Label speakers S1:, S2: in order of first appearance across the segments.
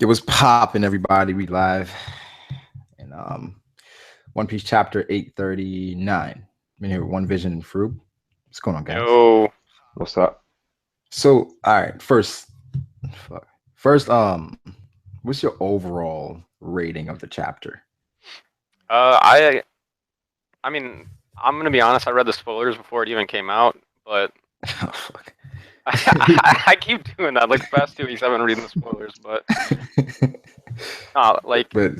S1: It was popping, everybody. We live in One Piece chapter 839. I'm in here with One Vision and Fruit. What's going on, guys?
S2: Yo,
S3: What's up?
S1: So, all right, fuck. First, what's your overall rating of the chapter?
S2: uh, I, I mean, I'm gonna be honest. I read the spoilers before it even came out, but
S1: Oh, fuck.
S2: I keep doing that. Like the past 2 weeks, I've been reading the spoilers, but like,
S1: but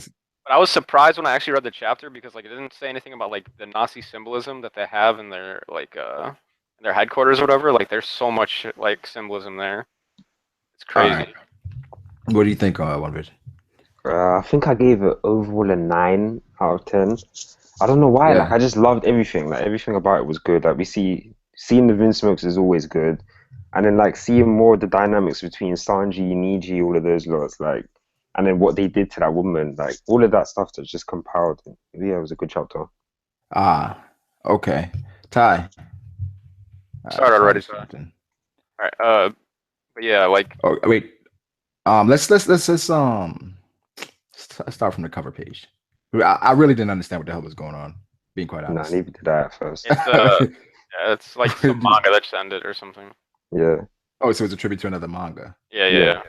S2: but I was surprised when I actually read the chapter because like it didn't say anything about like the Nazi symbolism that they have in their in their headquarters or whatever. Like, there's so much like symbolism there. It's
S1: all right,
S2: crazy.
S1: what do you think, One Vision?
S3: I think I gave it overall a 9 out of 10. I don't know why. Like,
S1: Yeah,
S3: I just loved everything. Like, everything about it was good. Like, seeing the Vinsmokes is always good, and then like seeing more of the dynamics between Sanji, Niji, all of those lots. Like, and then what they did to that woman. Like, all of that stuff that just compiled. Yeah, it was a good chapter.
S1: ah, okay. Ty,
S2: Started
S1: Ty
S2: already,
S1: was
S2: so all
S1: something.
S2: right. But yeah, like
S1: Oh, wait. Let's start from the cover page. I really didn't understand what the hell was going on. Being quite
S3: Nah,
S1: honest.
S3: neither did I at first.
S2: it's yeah, it's like some manga that just ended or something.
S3: Yeah,
S1: Oh, so it's a tribute to another manga.
S2: Yeah, yeah,
S3: yeah.
S2: yeah.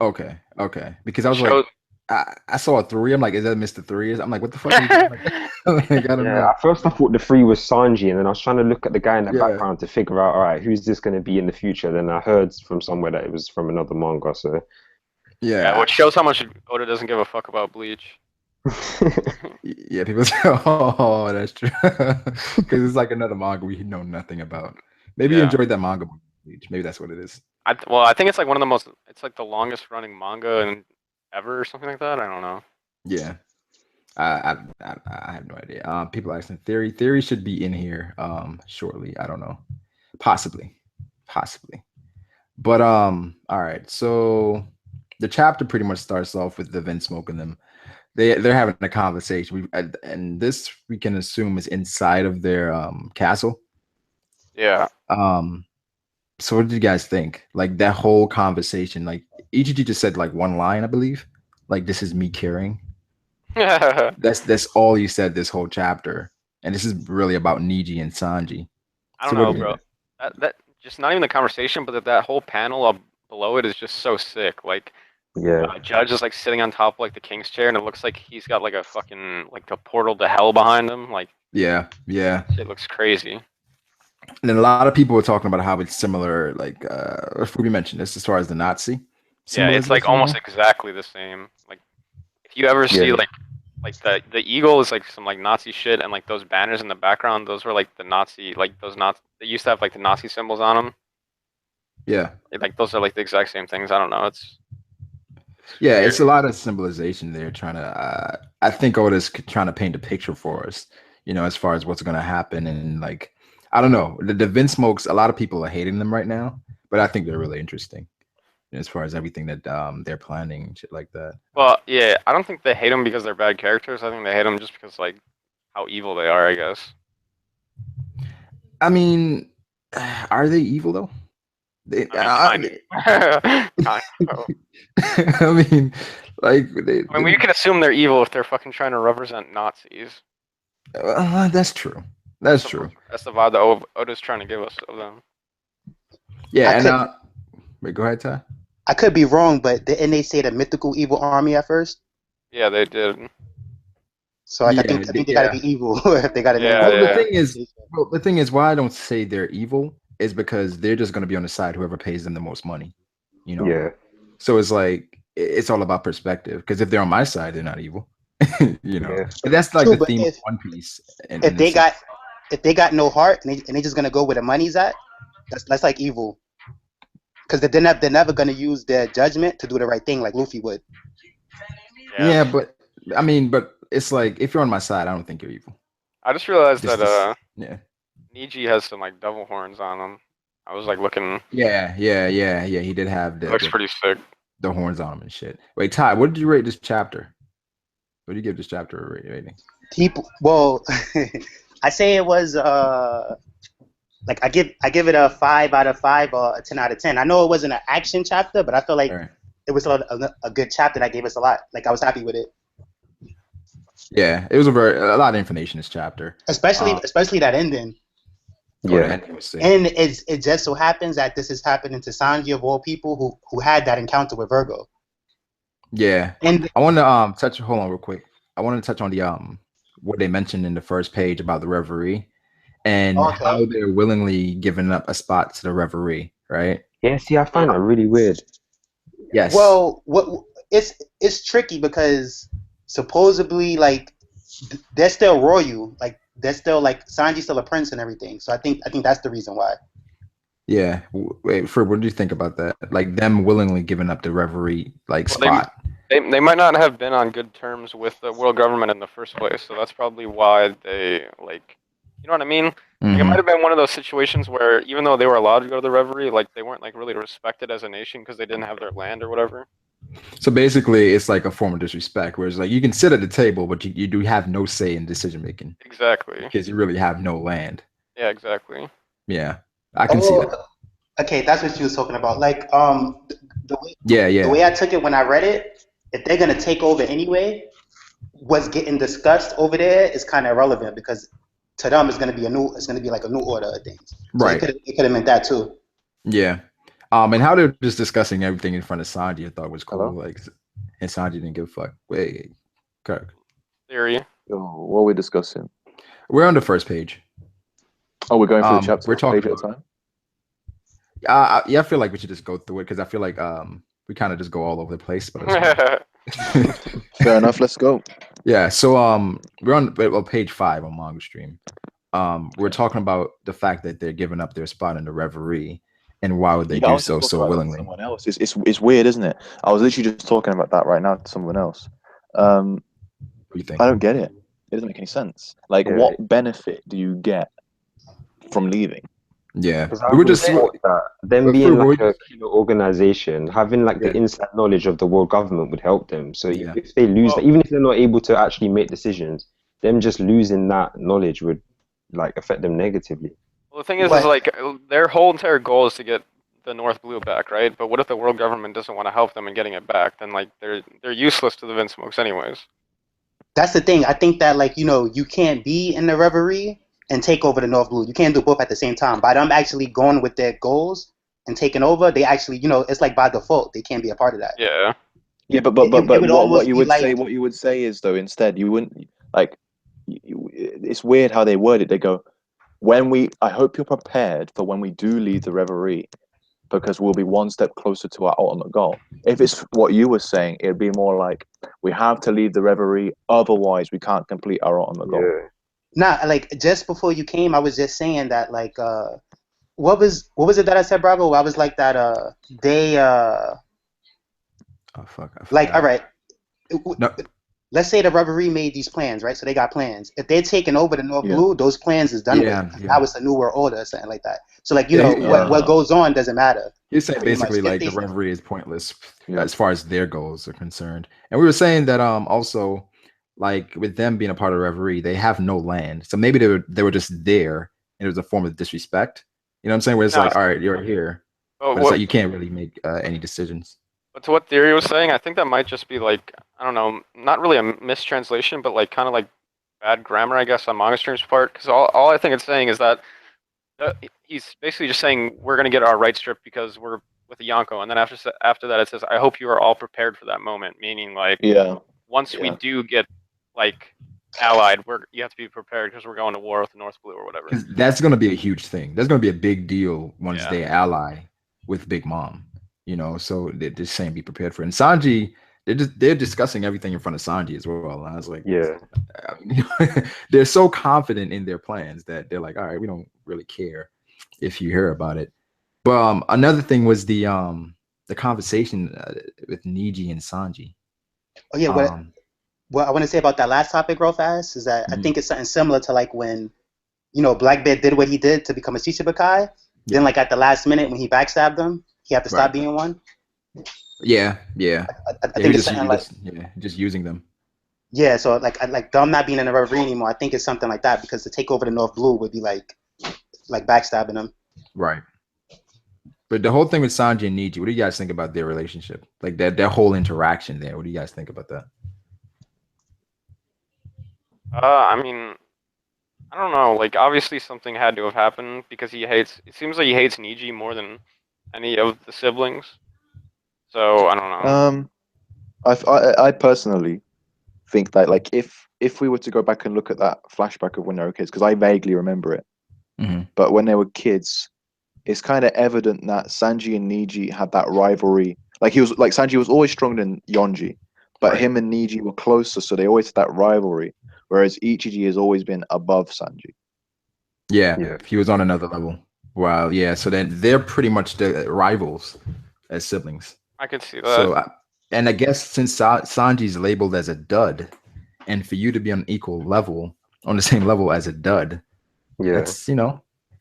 S1: Okay, okay. Because I
S2: It
S1: was like,
S2: shows.
S1: I saw a three. I'm like, is that Mr. Three? I'm like, what the fuck is that? Like, I don't
S3: Yeah,
S1: know.
S3: at first I thought the three was Sanji, and then I was trying to look at the guy in the
S1: Yeah,
S3: background to figure out, all right, who's this going to be in the future? Then I heard from somewhere that it was from another manga, so
S2: Yeah,
S1: yeah,
S2: which shows how much Oda doesn't give a fuck about Bleach.
S1: yeah. People say, oh, that's true. Because it's like another manga we know nothing about. Maybe you
S2: Yeah.
S1: enjoyed that manga, Bleach. Maybe that's what it is.
S2: I think it's like one of the most. It's like the longest running manga in ever or something like that. I don't know.
S1: Yeah. I have no idea. People asking theory. Theory should be in here shortly. I don't know. Possibly. Possibly. But all right. So the chapter pretty much starts off with the Vinsmoke and them. They're having a conversation. And this we can assume is inside of their castle.
S2: Yeah.
S1: Um so what did you guys think? Like that whole conversation, like EGG just said like one line, I believe. Like this is me caring.
S2: I
S1: That's all you said this whole chapter, and this is really about Niji and Sanji.
S2: don't
S1: So what
S2: know,
S1: do you
S2: bro.
S1: think?
S2: That just not even the conversation, but that whole panel up below it is just so sick. Like,
S3: yeah.
S2: Judge is like sitting on top of like the king's chair, and it looks like he's got like a fucking like a portal to hell behind him. Like,
S1: Yeah, yeah.
S2: shit looks crazy.
S1: And then a lot of people were talking about how it's similar, like if we mentioned this as far as the Nazi
S2: Yeah, it's
S1: symbolism is
S2: like almost
S1: going.
S2: exactly the same. Like, if you ever see
S3: Yeah,
S2: like the eagle is like some like Nazi shit, and like those banners in the background, those were like the Nazi like those Nazi. They used to have like the Nazi symbols on them.
S1: Yeah,
S2: Like those are like the exact same things. I don't know. It's
S1: yeah.
S2: weird.
S1: It's a lot of symbolization there. Trying to, I think Oda's trying to paint a picture for us. As far as what's going to happen, and like, I don't know. The Vince Smokes. A lot of people are hating them right now, but I think they're really interesting as far as everything that they're planning and shit like that.
S2: Well, yeah, I don't think they hate them because they're bad characters. I think they hate them just because like how evil they are. I guess.
S1: I mean, are they evil though?
S2: I mean, kind of, kind of.
S1: I mean, like
S2: I mean, we can assume they're evil if they're fucking trying to represent Nazis.
S1: that's true.
S2: That's
S1: That's
S2: the
S1: true.
S2: that's the vibe that Oda's trying to give us of them.
S1: Yeah,
S4: I
S1: and
S4: could
S1: wait, go ahead, Ty.
S4: I could be wrong, but didn't they say the mythical evil army at first?
S2: Yeah, they did.
S4: So I
S1: Yeah,
S4: think I think they got to
S1: yeah.
S4: be evil if they got a name
S2: Yeah,
S4: like
S1: Well, the
S4: that.
S2: yeah.
S1: thing is, why I don't say they're evil is because they're just going to be on the side whoever pays them the most money. You know,
S3: yeah,
S1: so it's like it's all about perspective. Because if they're on my side, they're not evil.
S3: yeah.
S1: And that's like
S4: True,
S1: the
S4: but
S1: theme of
S4: if
S1: One Piece
S4: if
S1: in a
S4: they
S1: sense.
S4: got if they got no heart and they just gonna go where the money's at, that's like evil. Because they're never gonna use their judgment to do the right thing like Luffy would.
S2: Yeah.
S1: Yeah, but I mean, but it's like if you're on my side, I don't think you're evil.
S2: I just realized that
S1: This, yeah,
S2: Niji has some like devil horns on him. I was like looking.
S1: yeah. He did have
S2: It looks pretty sick.
S1: the horns on him and shit. Wait, Ty, what did you rate this chapter? What do you give this chapter a rating?
S4: People, well, I say it was like I give it a 5 out of 5 or a 10 out of 10. I know it wasn't an action chapter, but I feel
S1: All
S4: like
S1: right.
S4: it was a good chapter that gave us a lot. Like I was happy with it,
S1: Yeah, it was a lot of information this chapter.
S4: especially that ending.
S1: Oh, the
S3: Yeah.
S1: ending was sick.
S4: And it just so happens that this is happening to Sanji of all people who had that encounter with Virgo.
S1: Yeah,
S4: And
S1: I want to touch. Hold on, real quick. I want to touch on the what they mentioned in the first page about the Reverie and
S4: okay,
S1: how they're willingly giving up a spot to the Reverie, right?
S3: Yeah, see, I find that really weird.
S1: Yes.
S4: well, what it's tricky because supposedly like they're still royal, like they're still like Sanji's still a prince and everything. So I think that's the reason why.
S1: Yeah. Wait, Fred, what do you think about that? Like them willingly giving up the Reverie like
S2: Well,
S1: spot.
S2: They might not have been on good terms with the world government in the first place, so that's probably why they like, you know what I mean? Like it might
S1: Mhm.
S2: have been one of those situations where even though they were allowed to go to the Reverie, like they weren't like really respected as a nation because they didn't have their land or whatever.
S1: So basically, it's like a form of disrespect, whereas like you can sit at the table, but you do have no say in decision making
S2: Exactly.
S1: because you really have no land.
S2: Yeah, exactly.
S1: Yeah, I can see that.
S4: Okay, that's what she was talking about. Like the way
S1: Yeah,
S4: the
S1: yeah,
S4: way I took it when I read it, if they're gonna take over anyway, what's getting discussed over there is kind of irrelevant because to them it's gonna be like a new order of things. So
S1: right.
S4: it could have meant that too.
S1: Yeah. And how they're just discussing everything in front of Sanji, I thought was cool.
S3: Hello?
S1: Like, and Sanji didn't give a fuck. Wait, Kirk.
S2: Theory.
S5: Yo, what are we discussing?
S1: We're on the first page.
S5: Oh, we're going through the chapter
S1: We're talking
S5: page at a
S1: about.
S5: time.
S1: Yeah, I feel like we should just go through it because I feel like we kind of just go all over the place. But it's fine.
S5: Fair enough. Let's go.
S1: Yeah. So we're on page 5 on Manga Stream. We're talking about the fact that they're giving up their spot in the Reverie, and why would they
S5: Yeah, I
S1: do
S5: was
S1: so
S5: just talking about that to
S1: willingly?
S5: someone else. It's weird, isn't it? I was literally just talking about that right now to someone else.
S1: What do you think?
S5: I don't get it. It doesn't make any sense. Like,
S3: Yeah.
S5: what benefit do you get from leaving?
S1: Yeah,
S3: Because I
S1: we were
S3: would
S1: just.
S3: thought that them
S1: but
S3: being
S1: Fred,
S3: like a killer organization, having like
S1: Yeah.
S3: the inside knowledge of the world government would help them. So
S1: Yeah.
S3: if they lose,
S2: Well-
S3: even if they're not able to actually make decisions, them just losing that knowledge would like affect them negatively.
S2: Well, the thing is
S4: But-
S2: like their whole entire goal is to get the North Blue back, right? But what if the world government doesn't want to help them in getting it back? Then like they're useless to the Vinsmokes anyways.
S4: That's the thing. I think that like you can't be in the Reverie and take over the North Blue. You can't do both at the same time. By them actually going with their goals and taking over, they actually it's like by default they can't be a part of that.
S2: Yeah.
S5: Yeah, but
S4: It would
S5: what
S4: almost
S5: you
S4: be
S5: would
S4: like-
S5: say, what you would say is though instead you wouldn't like. It's weird how they word it. They go, I hope you're prepared for when we do leave the Reverie, because we'll be one step closer to our ultimate goal. If it's what you were saying, it'd be more like we have to leave the Reverie, otherwise we can't complete our ultimate goal.
S3: Yeah.
S4: Nah, like just before you came, I was just saying that like what was it that I said, Brago? I was like that they
S1: Oh fuck. I
S4: like
S1: forgot.
S4: all right.
S1: No.
S4: Let's say the Reverie made these plans, right? So they got plans. If they're taking over the North
S5: Yeah.
S4: Blue, those plans is done
S1: Yeah,
S4: with.
S1: yeah.
S4: Now it's a new world order or something like that. So like
S1: Yeah,
S4: what goes on doesn't matter.
S1: You're saying
S4: Pretty much.
S1: basically
S4: If
S1: like
S4: they-
S1: the Reverie is pointless
S5: Yeah.
S1: as far as their goals are concerned. And we were saying that also like with them being a part of the Reverie, they have no land. So maybe they were just there and it was a form of disrespect. You know what I'm saying? Where it's
S2: No.
S1: like, all right, you're here.
S2: But
S1: But it's like you can't really make any decisions.
S2: But to what Theory was saying, I think that might just be like, I don't know, not really a mistranslation, but like kind of like bad grammar, I guess, on Mongostrom's part. Because all I think it's saying is that he's basically just saying we're going to get our rights stripped because we're with the Yonko. And then after that, it says, I hope you are all prepared for that moment. Meaning like,
S5: Yeah.
S2: once we
S5: Yeah.
S2: do get like allied, you have to be prepared because we're going to war with the North Blue or whatever.
S1: Because that's going to be a huge thing. That's going to be a big deal once
S2: Yeah.
S1: they ally with Big Mom. So they're just saying be prepared for it. And Sanji, they're discussing everything in front of Sanji as well. And I was like,
S3: Yeah.
S1: I mean, they're so confident in their plans that they're like, all right, we don't really care if you hear about it. But another thing was the conversation with Niji and Sanji.
S4: Oh yeah, what I want to say about that last topic real fast is that I
S1: Mhm.
S4: think it's something similar to like when Blackbeard did what he did to become a Shichibukai. Then like at the last minute when he backstabbed them, he had to stop
S1: Right.
S4: being one.
S1: Yeah.
S4: I think it's something like
S1: just using them.
S4: yeah. So like them not being in the Reverie anymore. I think it's something like that because to take over the North Blue would be like backstabbing them.
S1: Right. But the whole thing with Sanji and Niji, what do you guys think about their relationship? Like their whole interaction there. What do you guys think about that?
S2: I mean, I don't know. Like, obviously something had to have happened because he hates. It seems like he hates Niji more than any of the siblings. So I don't know.
S5: I personally think that like if we were to go back and look at that flashback of when they were kids, because I vaguely remember it, but when they were kids, it's kind of evident that Sanji and Niji had that rivalry. Like Sanji was always stronger than Yonji, but
S1: Right.
S5: him and Niji were closer, so they always had that rivalry. Whereas Ichiji has always been above Sanji.
S1: Yeah, he was on another level. Wow. Yeah. So then they're pretty much the rivals as siblings.
S2: I could see that.
S1: So, and I guess since Sanji's labeled as a dud, and for you to be on equal level, on the same level as a dud, that's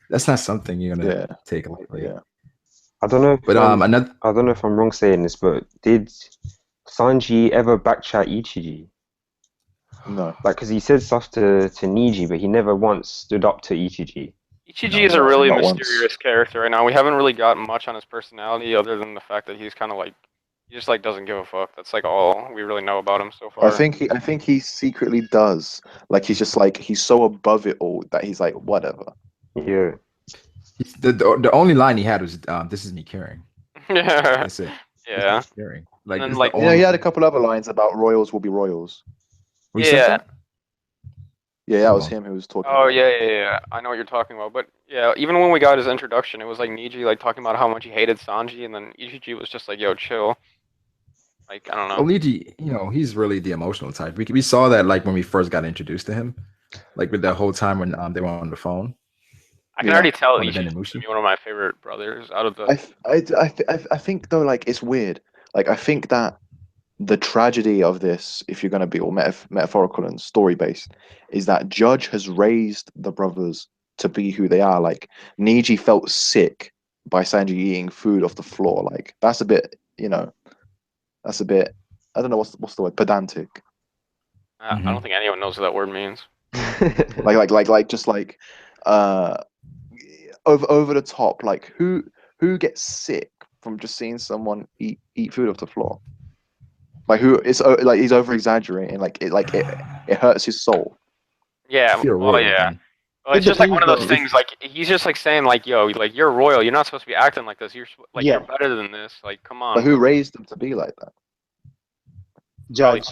S1: that's not something you're gonna take lightly.
S5: Yeah.
S3: I don't know.
S1: But
S3: I don't know if I'm wrong saying this, but did Sanji ever backchat Ichiji?
S5: No.
S3: Like, because he said stuff to Niji, but he never once stood up to Ichiji.
S2: Ichiji is a really mysterious character right now. We haven't really gotten much on his personality other than the fact that he's kind of like, he just like doesn't give a fuck. That's like all we really know about him so far.
S5: I think he secretly does. Like he's just like he's so above it all that he's like whatever.
S3: Yeah.
S1: The only line he had was "This is me caring."
S2: Yeah.
S1: That's it.
S2: Yeah.
S1: Caring. Like,
S2: And
S1: this
S2: then,
S1: is the
S2: like,
S1: only
S5: He had a couple other lines about royals will be royals.
S1: We said that?
S5: Yeah, that was him who was talking.
S2: Oh
S5: about
S2: yeah. I know what you're talking about. But yeah, even when we got his introduction, it was like Niji like talking about how much he hated Sanji, and then Ichiji was just like, "Yo, chill." Like, I don't know.
S1: Well, Niji, he's really the emotional type. We saw that like when we first got introduced to him, like with that whole time when they were on the phone.
S2: I can already tell
S1: On the
S2: Ichiji's gonna
S1: Denimushi.
S2: be one of my favorite brothers out of the.
S5: I think though, like it's weird. Like I think that the tragedy of this, if you're going to be all metaphorical and story based, is that Judge has raised the brothers to be who they are. Like Niji felt sick by Sanji eating food off the floor. Like that's a bit, that's a bit. I don't know what's the word, pedantic.
S2: I don't think anyone knows what that word means.
S5: just like over the top. Like who gets sick from just seeing someone eat food off the floor? Like like he's over exaggerating. Like it hurts his soul.
S2: Yeah. Well, yeah. Well, it's just like one of those things. Like he's just like saying, like, "Yo, like you're royal. You're not supposed to be acting like this. You're like you're better than this. Like, come on."
S5: But who raised them to be like that?
S1: Judge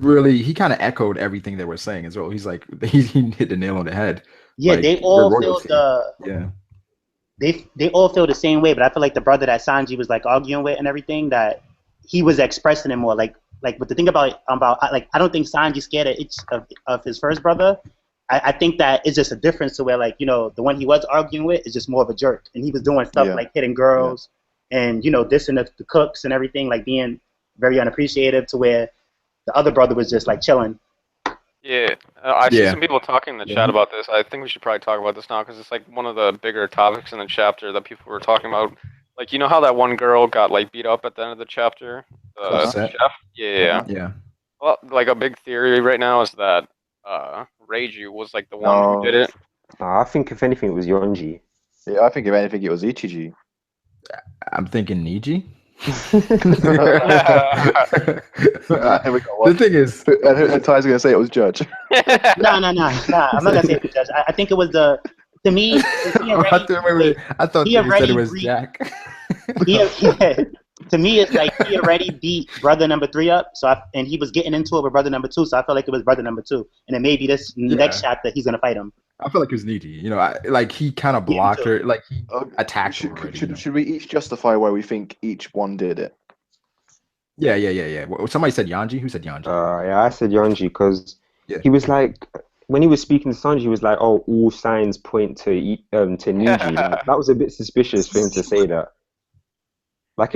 S1: really, he kind of echoed everything they were saying as well. He's like, he hit the nail on the head.
S4: Yeah,
S1: like,
S4: they all feel they all feel the same way. But I feel like the brother that Sanji was like arguing with and everything, that he was expressing it more. Like, but the thing about like, I don't think Sanji's scared of his first brother. I think that it's just a difference to where, like, the one he was arguing with is just more of a jerk, and he was doing stuff like hitting girls and dissing the cooks and everything, like being very unappreciative, to where the other brother was just like chilling.
S2: Yeah, I see some people talking in the chat about this. I think we should probably talk about this now because it's like one of the bigger topics in the chapter that people were talking about. Like, how that one girl got like beat up at the end of the chapter? Chef? Yeah. Well, like a big theory right now is that Reiju was like the one who did it.
S3: I think if anything it was Yonji.
S5: Yeah, I think if anything it was Ichiji.
S1: I'm thinking Niji.
S5: The thing is, and Ty's gonna say it was Judge.
S4: No. I'm not gonna say it was Judge. I think it was to me.
S1: I thought you said it was Jack.
S4: To me, it's like he already beat brother number 3 up, and he was getting into it with brother number 2, so I felt like it was brother number 2, and then maybe this next chapter he's gonna fight him.
S1: I feel like it was Niji. like he kind of blocked her, like he attacked her.
S5: Should we each justify why we think each one did it?
S1: Yeah. Somebody said Yanji. Who said Yanji?
S3: I said Yanji because he was like, when he was speaking to Sanji, he was like, "Oh, all signs point to Niji." Like, that was a bit suspicious for him to say that. Like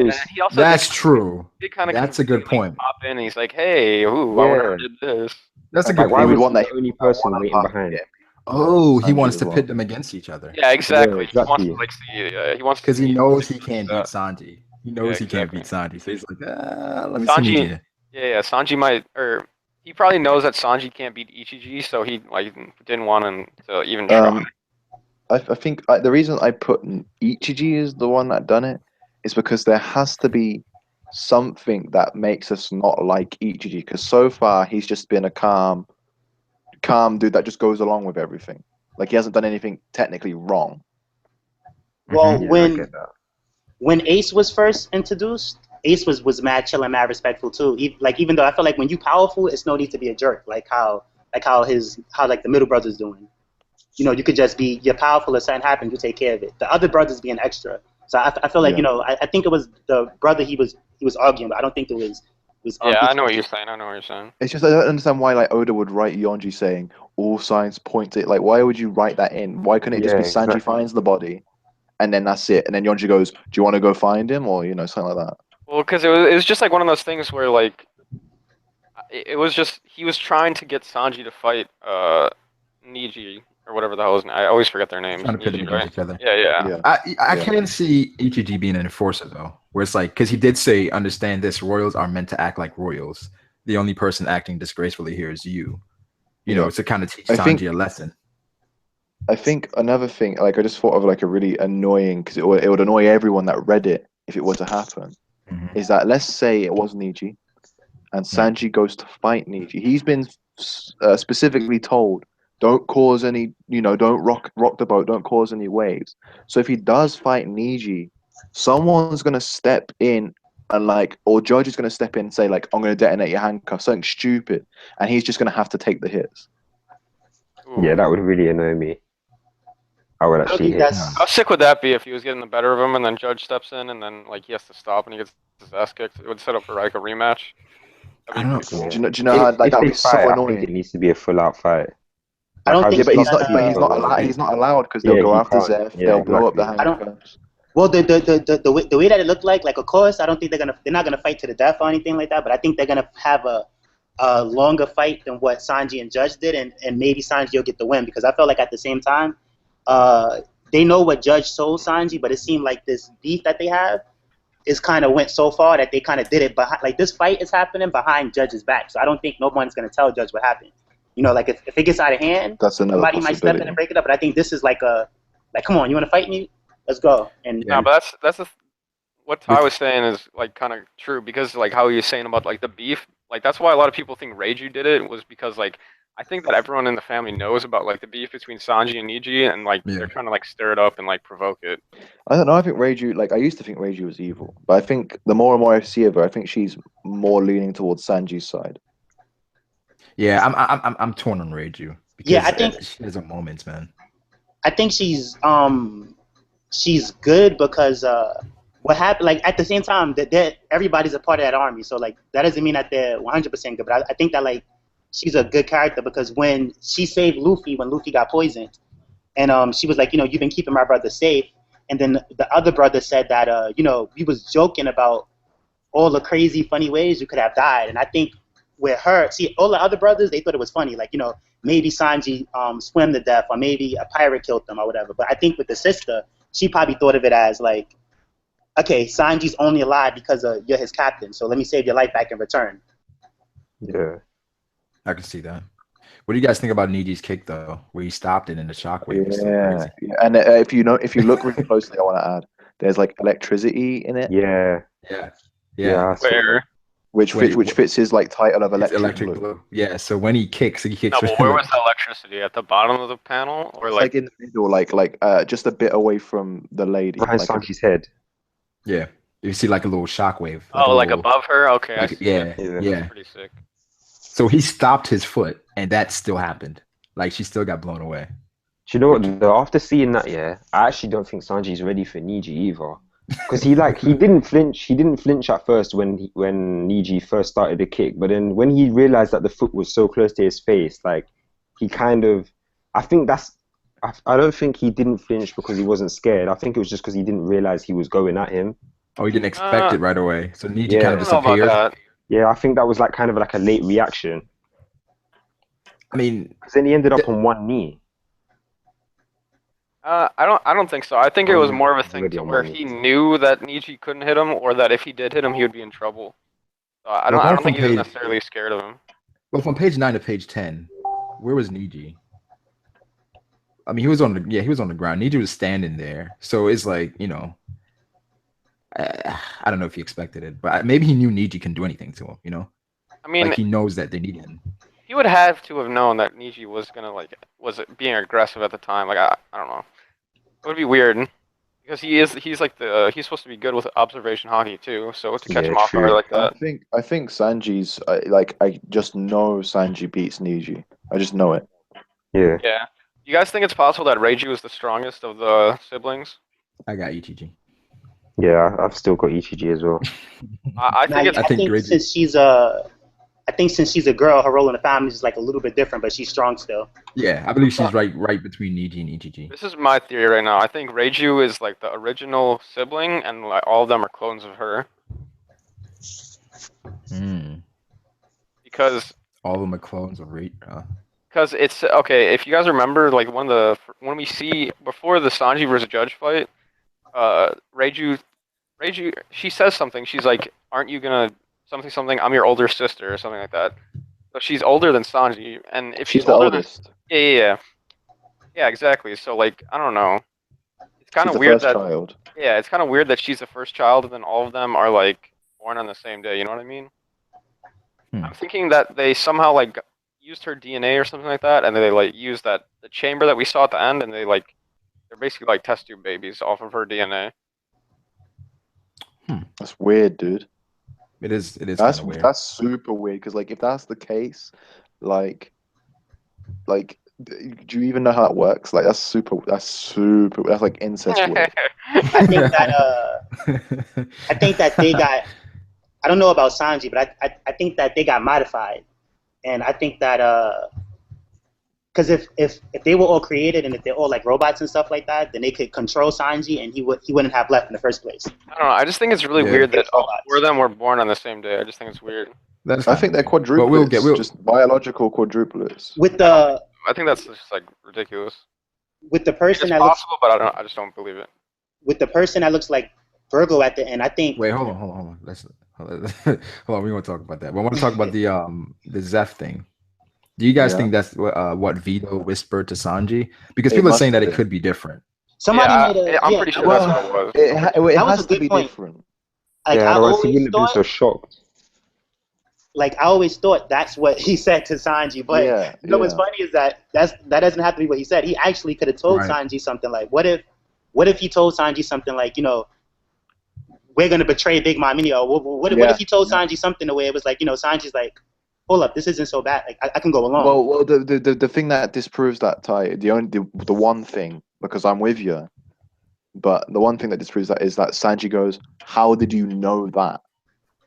S1: that's true. That's a good point.
S2: Pop in and he's like, "Hey, I wonder who did this."
S1: That's a good point.
S3: Why would the only person waiting behind it?
S1: Oh, he wants to pit them against each other.
S2: Yeah, exactly. He wants to like see. He wants
S1: because he knows he can't beat Sanji. He knows he can't beat Sanji, so he's like, let me see Niji.
S2: Yeah. Sanji might, or he probably knows that Sanji can't beat Ichiji, so he like didn't want him to even try.
S5: I think the reason I put Ichiji as the one that done it is because there has to be something that makes us not like Ichiji. Because so far he's just been a calm dude that just goes along with everything. Like he hasn't done anything technically wrong.
S4: Well,
S3: Yeah, I get that.
S4: when Ace was first introduced, Ace was mad chill and mad respectful too. Even though I feel like when you powerful, it's no need to be a jerk. How like the middle brother's doing. You could just be you're powerful. If something happens, you take care of it. The other brothers being extra. So I feel like
S5: Yeah.
S4: I think it was the brother he was arguing, but I don't think it was
S2: Yeah, I know what
S4: Ichigo.
S2: you're saying. I know what you're saying.
S5: It's just I don't understand why like Oda would write Yonji saying all signs point to it. Like why would you write that in? Why couldn't it just
S3: Yeah,
S5: be Sanji
S3: exactly.
S5: finds the body and then that's it? And then Yonji goes, "Do you want to go find him?" Or something like that.
S2: Well, because it was just like one of those things where like it was just he was trying to get Sanji to fight Niji or whatever the hell his name. I always forget their names.
S1: Trying to pit them
S2: Niji,
S1: against
S2: right?
S1: each other.
S2: Yeah, yeah.
S5: Yeah.
S1: I
S5: Yeah.
S1: can see Ichiji being an enforcer though, where it's like because he did say, "Understand this: royals are meant to act like royals. The only person acting disgracefully here is you."
S5: Yeah.
S1: To kind of teach
S5: I think-
S1: Sanji a lesson.
S5: I think another thing, like I just thought of like a really annoying because it would annoy everyone that read it if it were to happen.
S1: Mhm.
S5: Is that let's say it was Niji and Sanji goes to fight Niji. He's been specifically told don't cause any, don't rock the boat, don't cause any waves. So if he does fight Niji, someone's gonna step in and or Judge is gonna step in and say like, I'm gonna detonate your handcuffs, something stupid, and he's just gonna have to take the hits.
S2: Ooh.
S3: Yeah, that would really annoy me. I would
S4: I don't
S3: actually
S4: think
S3: hate
S4: that's.
S2: How sick would that be if he was getting the better of him and then Judge steps in and then like he has to stop and he gets his ass kicked? It would set up for like a rematch.
S1: I
S2: That'd
S1: don't
S2: be
S1: know.
S2: pretty cool.
S3: Yeah.
S5: Do you know how like
S3: If
S5: that'd
S3: they
S5: be so
S3: fight, I
S5: annoying?
S3: think it needs to be a full-out fight.
S4: I don't
S3: Like,
S4: think
S5: Yeah, but
S4: he's
S5: he's not. But
S4: gonna.
S5: he's not allowed. He's not allowed because they'll
S3: Yeah,
S5: go
S3: he
S5: after
S3: can't.
S5: Zeph.
S3: Yeah,
S5: They'll blow up the
S3: exactly.
S5: handcuffs.
S4: Well, the way that it looked like of course, I don't think they're not gonna fight to the death or anything like that. But I think they're gonna have a longer fight than what Sanji and Judge did, and maybe Sanji will get the win because I felt like at the same time, they know what Judge told Sanji, but it seemed like this beef that they have is kind of went so far that they kind of did it behind. Like this fight is happening behind Judge's back, so I don't think no one's gonna tell Judge what happened. Like if it gets out of hand,
S5: That's another
S4: somebody might step in
S5: possibility.
S4: and break it up. But I think this is like come on, you want to fight me? Let's go. And
S2: No, but that's what Ty
S1: With-
S2: was saying is like kind of true because like how he was saying about like the beef, like that's why a lot of people think Reiju did it was because like I think that everyone in the family knows about like the beef between Sanji and Niji and like
S1: Yeah.
S2: they're trying to like stir it up and like provoke it.
S5: I don't know. I think Reiju, like I used to think Reiju was evil, but I think the more and more I see of her, I think she's more leaning towards Sanji's side.
S1: Yeah, I'm torn on Reiju because
S4: Yeah, I think-
S1: she has a moments, man.
S4: I think she's good because what happened like at the same time that everybody's a part of that army, so like that doesn't mean that they're 100% good. But I think that like she's a good character because when she saved Luffy when Luffy got poisoned, and she was like, you've been keeping my brother safe, and then the other brother said that we was joking about all the crazy funny ways you could have died, and I think with her, see all the other brothers they thought it was funny, like maybe Sanji swam to death or maybe a pirate killed them or whatever. But I think with the sister, she probably thought of it as like, okay, Sanji's only alive because you're his captain, so let me save your life back in return.
S3: Yeah.
S1: I can see that. What do you guys think about Niji's kick though, where he stopped it and the shockwave was so crazy?
S5: Yeah. And if you look really closely, I want to add, there's like electricity in it,
S3: Yeah.
S1: Yeah,
S3: Yeah. I saw that.
S2: Where?
S5: which fits his like title of
S1: It's
S5: electric, blue.
S1: blue. Yeah, so when he kicks
S2: No,
S1: with
S2: but where was the electricity? At the bottom of the panel or
S5: It's
S2: like?
S5: like in the middle, like just a bit away from the lady.
S3: Behind
S5: Like
S3: Sanji's head.
S1: yeah. You see like a little shockwave.
S2: Oh, like
S1: little-
S2: above her? Okay, I
S1: like-
S2: see.
S1: yeah,
S3: Yeah.
S1: yeah.
S2: Pretty sick.
S1: So he stopped his foot, and that still happened. Like she still got blown away.
S3: Do you know what? Though, after seeing that, yeah, I actually don't think Sanji's ready for Niji either. Because he didn't flinch. He didn't flinch at first when Niji first started the kick, but then when he realized that the foot was so close to his face, like he kind of, I think that's. I don't think he didn't flinch because he wasn't scared. I think it was just because he didn't realize he was going at him.
S1: Oh, he didn't expect it right away. So Niji
S3: Yeah.
S1: kind
S2: I
S1: of
S2: don't know about
S1: disappeared.
S2: that.
S3: Yeah, I think that was like kind of like a late reaction.
S1: I mean,
S3: Because then he ended up on one knee.
S2: I don't think so. I think it was more of a thing
S3: Already
S2: to
S3: on
S2: where
S3: money.
S2: he knew that Niji couldn't hit him, or that if he did hit him, he would be in trouble. So I
S1: Well,
S2: don't
S1: from
S2: think he was
S1: page-
S2: necessarily scared of him.
S1: well, from page 9 to page 10, where was Niji? I mean, he was on the ground. Niji was standing there, so it's like I don't know if he expected it, but maybe he knew Niji can do anything to him.
S2: I mean,
S1: Like he knows that they need him.
S2: he would have to have known that Niji was gonna was being aggressive at the time. Like I don't know. It would be weird because he's like he's supposed to be good with observation hockey too. So to catch
S3: Yeah,
S2: him off guard
S3: true.
S2: like that.
S5: I think Sanji's I just know Sanji beats Niji. I just know it.
S3: Yeah.
S2: Yeah. You guys think it's possible that Reiju is the strongest of the siblings?
S1: I got ETG.
S3: Yeah, I've still got ETG as well.
S2: I think it's.
S1: I think Reiju-
S4: since she's a girl, her role in the family is like a little bit different, but she's strong still.
S1: Yeah, I believe she's right between Niji and ETG.
S2: This is my theory right now. I think Reiju is like the original sibling, and like all of them are clones of her. Because
S1: all of them are clones of Reiju.
S2: Because it's okay. If you guys remember, like when we see before the Sanji versus Judge fight, Reiju, she says something. She's like, "Aren't you gonna something? I'm your older sister," or something like that. So she's older than Sanji, and if
S5: She's
S2: she's
S5: the
S2: older
S5: oldest.
S2: yeah, exactly. So like, I don't know. It's kind
S5: She's
S2: of
S5: the
S2: weird
S5: first
S2: that
S5: child.
S2: yeah, it's kind of weird that she's the first child, and then all of them are like born on the same day. You know what I mean? I'm thinking that they somehow like used her DNA or something like that, and they like used the chamber that we saw at the end, and they're basically like test tube babies off of her DNA.
S5: That's weird, dude.
S1: It is.
S5: That's
S1: weird.
S5: That's super weird because like if that's the case, like do you even know how it works? Like that's super. That's like incest weird.
S4: I think that they got. I don't know about Sanji, but I think that they got modified, and I think that because if they were all created and if they're all like robots and stuff like that, then they could control Sanji, and he wouldn't have left in the first place.
S2: I don't know. I just think it's really weird that all four of them were born on the same day. I just think it's weird.
S5: I think they're quadruplets. Just biological quadruplets.
S2: I think that's just like ridiculous.
S4: With the person
S2: it's possible, but I just don't believe it.
S4: With the person that looks like Brago at the end, I think.
S1: Wait, hold on. Hold on. We want to talk about that. But I want to talk about the Zeph thing. Do you guys think that's what Vito whispered to Sanji? Because people are saying that it could be different.
S4: Somebody made a.
S2: I'm pretty sure that's what it was.
S5: It has to be different.
S4: Like,
S3: yeah, otherwise he wouldn't have been so shocked.
S4: Like I always thought that's what he said to Sanji, but what's funny is that doesn't have to be what he said. He actually could have told Sanji something like, what if he told Sanji something like, we're gonna betray Big Mom, what if he told Sanji something the way it was like, Sanji's like, hold up, this isn't so bad. Like I can go along.
S5: Well, the thing that disproves that, Ty, the one thing, because I'm with you, but the one thing that disproves that is that Sanji goes, "How did you know that?"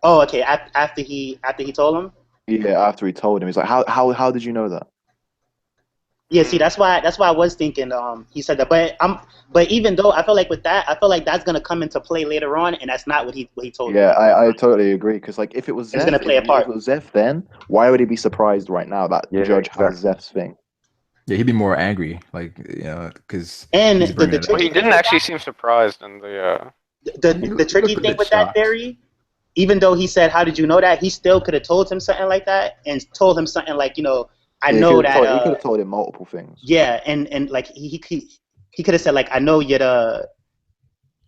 S4: Oh, okay. After he told him.
S5: Yeah, after he told him, he's like, "How did you know that?"
S4: Yeah, see, that's why I was thinking. He said that, but even though I feel like with that, I feel like that's gonna come into play later on, and that's not what he told me.
S5: Yeah, I totally agree. Because like, if it was Zeph,
S4: it's gonna play a part.
S5: If it was Zeph, then why would he be surprised right now that Judge has Zeph's thing?
S1: Yeah, he'd be more angry, like because.
S4: And
S2: he didn't actually seem surprised in
S4: the tricky thing with that theory. Even though he said, "How did you know that?" He still could have told him something like that, and told him something like, I know that.
S5: He could have told him multiple things.
S4: Yeah, and like he could have said like, "I know you're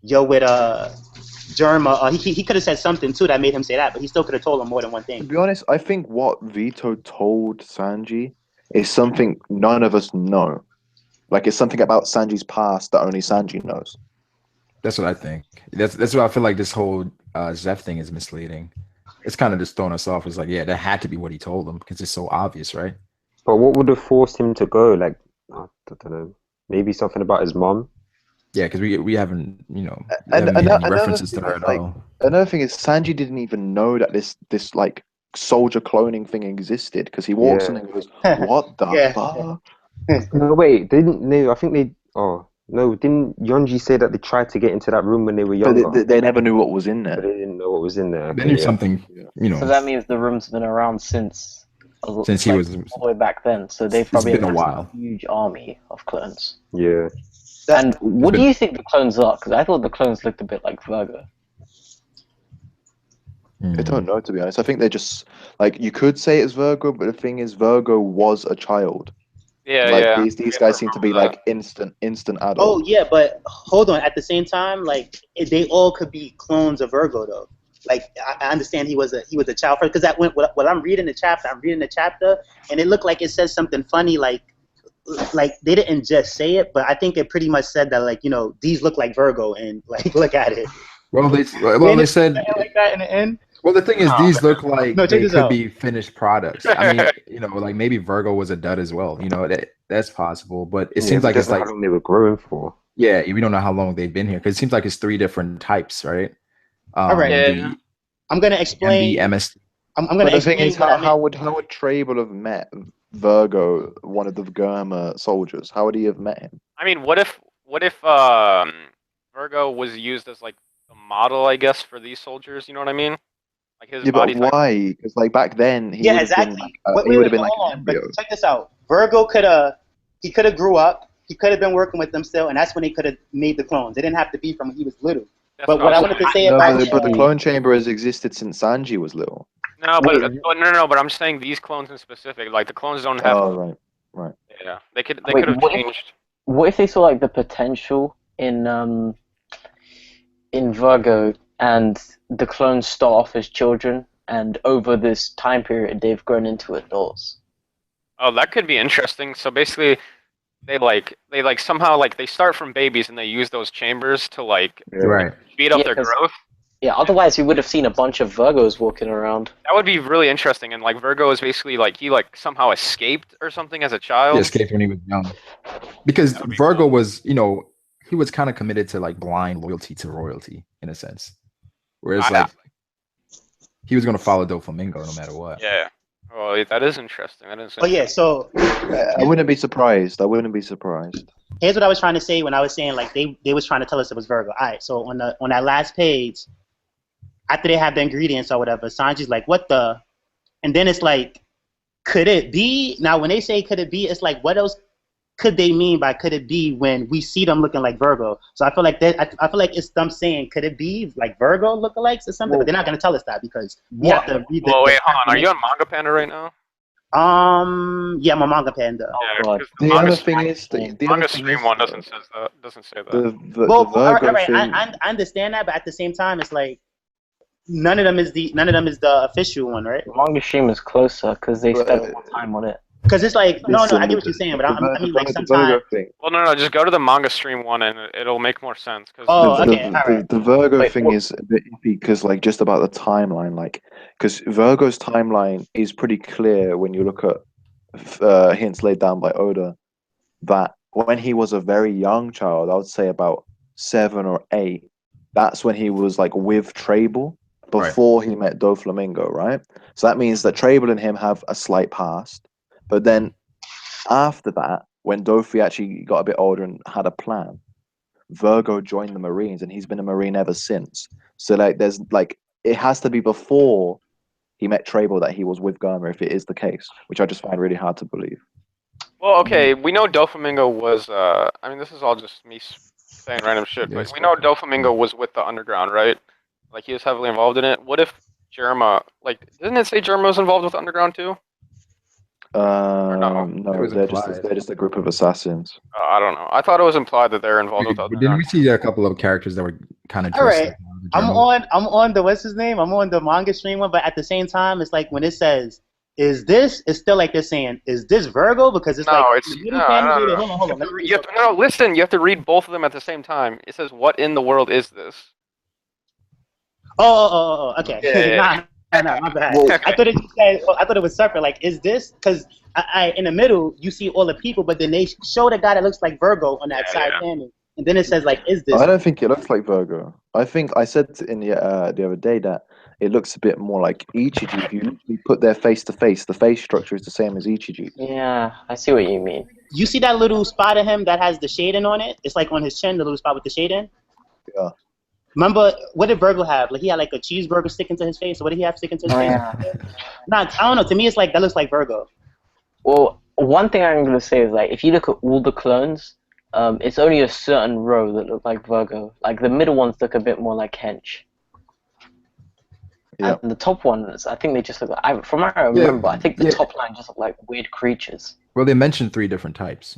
S4: with Germa." He could have said something too that made him say that, but he still could have told him more than one thing.
S5: To be honest, I think what Vito told Sanji is something none of us know. Like it's something about Sanji's past that only Sanji knows.
S1: That's what I think. That's what I feel like this whole Zeph thing is misleading. It's kind of just throwing us off. It's like, yeah, that had to be what he told them because it's so obvious, right?
S3: But what would have forced him to go? Like, I don't know. Maybe something about his mom.
S1: Yeah, because we haven't, haven't made any references to her at all.
S5: Another thing is Sanji didn't even know that this like soldier cloning thing existed because he walks in and goes, "What the fuck?"
S3: No, wait, they didn't. No, I think they. Oh no, didn't Yonji say that they tried to get into that room when they were younger?
S5: But they never knew what was in there.
S3: But they didn't know what was in there.
S1: They knew something,
S6: So that means the room's been around since
S1: he was
S6: all the way back then. So they probably
S1: been a while.
S6: Huge army of clones.
S3: Yeah.
S6: And what do you think the clones are? Because I thought the clones looked a bit like Virgo.
S5: I don't know, to be honest. I think they're just like, you could say it's Virgo, but the thing is, Virgo was a child.
S2: Yeah,
S5: Like
S2: yeah.
S5: these guys seem to be like instant adults.
S4: Oh yeah, but hold on. At the same time, like they all could be clones of Virgo though. Like I understand he was a child first because that went. What I'm reading the chapter, and it looked like it says something funny like they didn't just say it, but I think it pretty much said that like these look like Virgo and like look at it.
S1: Well, they said
S4: like that in the end.
S1: well, the thing is, these look like
S4: No, check
S1: they
S4: this
S1: could
S4: out.
S1: be finished products. I mean, like maybe Virgo was a dud as well. That's possible, but it seems
S3: we
S1: like
S3: don't
S1: it's
S3: know
S1: like
S3: how long they were growing for.
S1: yeah, we don't know how long they've been here because it seems like it's 3 different types, right?
S4: All right.
S2: Yeah.
S4: I'm gonna explain.
S1: MB,
S4: I'm
S5: But
S4: gonna
S5: the thing
S4: explain
S5: is,
S4: what I meant.
S5: how would Trable have met Virgo, one of the Gurma soldiers? How would he have met him?
S2: I mean, what if Virgo was used as like a model, I guess, for these soldiers? You know what I mean? Like his
S5: Yeah,
S2: body
S5: but
S2: type.
S5: why? Because like back then, he
S4: Yeah,
S5: would have been
S4: exactly.
S5: like,
S4: Wait,
S5: he would have been like
S4: hold
S5: an
S4: on. But
S5: embryo.
S4: check this out. Virgo could have grew up. He could have been working with them still, and that's when they could have made the clones. It didn't have to be from when he was little.
S2: That's
S4: But what I wanted to say
S5: No,
S4: about
S5: but the clone chamber has existed since Sanji was little.
S2: No, but
S6: Wait.
S2: no. But I'm saying these clones in specific. Like the clones don't have.
S5: Oh, right.
S2: Yeah, they could
S6: Wait,
S2: have
S6: what if-
S2: changed.
S6: What if they saw like the potential in Virgo and the clones start off as children and over this time period they've grown into adults?
S2: Oh, that could be interesting. So basically, they somehow like they start from babies and they use those chambers to like
S1: right?
S2: speed up
S6: Yeah,
S2: their
S6: 'cause-
S2: growth.
S6: Yeah, otherwise we would have seen a bunch of Virgos walking around.
S2: That would be really interesting. And like Virgo is basically like he like somehow escaped or something as a child.
S1: He escaped when he was young because
S2: That would be
S1: Virgo
S2: cool.
S1: was, he was kind of committed to like blind loyalty to royalty in a sense, whereas like he was going to follow Doflamingo no matter what.
S2: Yeah. Oh, that is interesting.
S4: Oh yeah, so
S5: I wouldn't be surprised.
S4: here's what I was trying to say when I was saying like they was trying to tell us it was Virgo. All right, so on that last page, after they have the ingredients or whatever, Sanji's like, what the? And then it's like, could it be? Now, when they say could it be, it's like, what else could they mean by could it be when we see them looking like Virgo? So I feel like I feel like it's them saying, could it be like Virgo lookalikes or something? But they're not going to tell us that because we have to read the.
S2: Well, wait, hold on. Are you on Manga Panda right now?
S4: Yeah, I'm a Manga Panda.
S2: Yeah,
S6: God.
S2: 'cause
S5: The
S2: Manga
S5: other
S2: Stream-
S5: thing is, the
S2: Manga
S5: other thing
S2: Stream
S5: is,
S2: one doesn't say that.
S5: the
S4: Well,
S5: Virgo
S4: all right,
S5: thing.
S4: I understand that, but at the same time, it's like none of them is the official one, right?
S6: The manga stream is closer because they
S5: But-
S6: spend more time on it.
S4: Because it's like no, I
S5: Listen,
S4: get what you're saying, but I mean like
S5: the
S4: sometimes.
S5: Virgo thing.
S2: Well, no, just go to the Manga Stream one and it'll make more sense. Cause
S4: Oh,
S5: the,
S4: okay, all right.
S5: the Virgo
S6: Wait,
S5: thing
S6: what-
S5: is a bit iffy because, like, just about the timeline, like, because Virgo's timeline is pretty clear when you look at hints laid down by Oda that when he was a very young child, I would say about 7 or 8, that's when he was like with Trable before he met Doflamingo, right? So that means that Trable and him have a slight past, but then after that, when Dofi actually got a bit older and had a plan, Virgo joined the Marines and he's been a Marine ever since. So like there's like it has to be before he met Trable that he was with Garma if it is the case, which I just find really hard to believe.
S2: well, okay, we know Doflamingo was. I mean, this is all just me saying random shit, but
S1: Yes.
S2: we know Doflamingo was with the Underground, right? Like he was heavily involved in it. What if Jerma? Like, didn't it say Jerma was involved with Underground too? no?
S5: No,
S1: It was
S5: they're
S1: implied.
S5: just a group of assassins.
S2: I don't know. I thought it was implied that they're involved with
S1: Didn't
S2: Underground.
S1: we see a couple of characters that were kind of
S4: All
S1: dressed
S4: right.
S1: like the
S4: I'm
S1: German-
S4: on the what's his name? I'm on the Manga Stream one, but at the same time, it's like when it says, "Is this?" It's still like they're saying, "Is this Virgo?" Because it's
S2: No,
S4: like
S2: it's no.
S4: Hold on.
S2: No, listen. You have to read both of them at the same time. It says, "What in the world is this?"
S4: Oh, okay.
S2: Yeah.
S4: Nah, my bad.
S5: Well-
S4: I thought it said, I thought it was separate. Like, is this? Because I in the middle you see all the people, but then they show the guy that looks like Virgo on that side panel, and then it says like, "Is this?"
S5: I don't think it looks like Virgo. I think I said in the other day that it looks a bit more like Ichiji. If you literally put their face to face, the face structure is the same as Ichiji.
S6: Yeah, I see what you mean.
S4: You see that little spot of him that has the shading on it? It's like on his chin, the little spot with the shading.
S5: Yeah.
S4: Remember, what did Virgo have? Like he had like a cheeseburger sticking to his face. What did he have sticking to his
S6: Oh,
S4: face?
S6: yeah.
S4: Nah, I don't know. To me, it's like that looks like Virgo.
S6: Well, one thing I'm gonna say is like if you look at all the clones, it's only a certain row that look like Virgo. Like the middle ones look a bit more like Hench.
S5: Yeah.
S6: And the top ones, I think they just look like. From what I remember, I think the
S1: yeah.
S6: top line just look like weird creatures.
S1: Well, they mentioned 3 different types.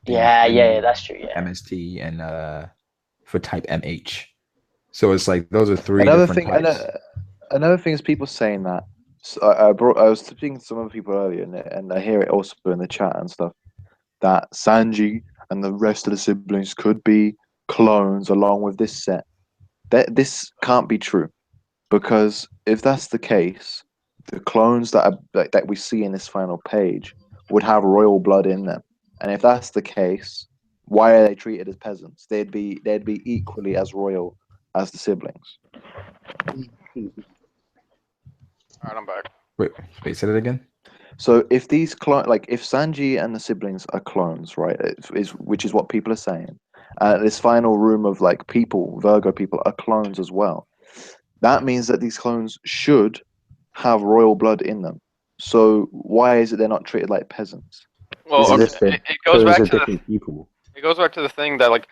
S6: Yeah, that's true. Yeah.
S1: MST and for type MH. So it's like those are 3
S5: Another
S1: different
S5: thing,
S1: types.
S5: another thing is people saying that. So I was speaking to some other people earlier, and I hear it also in the chat and stuff, that Sanji and the rest of the siblings could be clones along with this set. This can't be true, because if that's the case, the clones that we see in this final page would have royal blood in them, and if that's the case, why are they treated as peasants? They'd be equally as royal as the siblings.
S2: All right, I'm back.
S1: Wait, say that again.
S5: So if these if Sanji and the siblings are clones, right, which is what people are saying, this final room of like people, Virgo people, are clones as well. That means that these clones should have royal blood in them. So why is it they're not treated like peasants?
S2: Well,
S3: It's just
S2: okay,
S3: that
S2: it goes
S3: clones
S2: back
S3: are
S2: to the
S3: different people.
S2: it goes back to the thing that like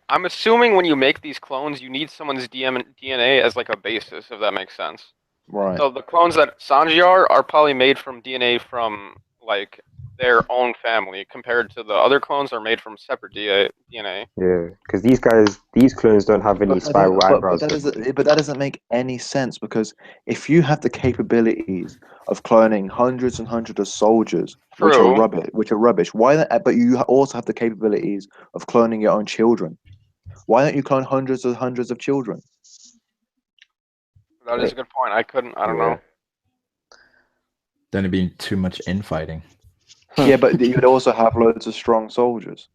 S2: I'm assuming when you make these clones, you need someone's DNA as like a basis, if that makes sense.
S5: Right.
S2: So the clones that Sanji are probably made from DNA from like their own family, compared to the other clones are made from separate DNA.
S3: Yeah, because these clones don't have any spiral eyebrows.
S5: But that doesn't make any sense, because if you have the capabilities of cloning hundreds and hundreds of soldiers, which are
S2: True.
S5: rubbish, but you also have the capabilities of cloning your own children. Why don't you clone hundreds and hundreds of children?
S2: That is a good point. I don't know.
S1: Then it'd be too much infighting.
S5: Yeah, but you'd also have loads of strong soldiers.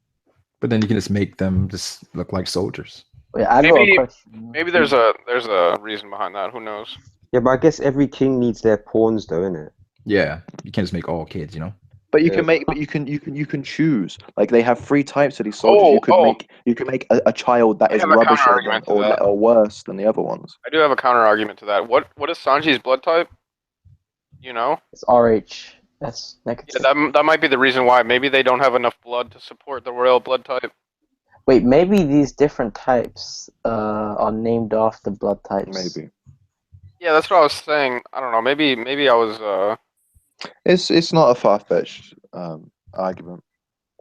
S1: But then you can just make them just look like soldiers.
S6: Wait, I got a question.
S2: Maybe there's a reason behind that. Who knows?
S3: Yeah, but I guess every king needs their pawns, though, innit?
S1: Yeah, you can't just make all kids,
S5: But you
S3: Yeah.
S5: can make, but you can choose. Like they have 3 types of these soldiers. You could make a child that
S2: I
S5: is
S2: have a
S5: rubbisher
S2: counter-argument to that.
S5: or worse than the other ones.
S2: I do have a counter argument to that. What is Sanji's blood type? You know?
S6: It's RH. That's negative.
S2: Yeah, that might be the reason why. Maybe they don't have enough blood to support the royal blood type.
S6: Wait, maybe these different types are named after blood types.
S5: Maybe.
S2: Yeah, that's what I was saying. I don't know. Maybe I was
S5: It's not a far-fetched argument.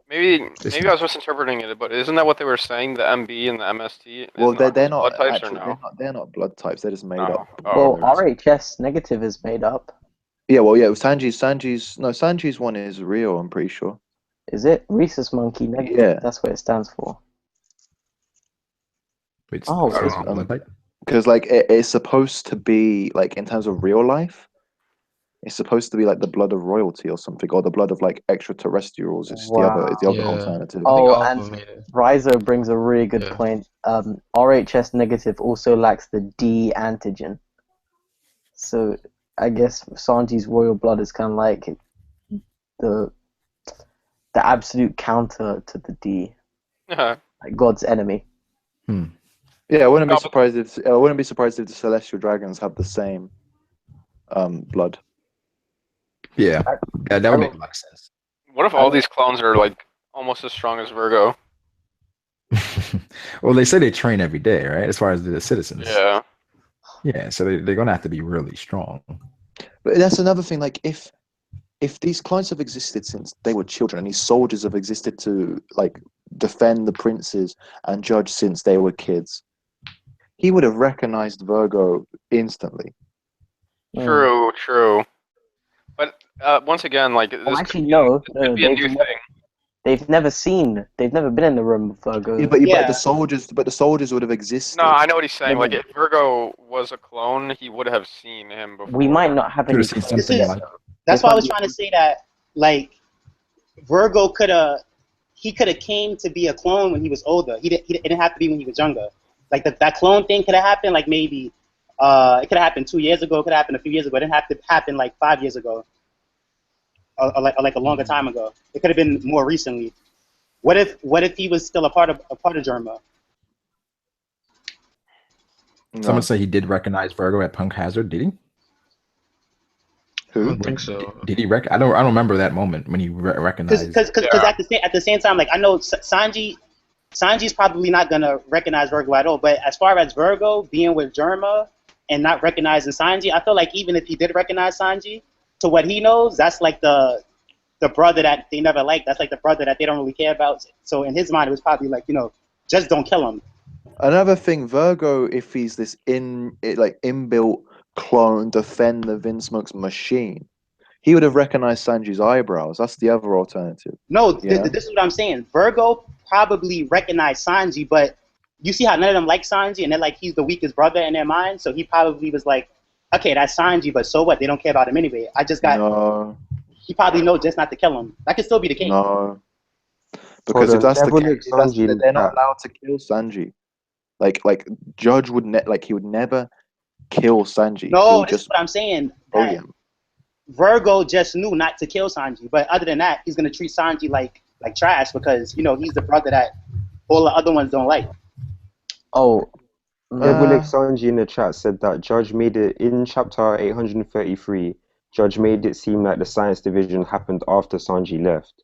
S2: maybe I was misinterpreting it, but isn't that what they were saying? The MB and the MST.
S5: Well, they're
S2: those
S5: not
S2: blood types
S5: actually,
S2: or no?
S5: they're not blood types. They're just made
S2: Oh.
S5: up.
S2: Oh.
S6: Well, RHS negative is made up.
S5: Yeah, well, yeah. Sanji's one is real. I'm pretty sure.
S6: Is it? Rhesus monkey negative.
S5: Yeah.
S6: That's what it stands for.
S1: Wait,
S6: Oh,
S1: so it's
S2: I
S1: a blood type?
S5: Because like it's supposed to be like in terms of real life, it's supposed to be like the blood of royalty or something, or the blood of like extraterrestrials. It's the other
S6: Wow.
S5: alternative.
S6: Oh,
S7: Alpha
S6: and
S7: made it.
S6: Rizo brings a really good
S7: Yeah.
S6: point. RHS negative also lacks the D antigen. So I guess Sanji's royal blood is kind of like the absolute counter to the D, like God's enemy.
S5: Yeah, I wouldn't be surprised if the celestial dragons have the same blood.
S1: Yeah, that would make a lot of sense.
S2: What if all these clones are like almost as strong as Virgo?
S1: Well, they say they train every day, right? As far as the citizens.
S2: Yeah.
S1: Yeah, so they're gonna have to be really strong.
S5: But that's another thing. Like if these clones have existed since they were children, and these soldiers have existed to like defend the princes and judge since they were kids, he would have recognized Virgo instantly.
S2: True. But once again, like this
S6: Actually, no.
S2: could be a new thing.
S6: They've never been in the room with Virgo.
S5: Yeah, but the soldiers would have existed.
S2: No, I know what he's saying.
S6: No,
S2: Like
S6: no.
S2: if Virgo was a clone, he would have seen him before.
S6: We might not have any.
S1: Could have seen something like.
S4: That's why I was trying to say that, like, Virgo could have came to be a clone when he was older. He didn't have to be when he was younger. Like that clone thing could have happened. Like maybe it could have happened 2 years ago. It could have happened a few years ago. It didn't have to happen like 5 years ago, or like a longer time ago. It could have been more recently. What if he was still a part of Germa?
S5: No.
S1: Someone say he did recognize Virgo at Punk Hazard. Did he?
S7: I
S5: Who?
S7: don't think so.
S1: Did he I don't remember that moment when he recognized.
S4: Because at the same time, like I know Sanji's probably not gonna recognize Virgo at all. But as far as Virgo being with Germa, and not recognizing Sanji, I feel like even if he did recognize Sanji, to what he knows, that's like the brother that they never liked. That's like the brother that they don't really care about. So in his mind, it was probably like, just don't kill him.
S5: Another thing, Virgo, if he's this inbuilt clone, defend the Vinsmoke's machine, he would have recognized Sanji's eyebrows. That's the other alternative.
S4: No,
S5: Yeah.
S4: this is what I'm saying. Virgo probably recognized Sanji, but you see how none of them like Sanji, and they're like, he's the weakest brother in their mind. So he probably was like, okay, that's Sanji, but so what? They don't care about him anyway. I just got.
S5: No,
S4: He probably knows just not to kill him. That could still be the case.
S5: no. Because if
S3: Hold on,
S5: that's the
S3: Devil
S5: case,
S3: Looks Sanji in
S5: they're
S3: the
S5: not
S3: chat.
S5: allowed to kill Sanji. Like Judge would he would never kill Sanji. He
S4: No,
S5: would
S4: this is
S5: just
S4: what I'm saying.
S5: bully him.
S4: Virgo just knew not to kill Sanji, but other than that, he's gonna treat Sanji like trash because he's the brother that all the other ones don't like.
S6: Oh,
S3: Devil Looks Sanji in the chat said that Judge made it in chapter 833. Judge made it seem like the science division happened after Sanji left.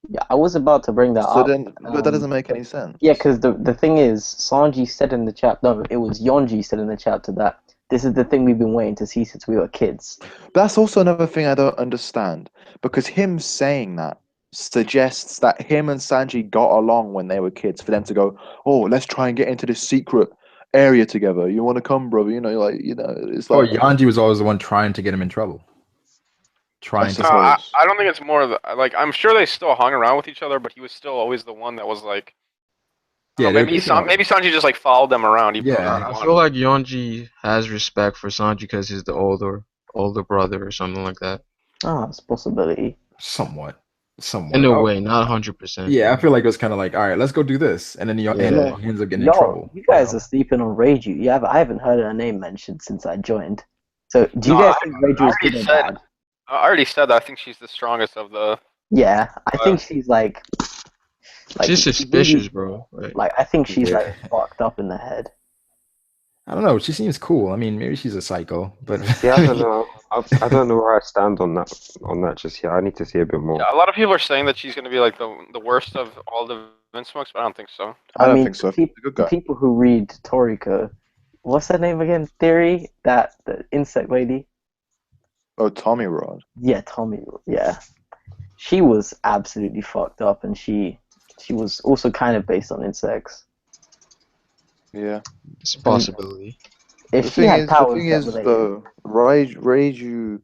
S6: yeah, I was about to bring that
S5: So
S6: up.
S5: then, but that doesn't make any sense.
S6: Yeah, because the thing is, Sanji said in the chapter, no, it was Yonji said in the chapter that this is the thing we've been waiting to see since we were kids.
S5: That's also another thing I don't understand, because him saying that suggests that him and Sanji got along when they were kids. For them to go, oh, let's try and get into this secret area together. You want to come, brother? It's
S1: Oh,
S5: like
S1: Yanji was always the one trying to get him in trouble. Trying to.
S2: No, I don't think it's more of the, like, I'm sure they still hung around with each other, but he was still always the one that was like,
S1: Yeah,
S2: maybe Sanji just like followed them around. Even though he
S1: Yeah.
S2: didn't
S8: I
S2: want
S8: feel
S2: him.
S8: like Yonji has respect for Sanji because he's the older brother or something like that.
S6: Ah, it's a possibility.
S1: Somewhat.
S8: In a way, not 100%.
S1: Yeah, I feel like it was kind of like, all right, let's go do this, and then he ends up getting in trouble.
S6: You guys are sleeping on Reiju. Yeah, I haven't heard her name mentioned since I joined. So, do you guys think Reiju is good or bad?
S2: I already said that I think she's the strongest of the.
S6: Yeah, I think she's like
S8: she's suspicious, bro.
S6: Like, I think she's like fucked up in the head.
S1: I don't know. She seems cool. I mean, maybe she's a psycho, but
S3: Yeah, I don't know. I don't know where I stand on that just yet. I need to see a bit more.
S2: Yeah, a lot of people are saying that she's going to be like the worst of all the Vinsmokes, but I don't think so.
S5: I don't
S6: mean,
S5: think so.
S6: The people who read Toriko, what's her name again? Theory? The insect lady?
S5: Oh, Tommy Rod.
S6: Yeah, Tommy. Yeah, she was absolutely fucked up, and she was also kind of based on insects.
S5: Yeah,
S8: it's a possibility.
S6: If she had powers,
S5: the thing is, though, Reiju,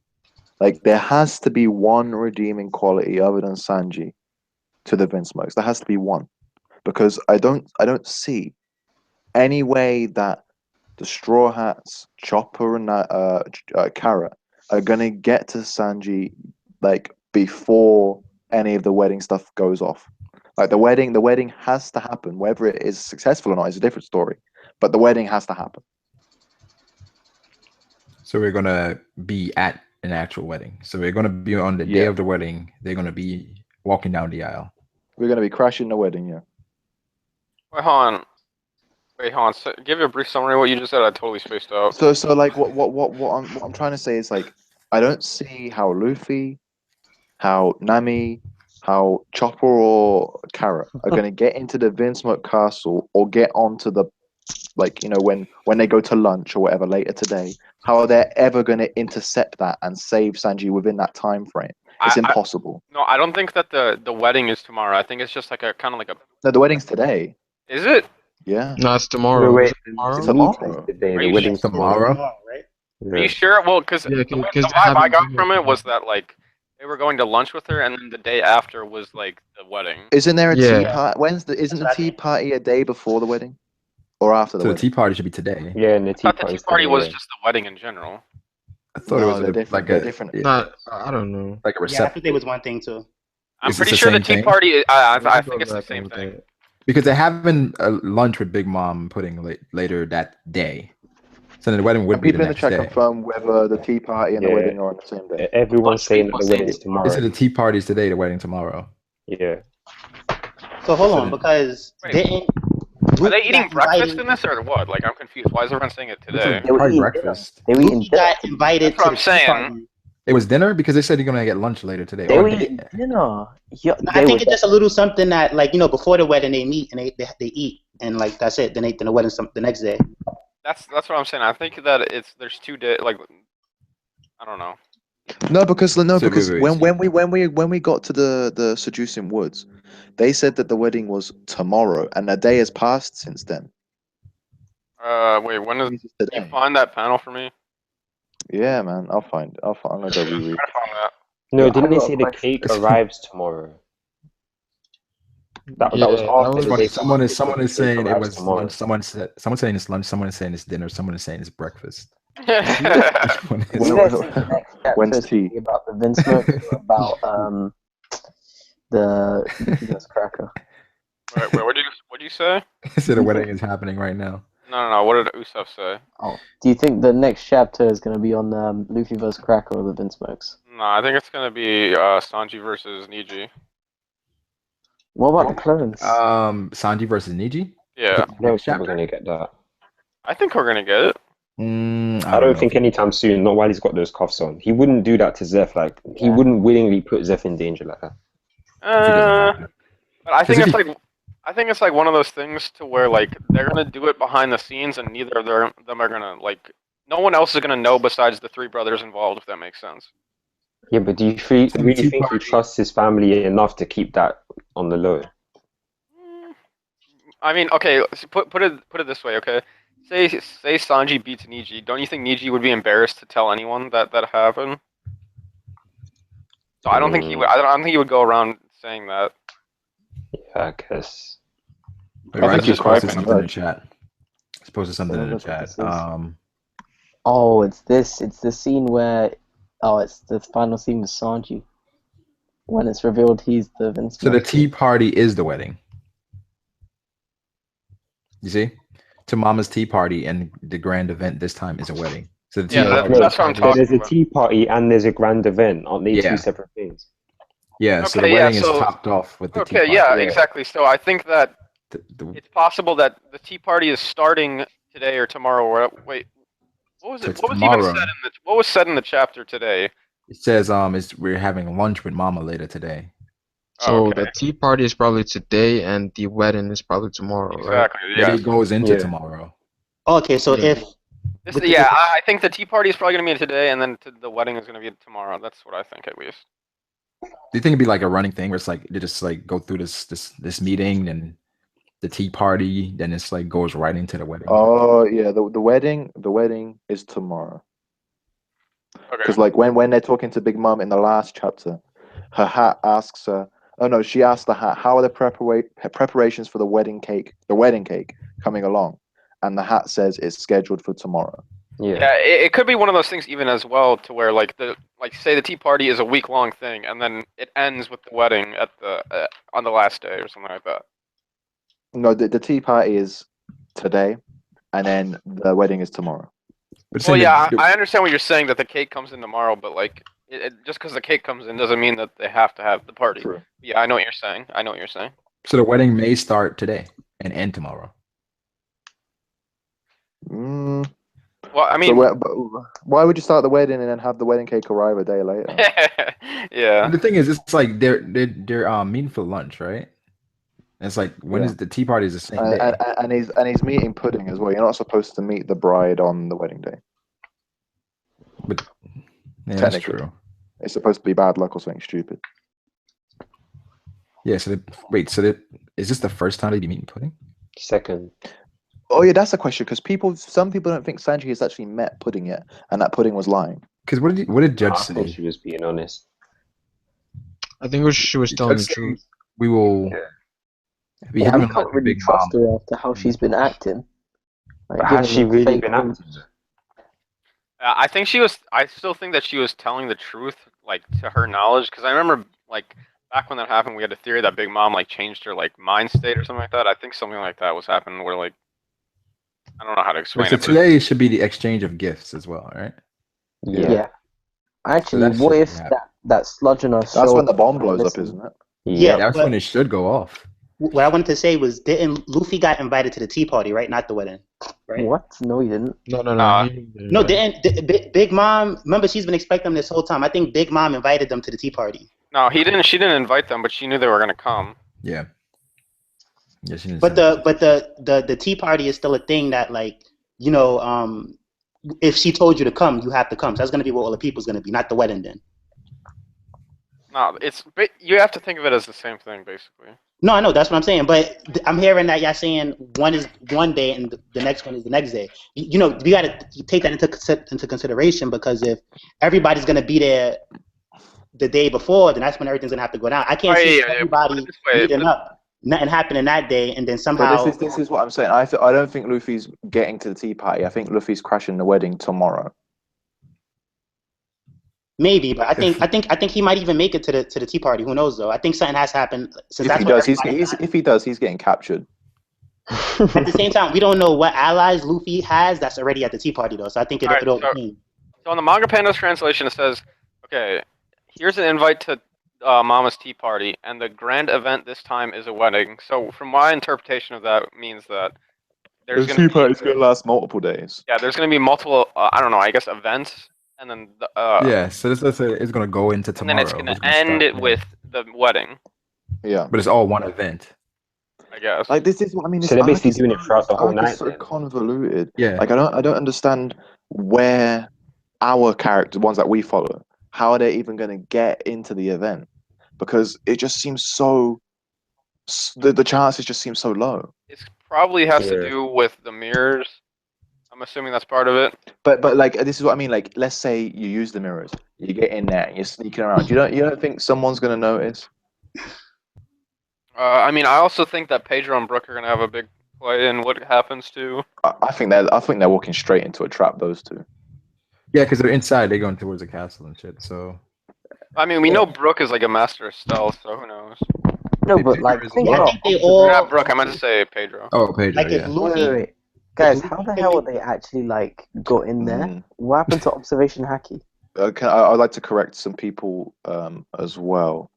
S5: like, there has to be one redeeming quality other than Sanji to the Vinsmokes. There has to be one, because I don't see any way that the Straw Hats, Chopper, and Carrot are gonna get to Sanji like before any of the wedding stuff goes off. Like the wedding has to happen. Whether it is successful or not is a different story, but the wedding has to happen.
S1: So we're gonna be at an actual wedding. So we're gonna be on the day of the wedding. They're gonna be walking down the aisle.
S5: We're gonna be crashing the wedding, yeah.
S2: Wait, hold on. So, give a brief summary of what you just said. I totally spaced out.
S5: So like what I'm trying to say is, like, I don't see how Luffy, how Nami, how Chopper or Carrot are gonna get into the Vinsmoke castle or get onto the, like, when they go to lunch or whatever later today. How are they ever gonna intercept that and save Sanji within that time frame? It's impossible.
S2: No, I don't think that the wedding is tomorrow. I think it's just like a kind of like a.
S5: No, the wedding's today.
S2: Is it?
S5: Yeah.
S8: No, it's tomorrow.
S3: No, wait,
S8: Tomorrow?
S5: Tomorrow.
S3: The wedding's
S1: tomorrow.
S4: Right?
S3: Yeah.
S2: Are you sure? Well, because
S8: Yeah,
S2: the
S8: 'cause
S2: vibe I got
S8: having-
S2: from it was that like they were going to lunch with her, and then the day after was like the wedding.
S5: Isn't there a tea
S8: Yeah.
S5: party? Isn't the tea party a day before the wedding, or after the
S1: So the
S5: wedding?
S1: tea party should be today.
S3: Yeah, and the
S2: I
S3: tea
S2: thought the
S3: party.
S2: tea party was just the wedding in general.
S1: I thought
S5: No,
S1: it was
S5: they're different.
S1: like a
S5: They're different.
S8: Not, I don't know.
S1: like a
S4: Yeah, I
S1: reception,
S4: think there was one thing too.
S2: I'm
S1: Is
S2: pretty
S1: this the
S2: sure the
S1: same
S2: tea
S1: thing?
S2: party. I
S8: Let's
S2: think
S8: go
S2: it's the
S8: back
S2: same
S8: and
S2: thing.
S8: look at it.
S1: because they're having a lunch with Big Mom pudding later that day. So then the wedding would be the
S5: People in the
S1: next
S5: chat
S1: day.
S5: confirm whether the tea party and the
S3: Yeah.
S5: wedding are on the same day.
S3: Everyone's saying that the
S2: People
S3: wedding's
S2: say-
S3: tomorrow.
S1: They said the tea party's today, the wedding tomorrow.
S3: Yeah.
S4: So hold
S1: So
S4: on,
S1: then-
S4: because
S2: Wait.
S4: didn't
S2: Are they eating
S4: got
S2: breakfast
S4: invited-
S2: in this or what? Like I'm confused. Why is everyone saying it today?
S1: It's
S6: They were
S1: probably
S6: eating
S1: breakfast.
S6: They were eating
S4: Luffy got invited
S2: That's what
S4: to
S2: I'm
S4: the tea
S2: saying.
S4: party.
S1: It was dinner because they said you're gonna get lunch later today.
S6: They
S1: or
S6: were
S1: di-
S6: eating dinner. Yeah,
S4: No,
S6: they
S4: I think
S6: were-
S4: it's just a little something that, like, before the wedding they meet and they eat and like that's it. Then the wedding's the next day.
S2: That's what I'm saying. I think that there's 2 days. Like, I don't know.
S5: No, because
S1: So wait,
S5: because
S1: wait,
S5: when we got to the seducing woods, they said that the wedding was tomorrow, and a day has passed since then.
S2: Wait. When is?
S5: This is
S2: Can you
S5: today.
S2: find that panel for me?
S5: Yeah, man, I'll find. I'm gonna go
S2: I'm
S5: reread.
S2: trying to find that.
S3: No,
S6: Yeah,
S3: didn't
S6: I
S3: they
S6: got a
S3: say the
S6: question.
S3: cake arrives tomorrow? That
S8: Yeah,
S3: was
S8: that
S3: after
S8: was
S3: the
S1: funny.
S3: day
S1: Someone is
S3: the cake
S1: saying it
S3: arrives
S1: was
S3: tomorrow.
S1: lunch. Someone's saying it's lunch. Someone is saying it's dinner. Someone is saying it's breakfast. Which one is
S6: Didn't
S5: When-
S6: they say the next chapter
S5: When's
S6: is going to
S5: tea?
S6: be about the Vinsmoke or about the Luffy's cracker?
S2: Wait, what did you say?
S1: So the wedding is happening right now.
S2: No. What did Usopp say?
S6: Oh, do you think the next chapter is going to be on Luffy vs Cracker or the Vinsmokes?
S2: No, I think it's gonna be Sanji versus Niji.
S6: What about the clones?
S1: Sanji versus Niji.
S2: Yeah,
S3: I don't
S1: Next
S3: think we're
S1: chapter.
S3: gonna get that.
S2: I think we're gonna get it.
S3: I don't think anytime soon. Not while he's got those cuffs on. He wouldn't do that to Zeph. Like he wouldn't willingly put Zeph in danger like that.
S1: If he doesn't have to.
S2: But I think
S1: 'Cause
S2: it's
S1: if
S2: like I think it's like one of those things to where like they're gonna do it behind the scenes, and neither of them are gonna like. No one else is gonna know besides the 3 brothers involved, if that makes sense.
S3: Yeah, but do you
S1: So the
S3: really
S1: Tea
S3: think he
S1: Party-
S3: trusts his family enough to keep that on the low?
S2: I mean, okay, put it this way, okay. Say Sanji beats Niji. Don't you think Niji would be embarrassed to tell anyone that happened? So I don't think he would. I don't think he would go around saying that.
S3: Yeah, I guess.
S1: Wait,
S2: I
S1: Ryan
S2: think
S1: just
S2: he's
S1: posted
S2: right.
S1: something in the chat. He's posted something in the
S6: Look what
S1: chat.
S6: this is. Oh, it's this. It's the scene where. Oh, it's the final scene with Sanji. When it's revealed he's the Vinsmoke.
S1: So the tea party is the wedding. You see? To Mama's tea party, and the grand event this time is a wedding. So the tea
S2: Yeah,
S1: party.
S2: that's what I'm
S3: So
S2: talking
S3: there's a
S2: about.
S3: tea party and there's a grand event. Aren't they
S1: Yeah.
S3: two separate things?
S1: Yeah, so the
S2: Okay, yeah,
S1: wedding is
S2: so-
S1: topped off with the tea
S2: Okay,
S1: party.
S2: yeah,
S3: Yeah.
S2: exactly. So I think that
S1: The-
S2: it's possible that the tea party is starting today or tomorrow. Or wait, what was
S1: So
S2: it?
S1: it's
S2: What was even
S1: tomorrow.
S2: said in the what was said in the chapter today?
S1: It says we're having lunch with Mama later today.
S8: So
S2: Oh, okay.
S8: the tea party is probably today, and the wedding is probably tomorrow, right?
S2: Exactly.
S1: Maybe
S2: Yeah.
S1: it goes into
S3: Yeah.
S1: tomorrow.
S4: Okay, so
S8: Yeah.
S4: if with the-
S2: Yeah, I think the tea party is probably gonna be today, and then the wedding is gonna be tomorrow. That's what I think, at least.
S1: Do you think it'd be like a running thing where it's like they just like go through this meeting and the tea party, then it's like goes right into the wedding?
S5: Oh yeah, the wedding is tomorrow.
S2: Okay.
S5: Because like when they're talking to Big Mom in the last chapter, her hat asks her. Oh no, she asked the hat, "How are the preparations for the wedding cake coming along?" And the hat says it's scheduled for tomorrow.
S2: Yeah, it could be one of those things even as well, to where like say the tea party is a week-long thing, and then it ends with the wedding at the on the last day or something like that.
S5: No, the tea party is today, and then the wedding is tomorrow.
S1: But
S2: Well,
S1: saying
S2: yeah,
S1: that
S2: I understand what you're saying, that the cake comes in tomorrow, but like just because the cake comes in doesn't mean that they have to have the party.
S5: True.
S2: Yeah, I know what you're saying. I know what you're saying.
S1: so the wedding may start today and end tomorrow.
S5: Mm,
S2: Well, I
S5: so
S2: mean,
S5: why would you start the wedding and then have the wedding cake arrive a day later?
S2: yeah.
S1: And the thing is, it's like they're meeting for lunch, right? And it's like when is the tea party is the same day.
S5: And he's meeting pudding as well. You're not supposed to meet the bride on the wedding day.
S1: But yeah, that's
S5: Technically.
S1: true.
S5: It's supposed to be bad luck or something stupid.
S1: Yeah. So is this the first time they be meeting pudding?
S3: Second.
S5: Oh yeah, that's a question because some people don't think Sanji has actually met Pudding yet, and that Pudding was lying.
S1: Because what did Judge
S3: I thought
S1: say?
S3: she was being honest.
S8: I think she was telling the
S1: Judge said
S8: truth.
S1: We will.
S3: Yeah.
S1: We
S6: We
S1: haven't
S6: can't
S1: let
S6: really
S1: Big
S6: trust
S1: Mom.
S6: her after how she's been acting. Like,
S3: But has
S6: giving
S3: she
S6: them
S3: really
S6: fake
S3: been
S6: hope.
S3: acting?
S2: I think she was. I still think that she was telling the truth, like to her knowledge, because I remember like back when that happened, we had a theory that Big Mom like changed her like mind state or something like that. I think something like that was happening where like I don't know how to explain
S1: So
S2: it. But
S1: today should be the exchange of gifts as well, right?
S3: Yeah.
S6: Actually,
S1: that
S6: what
S1: should
S6: if
S1: happen.
S6: that sludge on her
S5: That's
S6: shoulder?
S5: when the bomb blows up,
S6: Listen,
S5: isn't it?
S4: Yeah,
S1: That's
S4: but
S1: when it should go off.
S4: what I wanted to say was, didn't Luffy got invited to the tea party, right? Not the wedding, right?
S6: What? No, he didn't.
S8: No.
S2: Nah.
S4: No, Big Mom? Remember, she's been expecting them this whole time. I think Big Mom invited them to the tea party.
S2: No, he didn't. She didn't invite them, but she knew they were gonna come.
S1: Yeah. Yeah, she didn't
S4: But
S1: say that.
S4: the tea party is still a thing that like you know, if she told you to come, you have to come. So that's gonna be what all the people's gonna be, not the wedding then.
S2: No, you have to think of it as the same thing, basically.
S4: No, I know that's what I'm saying, but I'm hearing that y'all saying one is one day and the next one is the next day. You know, you got to take that into consideration, because if everybody's gonna be there the day before, then that's when everything's gonna have to go down. I can't see everybody meeting up, nothing happening that day, and then somehow.
S5: But this is what I'm saying. I don't think Luffy's getting to the tea party. I think Luffy's crashing the wedding tomorrow.
S4: Maybe, but I think he might even make it to the tea party. Who knows though? I think something has happened. Since
S5: If he does, he's getting captured.
S4: At the same time, we don't know what allies Luffy has that's already at the tea party though. So I think it'll change.
S2: So in the Manga Panda's translation, it says, "Okay, here's an invite to Mama's tea party, and the grand event this time is a wedding." So from my interpretation of that, means that
S5: The tea party's going to last multiple days.
S2: Yeah, there's going to be multiple. I don't know. I guess events. And then
S1: so it's gonna go into tomorrow.
S2: And then it's gonna end it with the wedding.
S5: Yeah,
S1: but it's all one event.
S2: I guess.
S5: Like this is what I mean.
S3: So they're basically doing it throughout the whole night.
S5: It's so convoluted.
S1: Yeah.
S5: Like I don't understand where our characters, ones that we follow, how are they even going to get into the event? Because it just seems so. The chances just seem so low.
S2: It probably has to do with the mirrors. I'm assuming that's part of it.
S5: But like this is what I mean. Like let's say you use the mirrors, you get in there, and you're sneaking around. You don't think someone's gonna notice?
S2: I mean, I also think that Pedro and Brooke are gonna have a big play in what happens to.
S5: I think they're walking straight into a trap. Those two.
S1: Yeah, because they're inside. They're going towards the castle and shit. So.
S2: I mean, we know Brooke is like a master of stealth, so who knows?
S6: No, but like,
S4: I think they all.
S2: Not Brooke. I meant to say Pedro.
S1: Oh, Pedro.
S4: Like
S1: yeah.
S4: if Luffy.
S6: Wait. Guys, how the hell are they actually like got in there? What happened to observation Haki?
S5: I'd like to correct some people as well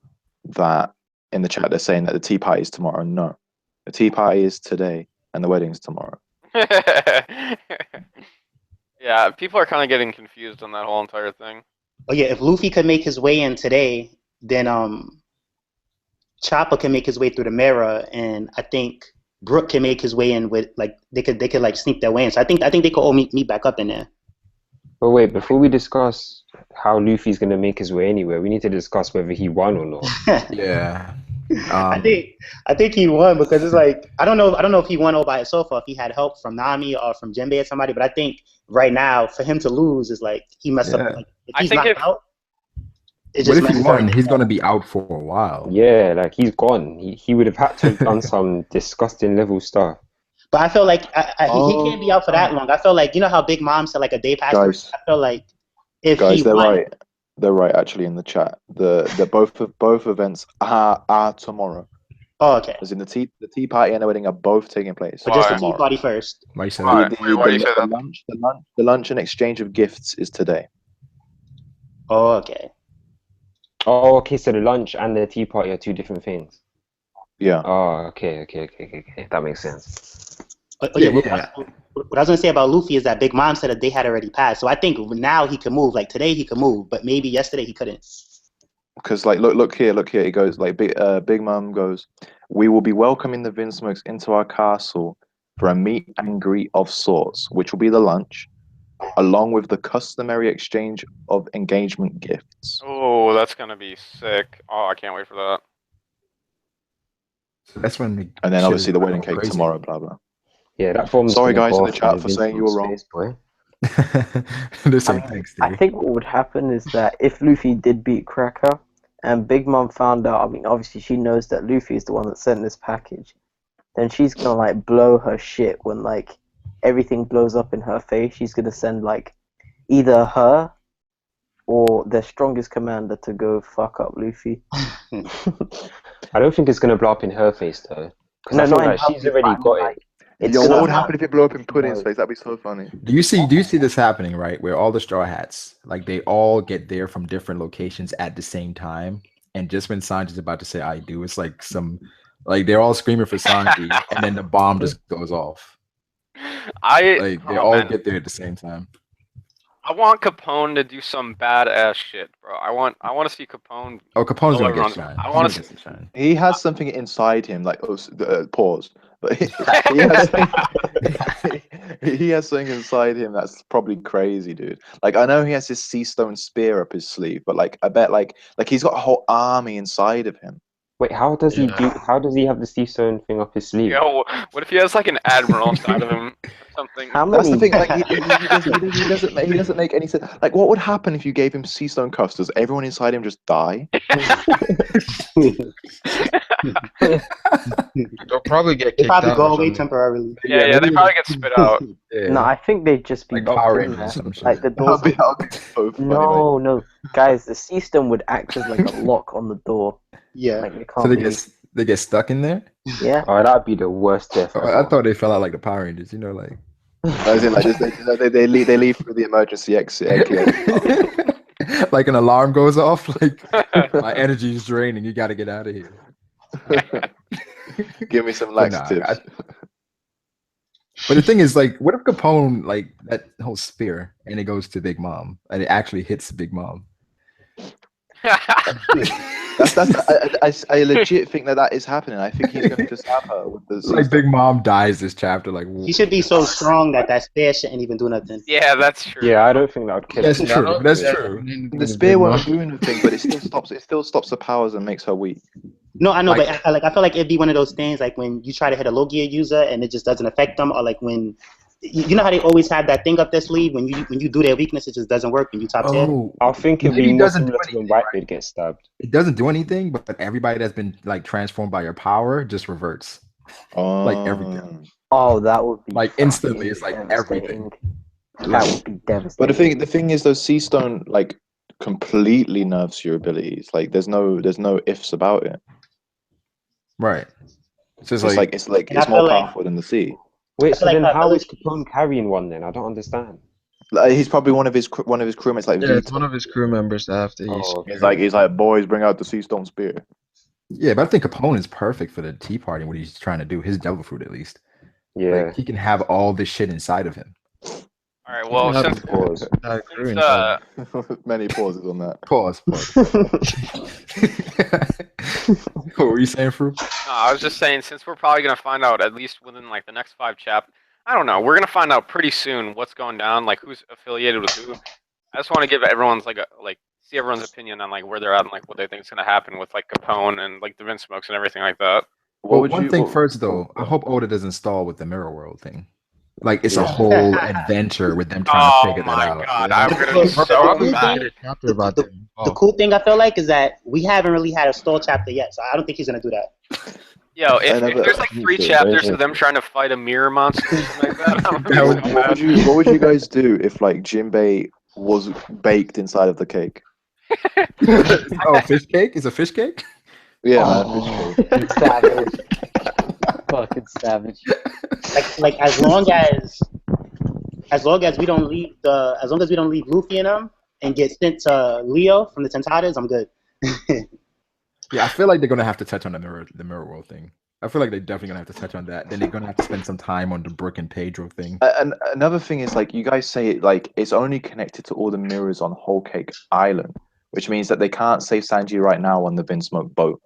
S5: that in the chat they're saying that the tea party is tomorrow. No, the tea party is today and the wedding's tomorrow.
S2: Yeah, people are kind of getting confused on that whole entire thing.
S4: Oh yeah, if Luffy could make his way in today, then Chopper can make his way through the mirror, and I think Brooke can make his way in with like they could like sneak their way in. So I think they could all meet back up in there.
S3: But wait, before we discuss how Luffy's gonna make his way anywhere, we need to discuss whether he won or not.
S1: Yeah.
S4: I think he won because it's like I don't know if he won all by himself or if he had help from Nami or from Jinbei or somebody. But I think right now for him to lose is like he messed up. Like, if he's knocked out.
S1: But if he won, he's gonna be out for a while.
S3: Yeah, like he's gone. He would have had to have done some disgusting level stuff.
S4: But I feel like he can't be out for that long. I feel like, you know how Big Mom said like a day past. I feel like if he
S5: they're
S4: won,
S5: right. They're right actually in the chat. The both events are tomorrow.
S4: Oh, okay.
S5: As in the tea party and the wedding are both taking place.
S4: But just the tea party first.
S1: Why you say
S2: Why?
S1: that?
S2: Why you say that?
S5: The lunch and exchange of gifts is today.
S4: Oh, okay.
S3: Oh, okay. So the lunch and the tea party are two different things.
S5: Yeah.
S3: Oh, okay. That makes sense.
S4: What I was gonna say about Luffy is that Big Mom said that they had already passed. So I think now he can move. Like today he can move, but maybe yesterday he couldn't.
S5: Because like look here. He goes like Big Mom goes. We will be welcoming the Vinsmokes into our castle for a meet and greet of sorts, which will be the lunch, along with the customary exchange of engagement gifts.
S2: Oh, that's gonna be sick. Oh, I can't wait for that.
S1: So that's when.
S5: And then obviously the wedding cake
S1: crazy.
S5: tomorrow. Blah blah.
S3: Yeah, that forms.
S5: Sorry guys in the chat for saying you were wrong.
S3: Boy.
S1: The same thing, Steve.
S6: I think what would happen is that if Luffy did beat Cracker and Big Mom found out, I mean, obviously she knows that Luffy is the one that sent this package, then she's gonna like blow her shit when like everything blows up in her face. She's gonna send like either her or their strongest commander to go fuck up Luffy.
S3: I don't think it's gonna blow up in her face though.
S6: No,
S3: I feel
S6: not in
S3: like
S6: her
S3: she's
S6: face,
S3: already
S6: but
S3: got
S6: like,
S3: it.
S6: it's
S5: Yo,
S6: gonna
S5: what would
S6: happen.
S5: happen if it blew up in Pudding's face? That'd be so funny.
S1: Do you see this happening, right? Where all the Straw Hats, like they all get there from different locations at the same time, and just when Sanji's about to say "I do," it's like they're all screaming for Sanji, and then the bomb just goes off. They all get there at the same time.
S2: I want Capone to do some badass shit, bro. I want to see Capone.
S1: Oh, Capone's gonna
S2: everyone's-
S1: get shine.
S2: I wanna
S1: He's gonna get some shine.
S5: He has something inside him, like pause. But he has he has something inside him that's probably crazy, dude. Like I know he has his sea stone spear up his sleeve, but like I bet like he's got a whole army inside of him.
S3: Wait, how does he
S8: Yeah.
S3: do? How does he have the sea stone thing up his sleeve?
S2: Yo, what if he has like an admiral inside of him or something?
S6: How
S5: That's the
S6: many?
S5: thing. Like he doesn't make any sense. Like what would happen if you gave him sea stone cuffs? Does everyone inside him just die?
S8: They'll probably get
S4: They
S8: kicked
S4: probably
S8: out
S4: go
S8: or
S4: away
S8: something.
S4: temporarily.
S2: Yeah, they probably get spit out.
S1: Yeah.
S6: No, I think they'd just be
S1: Like
S6: locked
S1: Power
S6: in
S1: Rangers or
S6: there.
S1: some shit.
S6: Like the
S5: I'll
S6: doors.
S5: be so funny,
S6: No, no, guys, the sea stone would act as like a lock on the door.
S4: Yeah.
S6: Like they
S1: So
S6: can't
S1: they
S6: leave.
S1: get stuck in there.
S6: Yeah.
S3: Oh, that'd be the worst death
S1: Oh,
S3: ever.
S1: I thought they fell out like the Power Rangers. You know, like.
S5: As in, like, just, they leave through the emergency exit.
S1: Like an alarm goes off. Like my energy is draining. You got to get out of here.
S5: Give me some
S1: But nah,
S5: laxatives.
S1: But the thing is, like, what if Capone, like, that whole spear, and it goes to Big Mom, and it actually hits Big Mom?
S5: I legit think that is happening. I think he's going to stab her with the sea
S1: Like,
S5: stone.
S1: Big Mom dies this chapter. Like,
S4: He should be so strong that spear shouldn't even do nothing.
S2: Yeah, that's true.
S3: Yeah, I don't think that would kill
S1: that's
S3: him.
S1: true. That's true.
S5: The spear won't do anything, but it still stops the powers and makes her weak.
S4: No, I know,
S1: Like-
S4: but I feel like it'd be one of those things like when you try to hit a Logia user and it just doesn't affect them, or like when you know how they always have that thing up their sleeve when you do their weakness, it just doesn't work when you top tier.
S1: Oh,
S3: I think it'd
S1: Maybe
S3: be
S1: it
S3: more
S1: doesn't do
S3: similar to when
S1: anything,
S3: Whitebeard gets stabbed.
S1: it doesn't do anything, but everybody that's been, like, transformed by your power just reverts.
S5: Oh,
S1: Like, everything.
S6: Oh, that would be
S1: Like, instantly, it's like
S6: devastating.
S1: everything.
S6: That would be devastating.
S5: But the thing is, those sea stone like completely nerfs your abilities. Like, there's no ifs about it.
S1: Right. It's just
S5: It's
S1: like,
S4: And I
S5: it's more
S4: feel like-
S5: powerful than the sea.
S3: Wait,
S4: I
S3: so
S4: feel like
S3: then
S4: her
S3: how is
S4: ability-
S3: Capone carrying one then? I don't understand.
S5: Like, he's probably one of his crewmates, like
S8: Yeah, it's
S5: Vito.
S8: one of his crew members after he's.
S3: Oh,
S5: He's like, boys, bring out the sea stone spear.
S1: yeah, but I think Capone is perfect for the Tea Party, what he's trying to do, his devil fruit at least.
S3: yeah.
S1: Like, he can have all this shit inside of him.
S2: All right, well,
S8: Yeah,
S2: since
S3: Pause.
S8: That crew
S2: since,
S8: inside.
S5: Many pauses on that.
S1: Pause. What were you saying, Fruit?
S2: no, I was just saying, since we're probably gonna find out at least within like the next 5 chapters. I don't know. We're gonna find out pretty soon what's going down, like who's affiliated with who. I just want to give everyone's see everyone's opinion on like where they're at and like what they think is gonna happen with like Capone and like the Vinsmokes and everything like that.
S1: Well, one thing first, though. I hope Oda doesn't stall with the Mirror World thing. Like, it's a whole adventure with them trying to
S2: Oh
S1: figure that
S2: my
S1: out.
S2: god,
S1: you know?
S2: I'm gonna be so
S8: Probably
S2: mad.
S8: did a chapter about them.
S4: The cool thing I feel like is that we haven't really had a stall chapter yet, so I don't think he's gonna do that.
S2: Yo,
S5: I
S2: if
S5: never-
S2: there's like 3
S5: Okay,
S2: chapters
S5: very
S2: of them trying to fight a mirror monster or something like that, I'm gonna
S1: That
S2: be so
S1: would-
S2: mad.
S5: What would you guys do if like Jinbei was baked inside of the cake?
S1: Oh, fish cake? Is a fish cake?
S5: Yeah,
S6: Oh,
S5: man, fish cake.
S6: savage. Fucking savage.
S4: Like as long as we don't leave Luffy in them and get sent to Leo from the Tentatas, I'm good.
S1: Yeah, I feel like they're gonna have to touch on the mirror world thing. I feel like they're definitely gonna have to touch on that. Then they're gonna have to spend some time on the Brook and Pedro thing.
S5: And another thing is like you guys say it like it's only connected to all the mirrors on Whole Cake Island, which means that they can't save Sanji right now on the Vinsmoke boat.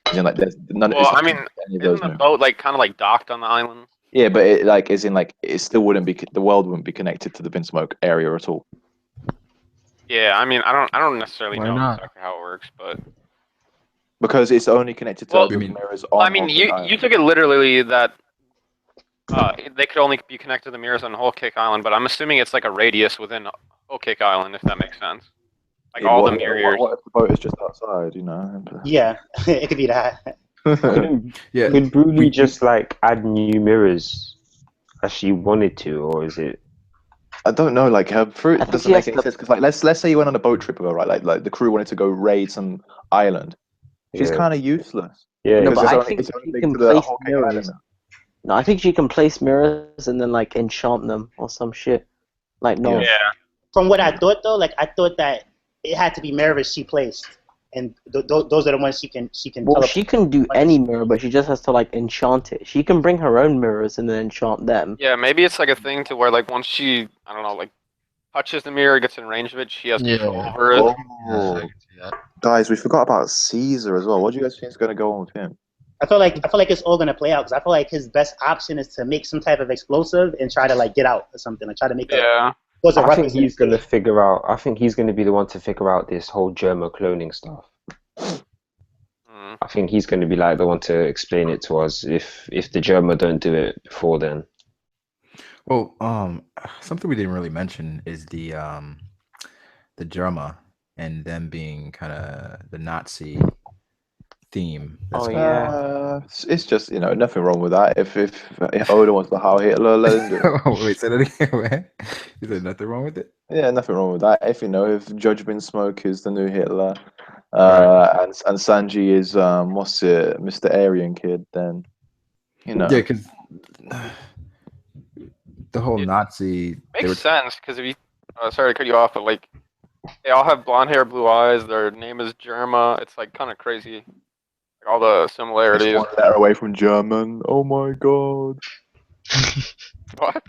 S5: As in, like there's none.
S2: Well,
S5: it's not
S2: I mean,
S5: any of those
S2: isn't the
S5: mirrors.
S2: boat like kind of like docked on the island?
S5: Yeah, but it like as in like it still wouldn't be the world wouldn't be connected to the Vinsmoke area at all.
S2: Yeah, I mean, I don't necessarily
S8: Why
S2: know
S8: not?
S2: exactly how it works, but
S5: Because it's only connected to
S2: Well,
S5: the
S1: I mean-
S5: mirrors on.
S2: I mean,
S5: Whole Cake
S2: you
S5: Island.
S2: took it literally that they could only be connected to the mirrors on Whole Cake Island, but I'm assuming it's like a radius within Whole Cake Island, if that makes sense. Like
S5: Yeah,
S2: all
S5: what,
S2: the mirrors.
S5: What if the boat is just outside? You know.
S4: Yeah, it could be that.
S3: Couldn't
S1: Yeah,
S3: Could Broly just like add new mirrors as she wanted to, or is it?
S5: I don't know. Like her fruit
S6: I think
S5: doesn't
S6: she
S5: make
S6: has
S5: any
S6: to-
S5: sense because like let's say you went on a boat trip with her, right? Like the crew wanted to go raid some island. She's
S3: Yeah.
S5: kind of useless.
S3: Yeah,
S6: No,
S5: Because
S6: but
S5: it's
S6: I
S5: only-
S6: think
S5: it's only
S6: she
S5: linked
S6: can
S5: to the
S6: place
S5: Whole Cake
S6: mirrors.
S5: Island.
S6: No, I think she can place mirrors and then like enchant them or some shit. Like no.
S2: Yeah.
S4: From what I thought though, like I thought that it had to be mirrors she placed, and those are the ones she can.
S6: Well,
S4: teleport.
S6: she can do any mirror, but she just has to like enchant it. She can bring her own mirrors and then enchant them.
S2: Yeah, maybe it's like a thing to where like once she, I don't know, like touches the mirror, gets in range of it, she has control
S8: Yeah.
S2: over it.
S5: Oh,
S8: Yeah, I can see that.
S5: guys, we forgot about Caesar as well. What do you guys think is going to go on with him?
S4: I feel like it's all gonna play out because I feel like his best option is to make some type of explosive and try to like get out or something, like try to make cause a
S3: I think
S4: ruckus.
S3: he's gonna figure out. I think he's gonna be the one to figure out this whole Germa cloning stuff. I think he's gonna be like the one to explain it to us if the Germa don't do it before then.
S1: Well, something we didn't really mention is the Germa and them being kind of the Nazi theme. That's
S5: It's just nothing wrong with that. If Oda wants to how Hitler, let him do it.
S1: Wait, say that again, man. You said nothing wrong with it?
S5: Yeah, nothing wrong with that. If Judge Vinsmoke is the new Hitler, and Sanji is what's it, Mr. Aryan kid, then
S1: Yeah, because the whole Nazi
S2: makes sense because if you sorry to cut you off, but like they all have blonde hair, blue eyes. Their name is Germa. It's like kind of crazy, like, all the similarities.
S5: It's one letter away from German. Oh my god.
S2: What?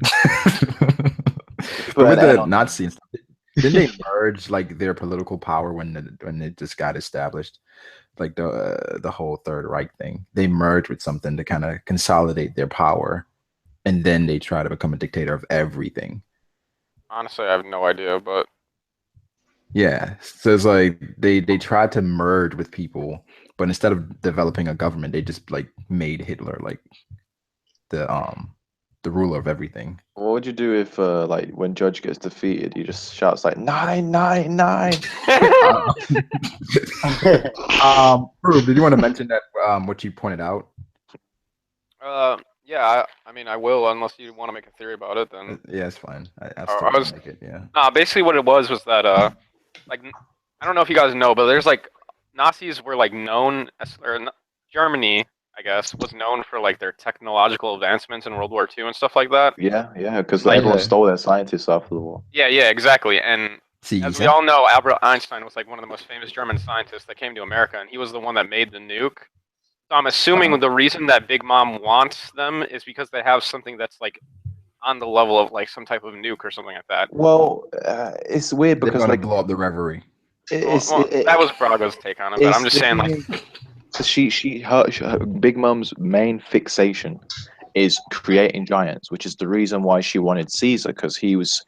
S1: But with the Nazi and stuff, didn't they merge like their political power when it just got established? Like the whole Third Reich thing, they merged with something to kind of consolidate their power, and then they try to become a dictator of everything.
S2: Honestly, I have no idea, but
S1: yeah, so it's like they tried to merge with people, but instead of developing a government, they just like made Hitler like the ruler of everything.
S5: What would you do if like when Judge gets defeated, he just shouts like 999?
S1: Prue, did you want to mention that what you pointed out?
S2: Yeah, I mean, I will, unless you want to make a theory about it, then
S1: yeah, it's fine. I
S2: was
S1: make it, yeah.
S2: Nah, basically what it was that like I don't know if you guys know, but there's like Nazis were like known as, or Germany, I guess, was known for like their technological advancements in World War II and stuff like that.
S5: Yeah, because everyone stole their scientists after the war.
S2: Yeah, exactly. And as we all know, Albert Einstein was like one of the most famous German scientists that came to America, and he was the one that made the nuke. So I'm assuming the reason that Big Mom wants them is because they have something that's like on the level of like some type of nuke or something like that.
S5: Well, it's weird because
S1: they're gonna
S5: like
S1: blow up the Reverie.
S2: That was Brago's take on it, but I'm just saying like
S5: her Big Mom's main fixation is creating giants, which is the reason why she wanted Caesar, because he's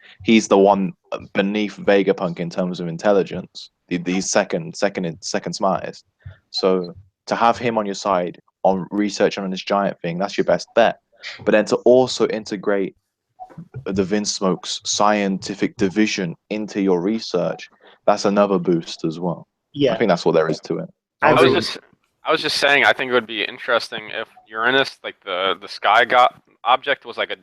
S5: the one beneath Vegapunk in terms of intelligence. He's second smartest. So to have him on your side on research on this giant thing, that's your best bet. But then to also integrate the Vinsmoke's scientific division into your research, that's another boost as well.
S4: Yeah,
S5: I think that's what there is to it.
S2: I was just saying, I think it would be interesting if Uranus, like the sky object, was like a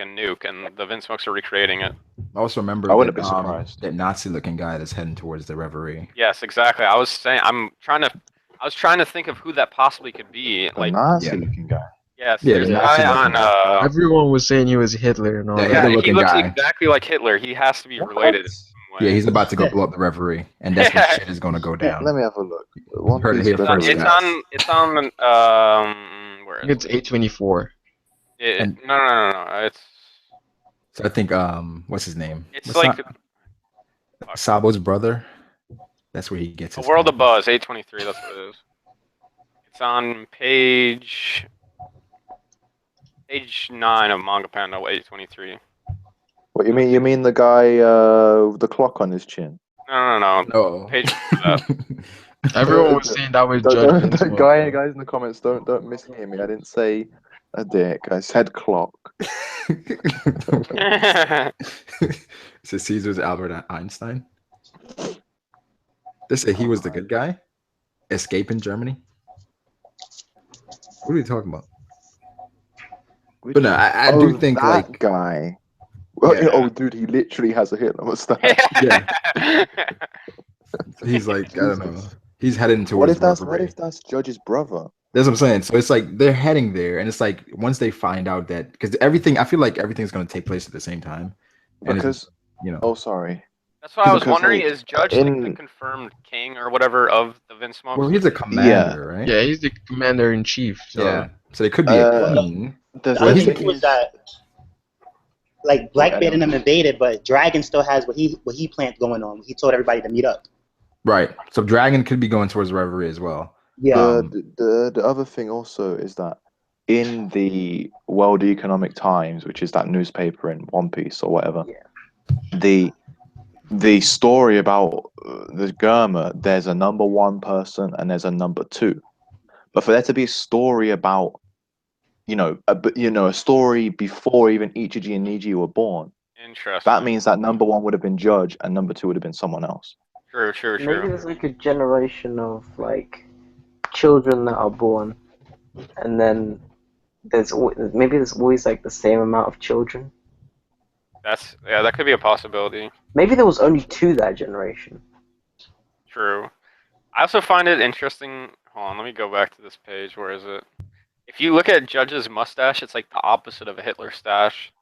S2: nuke, and the Vinsmokes are recreating it.
S1: I also remember
S5: I wouldn't be surprised.
S1: that Nazi-looking guy that's heading towards the Reverie.
S2: Yes, exactly. I was trying to think of who that possibly could be.
S5: The
S2: like
S5: Nazi-looking guy.
S2: Yes, there's a guy on.
S8: Everyone was saying he was Hitler and all that.
S2: Yeah, he looks exactly like Hitler. He has to be related.
S1: Yeah, he's about to go blow up the Reverie, and that's when shit is going to go down.
S5: Let me have a look.
S1: It's
S2: on where is
S8: it's 824.
S2: No. It's.
S1: So I think what's his name?
S2: It's like
S1: Sabo's brother. That's where he gets his.
S2: A World of Buzz, 823. That's what it is. It's on page 9 of Manga Panda 823.
S5: What you mean? You mean the guy with the clock on his chin?
S2: No. Page
S8: Everyone was saying that was Judge.
S5: Guys in the comments, don't mishear me. I didn't say a dick. I said clock.
S1: So Caesar's Albert Einstein. They say he was the good guy, escaping Germany. What are you talking about? But no, I do think
S5: that
S1: like
S5: guy. Well,
S1: yeah.
S5: Oh, dude, he literally has a Hitler mustache.
S1: Yeah. He's like, I don't know. He's heading towards.
S5: What if that's Judge's brother?
S1: That's what I'm saying. So it's like they're heading there, and it's like once they find out that, because I feel like everything's going to take place at the same time. And
S5: because
S1: Oh,
S5: sorry.
S2: That's what I was wondering. Is Judge the confirmed king or whatever of the Vinsmoke?
S1: Well, he's a commander, right?
S8: Yeah, he's the commander in chief. So.
S1: Yeah. So they could be a king.
S4: The other thing was that, like, Blackbeard and them invaded, but Dragon still has what he planned going on. He told everybody to meet up.
S1: Right. So Dragon could be going towards Reverie as well.
S4: Yeah.
S5: The other thing also is that in the World Economic Times, which is that newspaper in One Piece or whatever, the story about the Germa, there's a number one person and there's a number two. But for there to be a story about, a story before even Ichiji and Niji were born,
S2: Interesting.
S5: that means that number one would have been Judge and number two would have been someone else.
S2: True.
S6: Maybe there's like a generation of like children that are born, and then there's always like the same amount of children.
S2: That could be a possibility.
S6: Maybe there was only 2 that generation.
S2: True. I also find it interesting. Hold on, let me go back to this page. Where is it? If you look at Judge's mustache, it's like the opposite of a Hitler stash.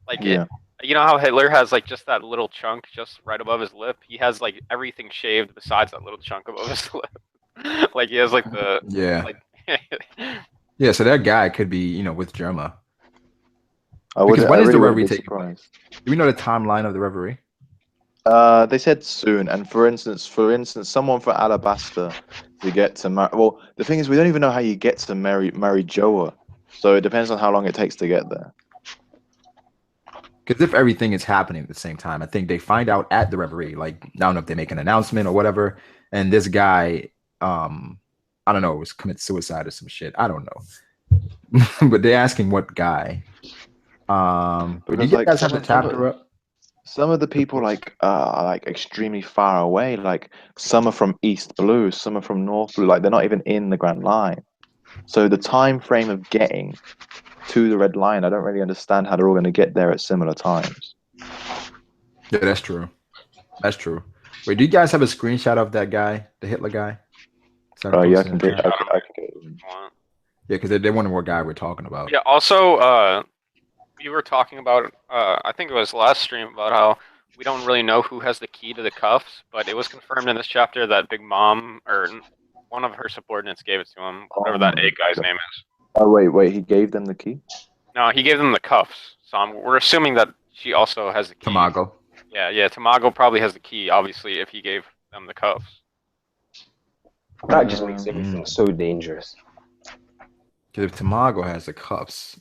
S2: Like
S5: Yeah.
S2: you know how Hitler has like just that little chunk just right above his lip? He has like everything shaved besides that little chunk above his lip. Like he has like the
S1: Yeah.
S2: like
S1: Yeah, so that guy could be, with Germa.
S5: I
S1: Because when is the Reverie
S5: taking
S1: taking
S5: place?
S1: Do we know the timeline of the Reverie?
S5: They said soon, and for instance, someone from Alabasta to get to marry. Well, the thing is, we don't even know how you get to marry Joa, so it depends on how long it takes to get there.
S1: Because if everything is happening at the same time, I think they find out at the Reverie. Like, I don't know if they make an announcement or whatever, and this guy, I don't know, was commit suicide or some shit. I don't know, but they're asking what guy. But you
S5: Because, like,
S1: guys have a chapter up.
S5: Some of the people are like extremely far away. Like some are from East Blue, some are from North Blue. Like they're not even in the Grand Line. So the time frame of getting to the Red Line, I don't really understand how they're all going to get there at similar times.
S1: Yeah, that's true. That's true. Wait, do you guys have a screenshot of that guy, the Hitler guy? So
S5: Yeah, I
S1: post it
S5: can
S1: in
S5: get.
S1: the chat.
S5: I can get.
S1: Yeah, because they're wondering what guy we're talking about.
S2: Yeah. Also, you were talking about I think it was last stream about how we don't really know who has the key to the cuffs, but it was confirmed in this chapter that Big Mom or one of her subordinates gave it to him, whatever that egg guy's name is.
S5: Oh wait, he gave them the key?
S2: No, he gave them the cuffs. So we're assuming that she also has the key.
S1: Tamago.
S2: Yeah. Tamago probably has the key, obviously, if he gave them the cuffs.
S3: That just makes everything so dangerous.
S1: Because if Tamago has the cuffs,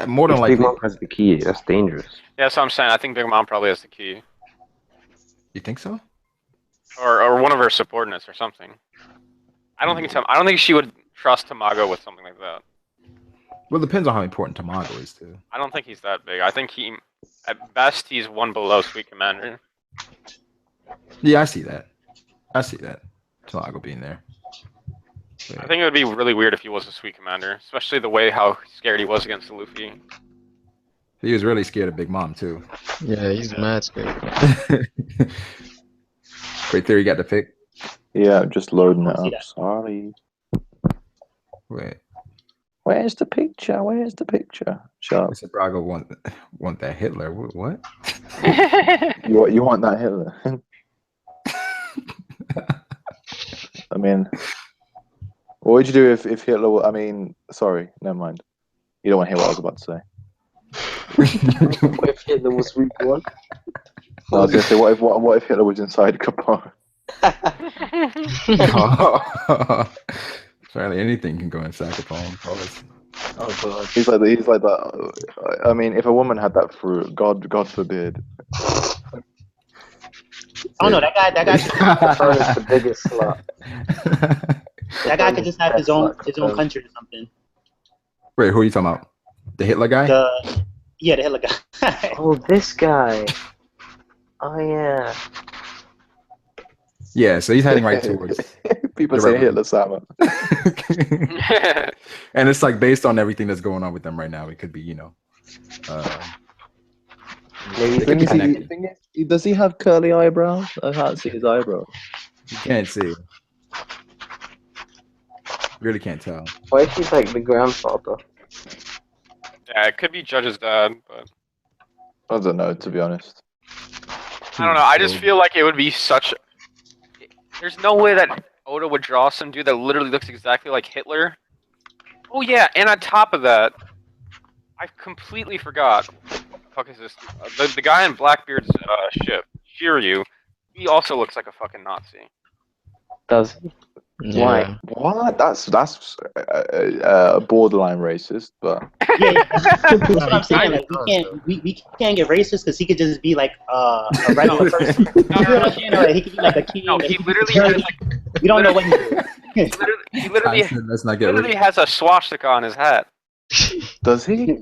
S1: more than
S3: If
S1: likely,
S3: Big Mom has the key, that's dangerous.
S2: Yeah, so I'm saying I think Big Mom probably has the key,
S1: you think so?
S2: or one of her subordinates or something. I don't think she would trust Tamago with something like that.
S1: Well, it depends on how important Tamago is too.
S2: I don't think he's that big. I think at best, he's one below Sweet Commander.
S1: Yeah, I see that. Tamago being there. Wait.
S2: I think it would be really weird if he was a Sweet Commander, especially the way how scared he was against Luffy.
S1: He was really scared of Big Mom too.
S8: Yeah, he's mad scared.
S1: Wait, Theory got the pick.
S5: Yeah, I'm just loading it
S4: See
S5: up.
S4: that.
S5: Sorry.
S1: Wait,
S5: Where's the picture? Shut up.
S1: I said Brago want that Hitler. What?
S5: You want that Hitler? I mean, what would you do if Hitler? Sorry, never mind. You don't want to hear what I was about to say.
S6: What if Hitler was reborn?
S5: No, I was going to say, what if Hitler was inside Capone?
S1: Apparently, anything can go inside Capone. Pause.
S6: Oh god.
S5: He's like that. I mean, if a woman had that fruit, God forbid.
S4: Oh no, that guy
S6: Capone is the biggest slut.
S4: that guy could just have his own country or something.
S1: Wait, who are you talking about? The Hitler guy?
S4: The Hitler guy.
S6: Oh, this guy. Oh yeah.
S1: Yeah, so he's heading right towards.
S5: People
S1: The
S5: say
S1: Reverie.
S5: Hitler Sama.
S1: And it's like based on everything that's going on with them right now. It could be,
S6: Maybe
S1: It could be connected.
S5: Does he have curly eyebrows? I can't see his eyebrows.
S1: You can't see. Really can't tell.
S6: what if he's like the grandfather?
S2: Yeah, it could be Judge's dad, but
S5: I don't know, to be honest.
S2: I don't know. I just feel like it would be such. There's no way that Oda would draw some dude that literally looks exactly like Hitler. Oh yeah, and on top of that, I completely forgot. What the fuck is this? The guy in Blackbeard's ship, Shiryu, he also looks like a fucking Nazi.
S6: Does he?
S8: Yeah.
S5: What? That's borderline racist, but
S4: Yeah, that's what I'm saying.
S8: Kinda
S4: Like we
S8: does,
S4: can't
S8: though.
S4: we can't get racist because he could just be like a regular person.
S2: No,
S4: You know what I'm saying? Like, he could be like a king.
S2: No,
S4: and
S2: he
S4: he could be
S2: literally
S4: security.
S2: has like
S4: We don't know what he did.
S2: he literally
S1: Tyson, let's not get
S2: literally
S1: racist.
S2: has a swastika on his hat.
S5: does he?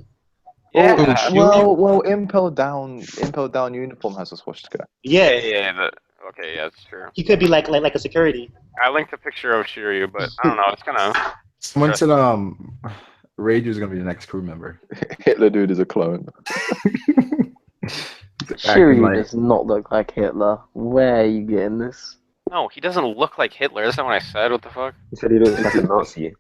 S2: Yeah.
S5: Well, impel down uniform has a swastika.
S4: Yeah,
S2: Okay, yeah, that's true.
S4: he could be like a security.
S2: I linked a picture of Shiryu, but I don't know. It's kind of
S1: Someone said Rage is gonna be the next crew member.
S5: Hitler dude is a clone.
S6: Shiryu
S1: like-
S6: does not look like Hitler. Where are you getting this?
S2: no. He doesn't look like Hitler. That's not what I said. What the fuck?
S3: He said he looks like a Nazi.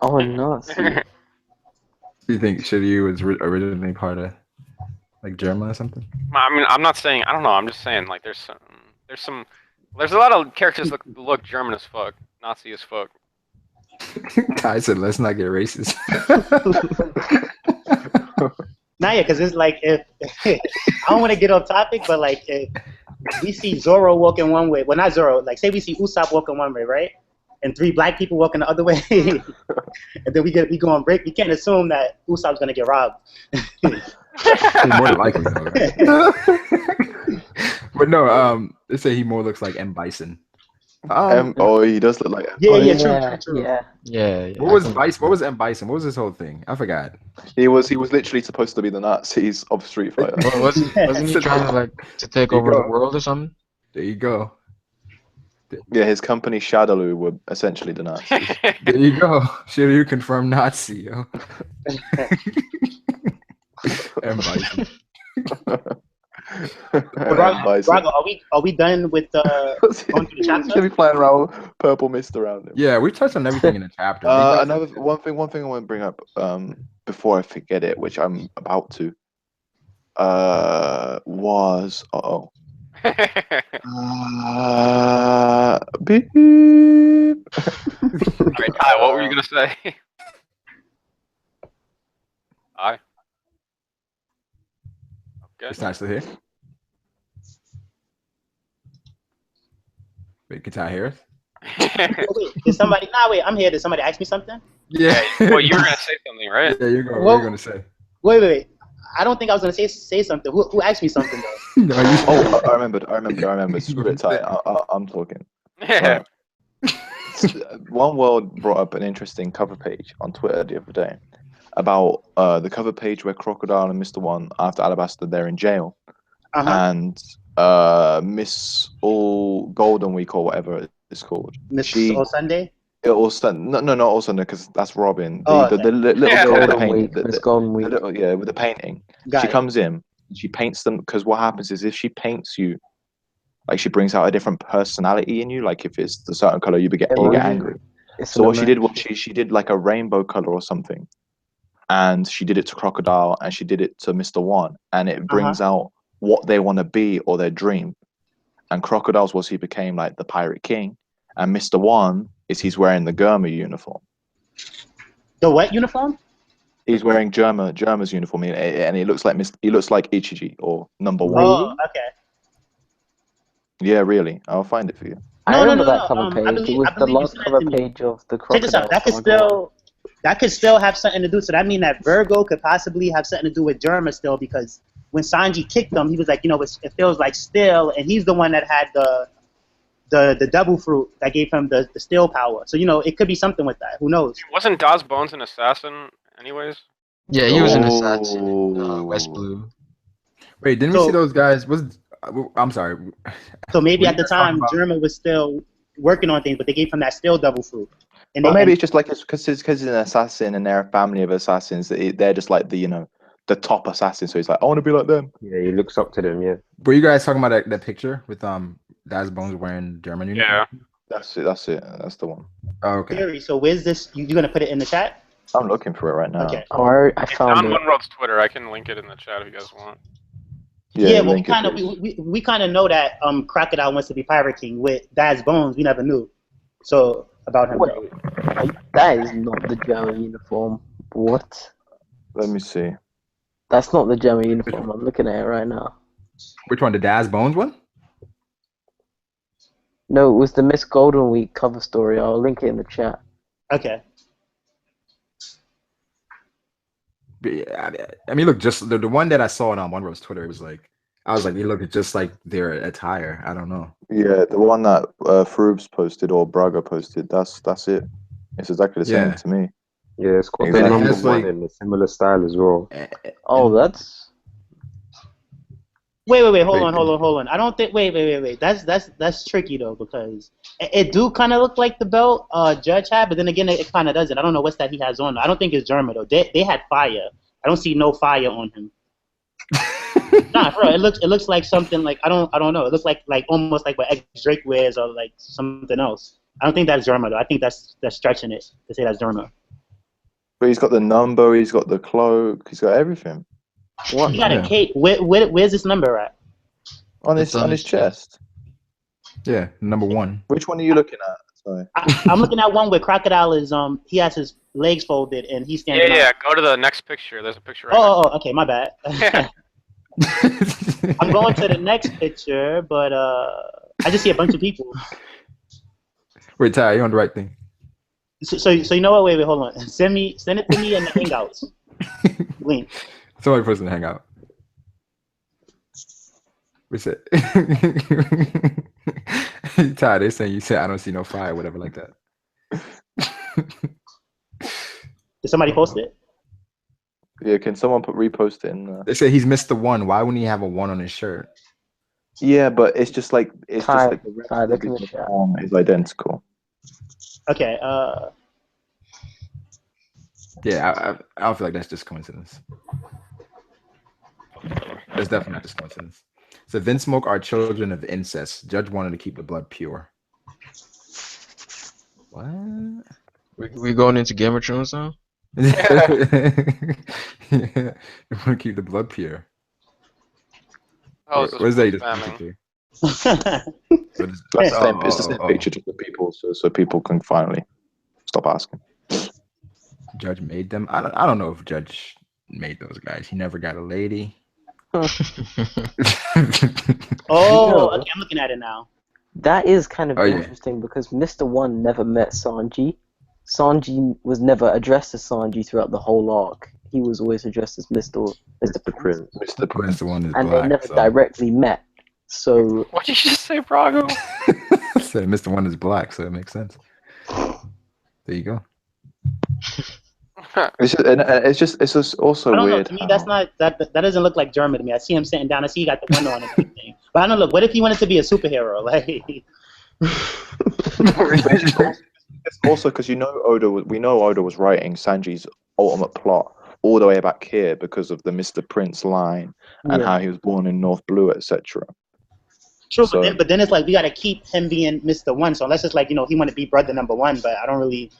S6: Oh, Nazi.
S1: Do you think Shiryu was originally part of like German or something?
S2: I mean, I'm not saying. I don't know. I'm just saying like there's a lot of characters that look German as fuck, Nazi as fuck.
S1: Ty said, "Let's not get racist."
S4: Nah, yeah, because it's like if I don't want to get off topic, but like if we see Zoro walking one way, well not Zoro, like say we see Usopp walking one way, right? And 3 black people walking the other way, and then we go on break. We can't assume that Usopp's gonna get robbed.
S1: More than likely, though, right? But no, they say he more looks like M. Bison.
S5: He does look like.
S4: True.
S6: Yeah.
S1: What was Bison? What was M. Bison? What was his whole thing? I forgot.
S5: He was literally supposed to be the Nazis of Street Fighter.
S8: Wasn't he trying to take
S1: There you
S8: over the
S1: go.
S8: world or something?
S1: There you go.
S5: Yeah, his company Shadaloo were essentially the Nazis.
S1: There you go. Shiryu confirmed Nazi, yo. M. Bison.
S4: Brago, are we done with going through the chapter?
S5: Should be flying around with purple mist around him.
S1: Yeah, we touched on everything in the chapter.
S5: Another one thing I want to bring up before I forget it, which I'm about to, was beep.
S2: Alright, Ty, what were you gonna say? Hi. Okay.
S1: It's not still here. Wait, can Ty hear us?
S4: Oh, wait, did somebody? Nah, wait, I'm here. Did somebody ask me something?
S1: Yeah.
S2: Well, you were gonna say something, right?
S1: Yeah, you're going.
S4: Well-
S1: What are you gonna say?
S4: Wait. I don't think I was gonna say something. Who asked me something though?
S1: No, you.
S5: Oh, I remembered. Screw it, Ty. I'm talking.
S2: Yeah.
S5: One World brought up an interesting cover page on Twitter the other day about the cover page where Crocodile and Mr. One, after Alabasta, they're in jail, and Miss All Golden Week or whatever it's called.
S4: Miss All Sunday.
S5: No, not All Sunday, because that's Robin.
S4: Oh,
S5: The little
S2: Yeah.
S5: girl with the
S6: Golden
S5: paint,
S6: Week, Miss Golden Week.
S5: with the painting.
S4: Got
S5: She
S4: it.
S5: comes in, she paints them, because what happens is if she paints you, like she brings out a different personality in you. Like if it's the certain color, you get angry.
S6: It's
S5: So
S6: an
S5: what she did
S6: emotion.
S5: was she did like a rainbow color or something, and she did it to Crocodile and she did it to Mr. One, and it brings out what they want to be or their dream. And Crocodile's was he became like the Pirate King, and Mr. One is he's wearing the Germa uniform.
S4: The what uniform?
S5: He's wearing Germa's uniform, and he looks like Ichiji or Number One.
S4: Oh, okay.
S5: Yeah, really. I'll find it for you.
S6: I remember that cover
S4: I
S6: page.
S4: believe-
S6: It was
S4: I
S6: the
S4: believe you
S6: last
S4: sent it
S6: cover
S4: to me.
S6: page of the
S4: Check this out.
S6: Crocodile.
S4: That could still have something to do. So that means that Virgo could possibly have something to do with Germa still, because when Sanji kicked him, he was like, it feels like still, and he's the one that had the double fruit that gave him the still power. So it could be something with that. Who knows?
S2: Wasn't Daz Bones an assassin, anyways?
S8: Yeah, he was an assassin in West Blue.
S1: Wait, didn't we see those guys? I'm sorry.
S4: So maybe
S1: Were
S4: at
S1: you
S4: the
S1: guys talking
S4: time
S1: about-
S4: Germa was still working on things, but they gave him that still double fruit. And
S5: Or
S4: they-
S5: maybe it's just like because he's an assassin and they're a family of assassins. They're just like the top assassin. So he's like, I want to be like them.
S3: Yeah, he looks up to them. Yeah.
S1: Were you guys talking about that picture with Daz Bones wearing German uniform?
S2: Yeah.
S5: That's it. That's the one.
S1: Oh, okay.
S4: Theory. So where's this? You gonna put it in the chat?
S5: I'm looking for it right now.
S4: Okay.
S6: Oh, I
S2: It's
S6: found
S2: on
S6: it.
S2: One World's Twitter. I can link it in the chat if you guys want.
S4: Yeah, well,
S5: link it, please.
S4: we kind of know that Crocodile wants to be Pirate King. With Daz Bones, we never knew. So about him.
S6: Wait, that is not the German uniform. What?
S5: Let me see.
S6: That's not the German uniform. I'm looking at it right now.
S1: Which one? The Daz Bones one?
S6: No, it was the Miss Golden Week cover story. I'll link it in the chat.
S4: Okay.
S1: But yeah, I mean, look, just the one that I saw on One Rose Twitter, it was like, I was like, they look just like their attire. I don't know.
S5: Yeah, the one that Frubes posted or Braga posted. That's it. It's exactly the same
S1: Yeah.
S5: to me.
S3: Yeah, it's got
S5: Exactly.
S3: the
S1: But it
S3: number
S1: has,
S3: one
S1: like-
S3: in a similar style as well.
S6: Oh, that's
S4: Wait, hold
S1: Wait.
S4: on. I don't think. Wait. That's tricky though because it do kind of look like the belt Judge had, but then again it kind of doesn't. I don't know what's that he has on. I don't think it's German though. They had fire. I don't see no fire on him. Nah, for real, it looks like something like I don't know. It looks like almost like what X Drake wears or like something else. I don't think that's German though. I think that's stretching it to say that's German.
S5: But he's got the number, he's got the cloak, he's got everything
S6: what?
S4: He got
S1: Yeah.
S4: a cape. Where's this number at?
S5: on
S8: It's
S5: his
S8: on
S5: his
S8: his
S5: chest.
S1: Yeah, number one.
S5: Which one are you looking at? Sorry.
S4: I'm looking at one where Crocodile is he has his legs folded and he's standing
S2: Yeah.
S4: up.
S2: Go to the next picture. There's a picture right
S4: Oh, okay, my bad.
S2: next.
S4: I'm going to the next picture, but I just see a bunch of people.
S1: Wait, Ty, you on the right thing?
S4: So you know what? Wait, hold on. Send it to me in the Hangouts link.
S1: Somebody posted in the hangout. What's it? Ty, they saying you said I don't see no fire, whatever like that.
S4: Did somebody post it?
S5: Yeah, can someone repost it in?
S1: They say he's missed the one. Why wouldn't he have a one on his shirt?
S5: Yeah, but it's just like the rest
S6: look
S5: of
S6: in
S5: his
S6: the chat.
S5: uniform is identical.
S4: Okay.
S1: Yeah, I don't feel like that's just coincidence. That's definitely not just coincidence. So Vinsmoke are children of incest. Judge wanted to keep the blood pure. What?
S8: We going into Game of Thrones now?
S1: Yeah. They want to keep the blood pure.
S2: Oh, this is
S1: Where's that?
S2: spamming.
S1: What is-
S5: That's the same,
S1: oh,
S5: it's the same
S1: oh, oh.
S5: picture to the people, so people can finally stop asking.
S1: Judge made them. I don't know if Judge made those guys. He never got a lady.
S4: Oh,
S6: No.
S4: okay, I'm looking at it now.
S6: That is kind of
S1: Oh, yeah.
S6: interesting because Mr. One never met Sanji. Sanji was never addressed as Sanji throughout the whole arc. He was always addressed as Mr. Prince.
S5: Mr.
S1: Prince,
S5: Prince.
S1: the one is
S6: And
S1: black.
S6: they never
S1: so.
S6: directly met. So
S2: What did you just say, Brago?
S1: Said Mr. One is black, so it makes sense. There you go.
S5: It's just also
S4: I don't
S5: weird.
S4: know. To me, that's not that doesn't look like German to me. I see him sitting down. I see he got the window on and everything. But I don't know. Look, what if he wanted to be a superhero? Like,
S5: It's also because we know Oda was writing Sanji's ultimate plot all the way back here because of the Mr. Prince line and
S6: Yeah.
S5: how he was born in North Blue, etc.
S4: true,
S5: So-
S4: but then it's like we got to keep him being Mr. One. So unless it's like he want to be brother number one, but I don't really.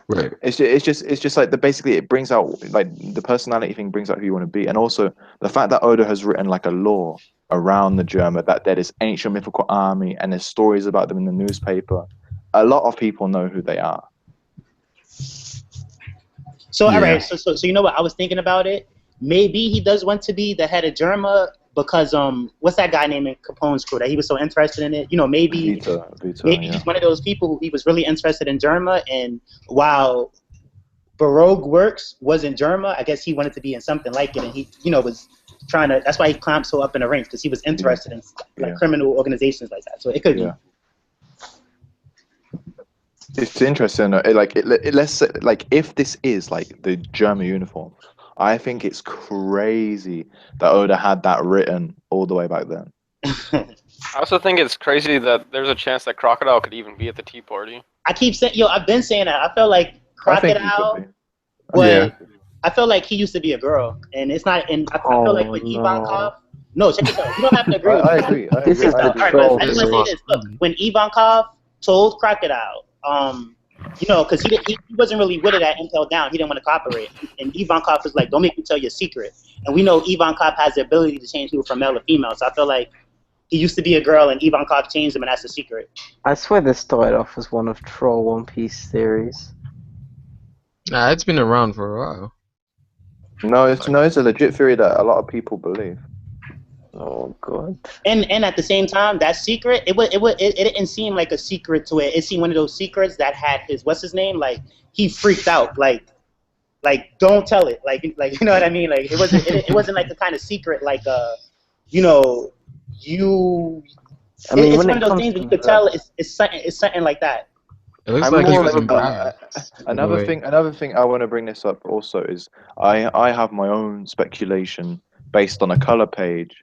S1: Wait,
S5: It's just like basically it brings out like the personality thing brings out who you want to be, and also the fact that Oda has written like a lore around the Germa, that there is ancient mythical army and there's stories about them in the newspaper. A lot of people know who they are.
S4: So
S1: Yeah.
S4: all right, so you know what I was thinking about it. Maybe he does want to be the head of Germa because what's that guy named in Capone's crew that he was so interested in it? You know, maybe
S5: Vita,
S4: maybe
S5: yeah.
S4: he's one of those people who he was really interested in Germa, and while Baroque Works wasn't Germa, I guess he wanted to be in something like it, and he was trying to. That's why he climbed so up in the ranks because he was interested in like
S5: Yeah.
S4: criminal organizations like that. So it could
S5: Yeah. It's interesting. Let's say, like if this is like the German uniform, I think it's crazy that Oda had that written all the way back then.
S2: I also think it's crazy that there's a chance that Crocodile could even be at the tea party.
S4: I keep saying, I've been saying that. I felt like
S5: I think he
S4: Crocodile,
S5: could be.
S4: but
S1: Yeah.
S4: I felt like he used to be a girl, and it's not. And I feel like with
S6: Oh, no.
S4: Ivankov. No, check this out. You don't have to agree with
S5: I
S4: me.
S5: agree.
S6: This is
S4: All
S6: the
S4: right,
S6: troll
S4: but I just want to
S6: theory.
S4: say this. Look, when Ivankov told Crocodile, because he wasn't really with it at Intel Down. He didn't want to cooperate. And Ivankov was like, don't make me tell your secret. And we know Ivankov has the ability to change people from male to female. So I feel like he used to be a girl and Ivankov changed him, and that's the secret.
S6: I swear this started off as one of Troll One Piece theories.
S8: Nah, it's been around for a while.
S5: No, it's a legit theory that a lot of people believe.
S6: Oh god.
S4: And at the same time, that secret, it didn't seem like a secret to it. It seemed one of those secrets that had his what's his name? Like he freaked out. Like don't tell it. Like you know what I mean? Like it wasn't like a kind of secret like you know you.
S6: I mean,
S4: It's
S6: when
S4: one of
S6: it
S4: those
S6: comes
S4: things
S6: to
S4: where you could tell it's something like that.
S8: It looks
S6: I'm
S8: like he
S6: more
S8: was
S6: of a-
S8: embarrassed. in a way.
S5: Another thing I want to bring this up also is I have my own speculation based on a color page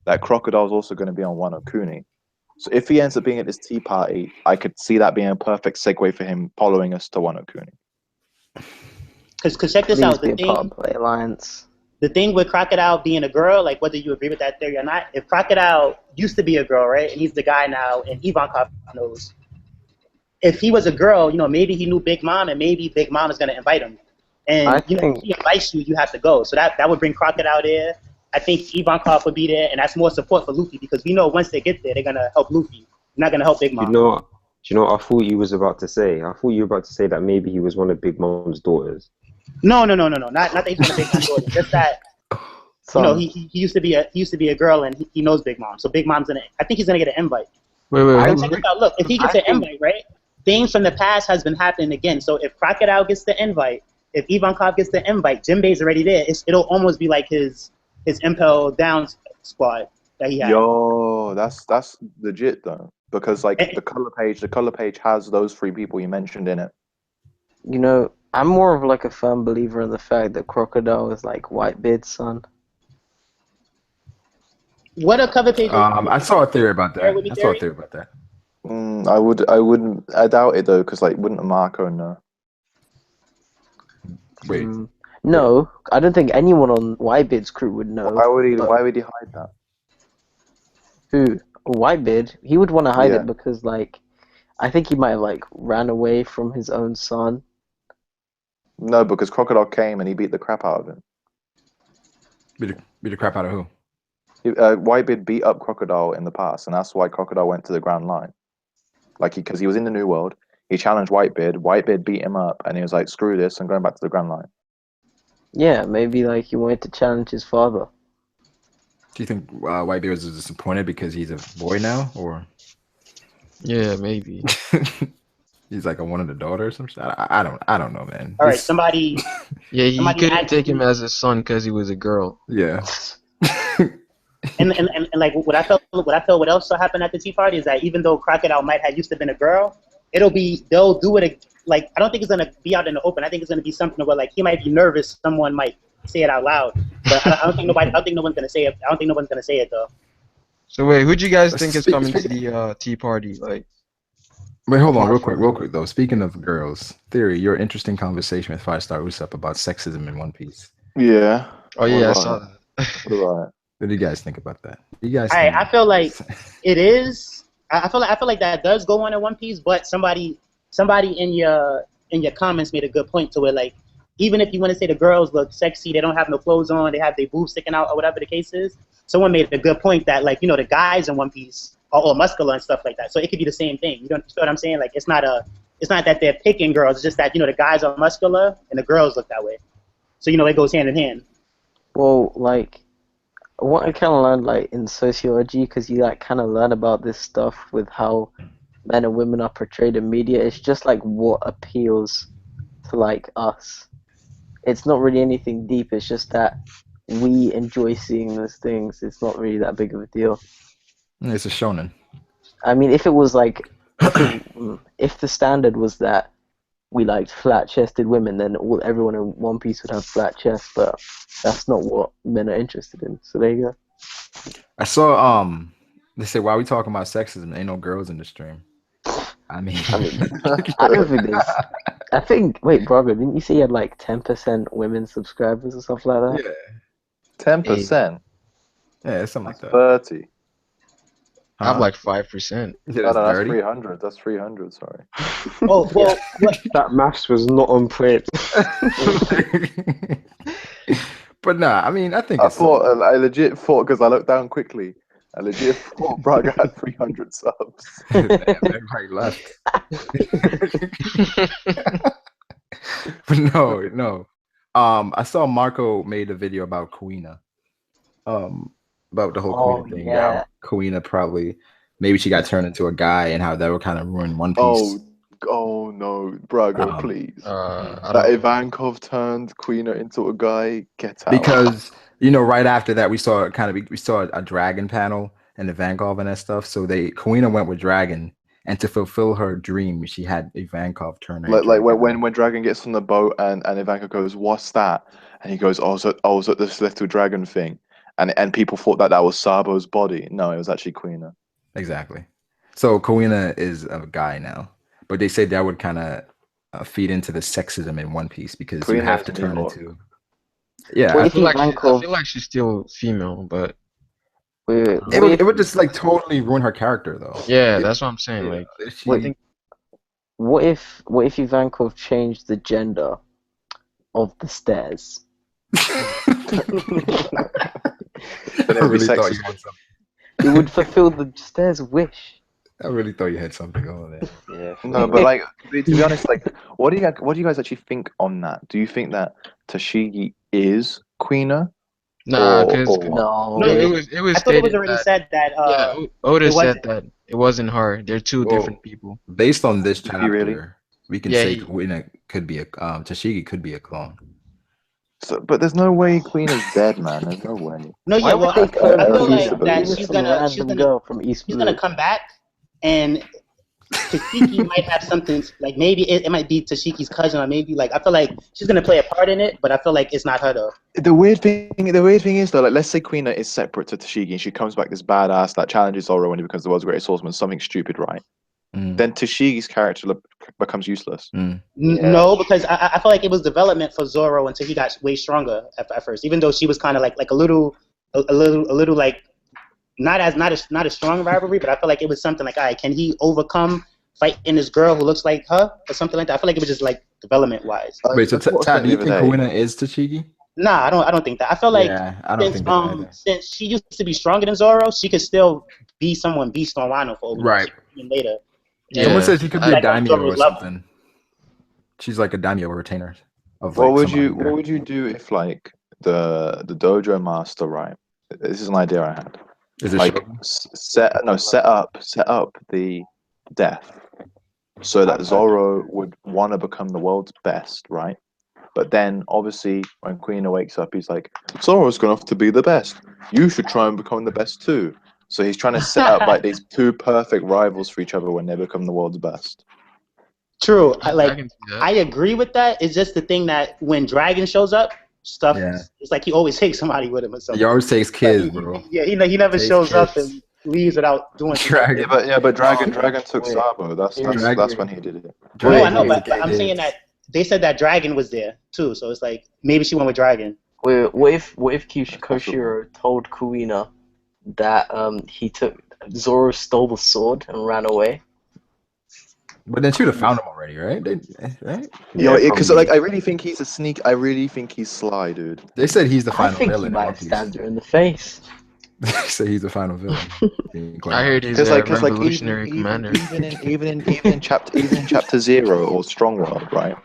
S5: that Crocodile's also going to be on Wano Kuni. So if he ends up being at this tea party, I could see that being a perfect segue for him following us to Wano Kuni.
S4: Because check this
S6: please
S4: out.
S6: be a part of the alliance.
S4: The thing with Crocodile being a girl, like whether you agree with that theory or not, if Crocodile used to be a girl, right, and he's the guy now, and Ivankov knows, if he was a girl, you know, maybe he knew Big Mom, and maybe Big Mom is going to invite him. And, you know, if he invites you, you have to go. So that would bring Crocodile there. I think Ivankov would be there, and that's more support for Luffy, because we know once they get there, they're going to help Luffy. They're not going to help Big
S3: Do you
S4: Mom.
S3: know? Do you know what I thought you was about to say? I thought you were about to say that maybe he was one of Big Mom's daughters.
S4: No. Not that he's going to Big Mom's daughter. Just that, you know, he used to be a girl, and he knows Big Mom. So Big Mom's going to, I think he's going to get an invite.
S8: Wait,
S4: And check this out. Look, if he gets an invite, right, things from the past has been happening again. So if Crocodile gets the invite, if Ivankov gets the invite, Jinbei's already there. It'll almost be like his Impel Down squad that he had.
S5: Yo, that's legit though, because like the color page has those three people you mentioned in it.
S6: You know, I'm more of like a firm believer in the fact that Crocodile is like Whitebeard's son.
S4: What a cover page.
S1: I saw a theory about that.
S5: I doubt it though, because like wouldn't Marco know?
S1: Wait.
S6: No, I don't think anyone on Whitebeard's crew would know.
S5: Why would he hide that?
S6: Who? Whitebeard? He would want to hide
S5: Yeah.
S6: it because, like, I think he might have, like, ran away from his own son.
S5: No, because Crocodile came and he beat the crap out of him.
S1: Beat the crap out of who?
S5: Whitebeard beat up Crocodile in the past, and that's why Crocodile went to the Grand Line. Like, because he was in the New World, he challenged Whitebeard. Whitebeard beat him up, and he was like, "Screw this! I'm going back to the Grand Line."
S6: Yeah, maybe, like, he wanted to challenge his father.
S1: Do you think Whitebeard was disappointed because he's a boy now, or?
S8: Yeah, maybe.
S1: He's like one of the daughters or some shit. I don't know, man.
S4: All right, somebody.
S8: Yeah, he
S4: somebody
S8: couldn't
S4: actually-
S8: take him as his son because he was a girl.
S1: Yeah.
S4: And like what I felt what else happened at the tea party is that even though Crocodile might have used to been a girl, they'll do it like I don't think it's gonna be out in the open. I think it's gonna be something where like he might be nervous, someone might say it out loud, but I don't think no one's gonna say it. I don't think no one's gonna say it though.
S8: So wait, who do you guys think is coming to the tea party? Like,
S1: Wait, hold on, real quick though. Speaking of girls, Theory, your interesting conversation with 5-Star Usopp about sexism in One Piece.
S5: Yeah.
S8: oh yeah, I saw that.
S5: What about it?
S1: What do you guys think about that? You guys?
S4: I feel like it is. I feel like that does go on in One Piece, but somebody in your comments made a good point to it. Like, even if you want to say the girls look sexy, they don't have no clothes on, they have their boobs sticking out, or whatever the case is. Someone made a good point that, like, you know, the guys in One Piece are all muscular and stuff like that. So it could be the same thing. You know what I'm saying? Like, it's not that they're picking girls. It's just that, you know, the guys are muscular and the girls look that way. So, you know, it goes hand in hand.
S6: Well, like, what I kind of learned, like, in sociology, because you, like, kind of learn about this stuff with how men and women are portrayed in media, it's just, like, what appeals to, like, us. It's not really anything deep, it's just that we enjoy seeing those things. It's not really that big of a deal.
S1: It's a shonen.
S6: I mean, if it was, like, if the standard was that we liked flat-chested women, then everyone in One Piece would have flat chests, but that's not what men are interested in. So there you go.
S1: I saw they say, why are we talking about sexism? Ain't no girls in the stream. I mean
S6: I don't think there's. I think. Wait, Brago, didn't you say you had like 10% women subscribers or something like that?
S1: Yeah.
S5: 10%.
S1: Yeah, something like that.
S5: 30.
S8: I have like 5%.
S1: Yeah,
S5: No, that's
S1: 30.
S5: 300. That's 300. Sorry.
S4: Oh, well,
S3: That maths was not on point.
S1: But nah, I mean, I think
S5: I
S1: it's
S5: legit thought, because I looked down quickly, I legit thought Braga had 300 subs.
S1: Damn, everybody left. But no. I saw Marco made a video about Kuina. about the whole
S6: Oh,
S1: Kuina thing.
S6: yeah.
S1: How Kuina probably maybe she got turned into a guy, and how that would kind of ruin One Piece.
S5: Oh no, Brago,
S1: Um,
S5: please.
S8: I
S5: That
S8: don't.
S5: Ivankov turned Queen into a guy. Get out.
S1: because right after that we saw we saw a dragon panel and the Vankov and that stuff. So Kuina went with dragon, and to fulfill her dream, she had Ivankov turn her.
S5: Like
S1: into a guy.
S5: when Dragon gets on the boat and Ivankov goes, "What's that?" And he goes, "Also this little dragon thing," and people thought that was Sabo's body. No, it was actually Queen.
S1: Exactly. So Kuina is a guy now, but they said that would kind of feed into the sexism in One Piece because you
S5: Queen
S1: have
S5: is
S1: to turn
S5: Nemo.
S1: into. Yeah,
S6: What
S8: I
S6: if
S8: feel like I
S6: Ivankov?
S8: feel like she's still female, but
S6: Wait,
S8: I
S6: wait,
S8: don't
S6: what
S8: know.
S6: if
S1: it would just like totally ruin her character though.
S8: Yeah, that's what I'm saying.
S1: Yeah,
S8: Like,
S1: she,
S8: I think
S6: what if Ivankov changed the gender of the stairs?
S5: Then
S1: I
S5: it would be
S1: really thought you
S5: sexist.
S1: had something.
S6: It would fulfill the stairs' wish.
S1: I really thought you had something on there.
S3: Yeah.
S5: No, but like to be honest, like what do you guys actually think on that? Do you think that Tashigi is Queen?
S8: nah,
S5: Or
S8: because
S5: what?
S6: No.
S4: No,
S8: it was
S4: I thought it was
S8: stated
S4: already
S8: that
S4: said that
S8: yeah,
S4: it
S8: Oda said
S4: wasn't.
S8: that it wasn't her. They're two
S1: Well,
S8: different people.
S1: based on this
S5: Did he really?
S1: chapter, we can
S8: Yeah,
S1: say Kuina could be a Tashigi could be a clone.
S5: So, but there's no way Queen is dead, man. There's no way.
S4: No,
S6: Why
S4: yeah.
S6: would
S4: Well,
S6: they clone
S4: I feel
S5: refuse
S6: Queen?
S5: to
S4: like that
S5: believe
S6: Queen
S5: it.
S6: is some random girl from East
S4: she's gonna
S6: Blue.
S4: come back, and Tashiki might have something like maybe it might be Tashiki's cousin, or maybe like I feel like she's gonna play a part in it, but I feel like it's not her though.
S5: The weird thing is though, like let's say Queen is separate to Tashigi and she comes back this badass that challenges Zoro when he becomes the world's greatest swordsman, something stupid, right?
S1: Mm.
S5: Then Tashigi's character becomes useless.
S1: Mm.
S3: Yeah.
S4: No, because I feel like it was development for Zoro until he got way stronger at first. Even though she was kind of like a little like not as strong rivalry, but I feel like it was something like, all right, can he overcome fighting this girl who looks like her or something like that? I feel like it was just like development wise.
S1: Wait, so
S5: That's what I was
S1: Tad,
S5: saying
S1: do you
S5: the
S1: think
S5: other day.
S1: Kuina is Tashigi?
S4: Nah, I don't think that. I feel like
S1: Yeah, I don't think that either.
S4: since she used to be stronger than Zoro, she could still be someone beast on Wano for Obi-Wan.
S1: Right.
S4: Even later.
S8: Yeah.
S1: Someone says she could be a
S4: Like on
S1: daimyo or
S4: Zoro's level.
S1: something. She's like a daimyo retainer of
S5: What
S1: like
S5: would
S1: somebody
S5: you
S1: there.
S5: What would you do if like the dojo master, right? This is an idea I had.
S1: Is it
S5: Like
S1: Shogun?
S5: set up the death so that Zoro would want to become the world's best, right? But then obviously when Queen wakes up, he's like, Zoro's going to be the best. You should try and become the best too. So he's trying to set up like these two perfect rivals for each other when they become the world's best.
S4: True.
S8: I can see that.
S4: I agree with that. It's just the thing that when Dragon shows up, stuff it's like he always takes somebody with him or something.
S1: He always takes kids, bro.
S4: Yeah, he never
S1: Takes
S4: shows up
S1: kids.
S4: and leaves without doing something.
S1: Dragon.
S5: But Dragon took
S6: Wait.
S5: Sabo. That's when he did it.
S4: No, I know,
S1: takes
S4: but I'm saying
S1: kids.
S4: that they said that Dragon was there too, so it's like maybe she went with Dragon.
S6: Wait, what if Koshiro told Kuina that Zoro stole the sword and ran away?
S1: But then she would have found him already, right? Right?
S5: Yeah, because
S3: probably.
S5: like I really think he's a sneak. I really think he's sly, dude.
S1: They said he's the
S6: I
S1: final
S6: think he
S1: villain in
S6: might
S1: One
S6: have
S1: Piece.
S6: stabbed her in the face.
S1: They say he's the final villain.
S8: I heard he's
S5: Because
S8: a
S5: like
S8: revolutionary commander.
S5: even in chapter 0 or Strong World, right?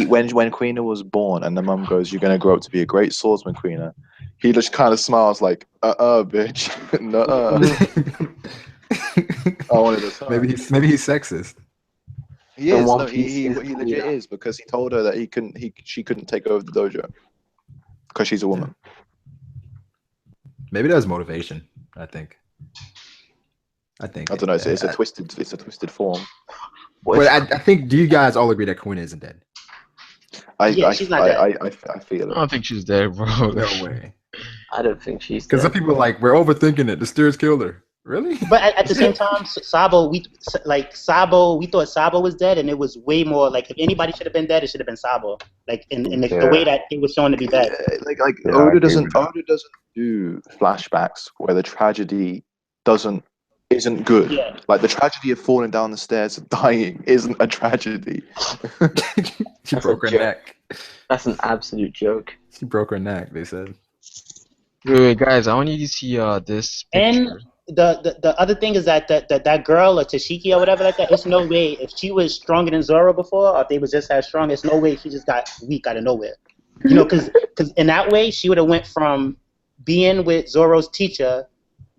S5: When Queen was born and the mum goes, "You're gonna grow up to be a great swordsman, Queen," he just kind of smiles like, bitch, nuh-uh. I wanted to say.
S1: maybe he's sexist.
S5: He
S6: The
S5: is.
S6: One
S5: No,
S6: Piece
S5: he
S6: is
S5: legit
S6: Queen.
S5: is because he told her that she couldn't take over the dojo because she's a woman.
S1: Maybe that's motivation. I think.
S5: I don't know. It's a twisted form.
S1: But I think. Do you guys all agree that Queen isn't dead?
S4: She's not dead.
S5: I feel
S8: I
S5: it.
S8: don't think she's dead, bro.
S1: No way.
S6: I don't think she's
S1: Because some
S6: dead.
S1: people are like, we're overthinking it. The steers killed her. Really?
S4: But at the same time, Sabo, we thought Sabo was dead, and it was way more like if anybody should have been dead, it should have been Sabo. Like in the way that it was shown to be dead.
S5: Like
S3: Yeah, I
S5: Oda
S3: agree
S5: doesn't
S3: with that.
S5: do flashbacks where the tragedy isn't good.
S4: Yeah.
S5: Like the tragedy of falling down the stairs and dying isn't a tragedy.
S1: She
S6: That's
S1: broke
S6: a
S1: her
S6: joke.
S1: neck.
S6: That's an absolute joke.
S1: She broke her neck. They said.
S8: Wait, guys, I want you to see this
S4: And
S8: picture.
S4: the other thing is that girl or Tashiki or whatever like that, it's no way if she was stronger than Zoro before or if they was just as strong, it's no way she just got weak out of nowhere. You know, because in that way she would have went from being with Zoro's teacher,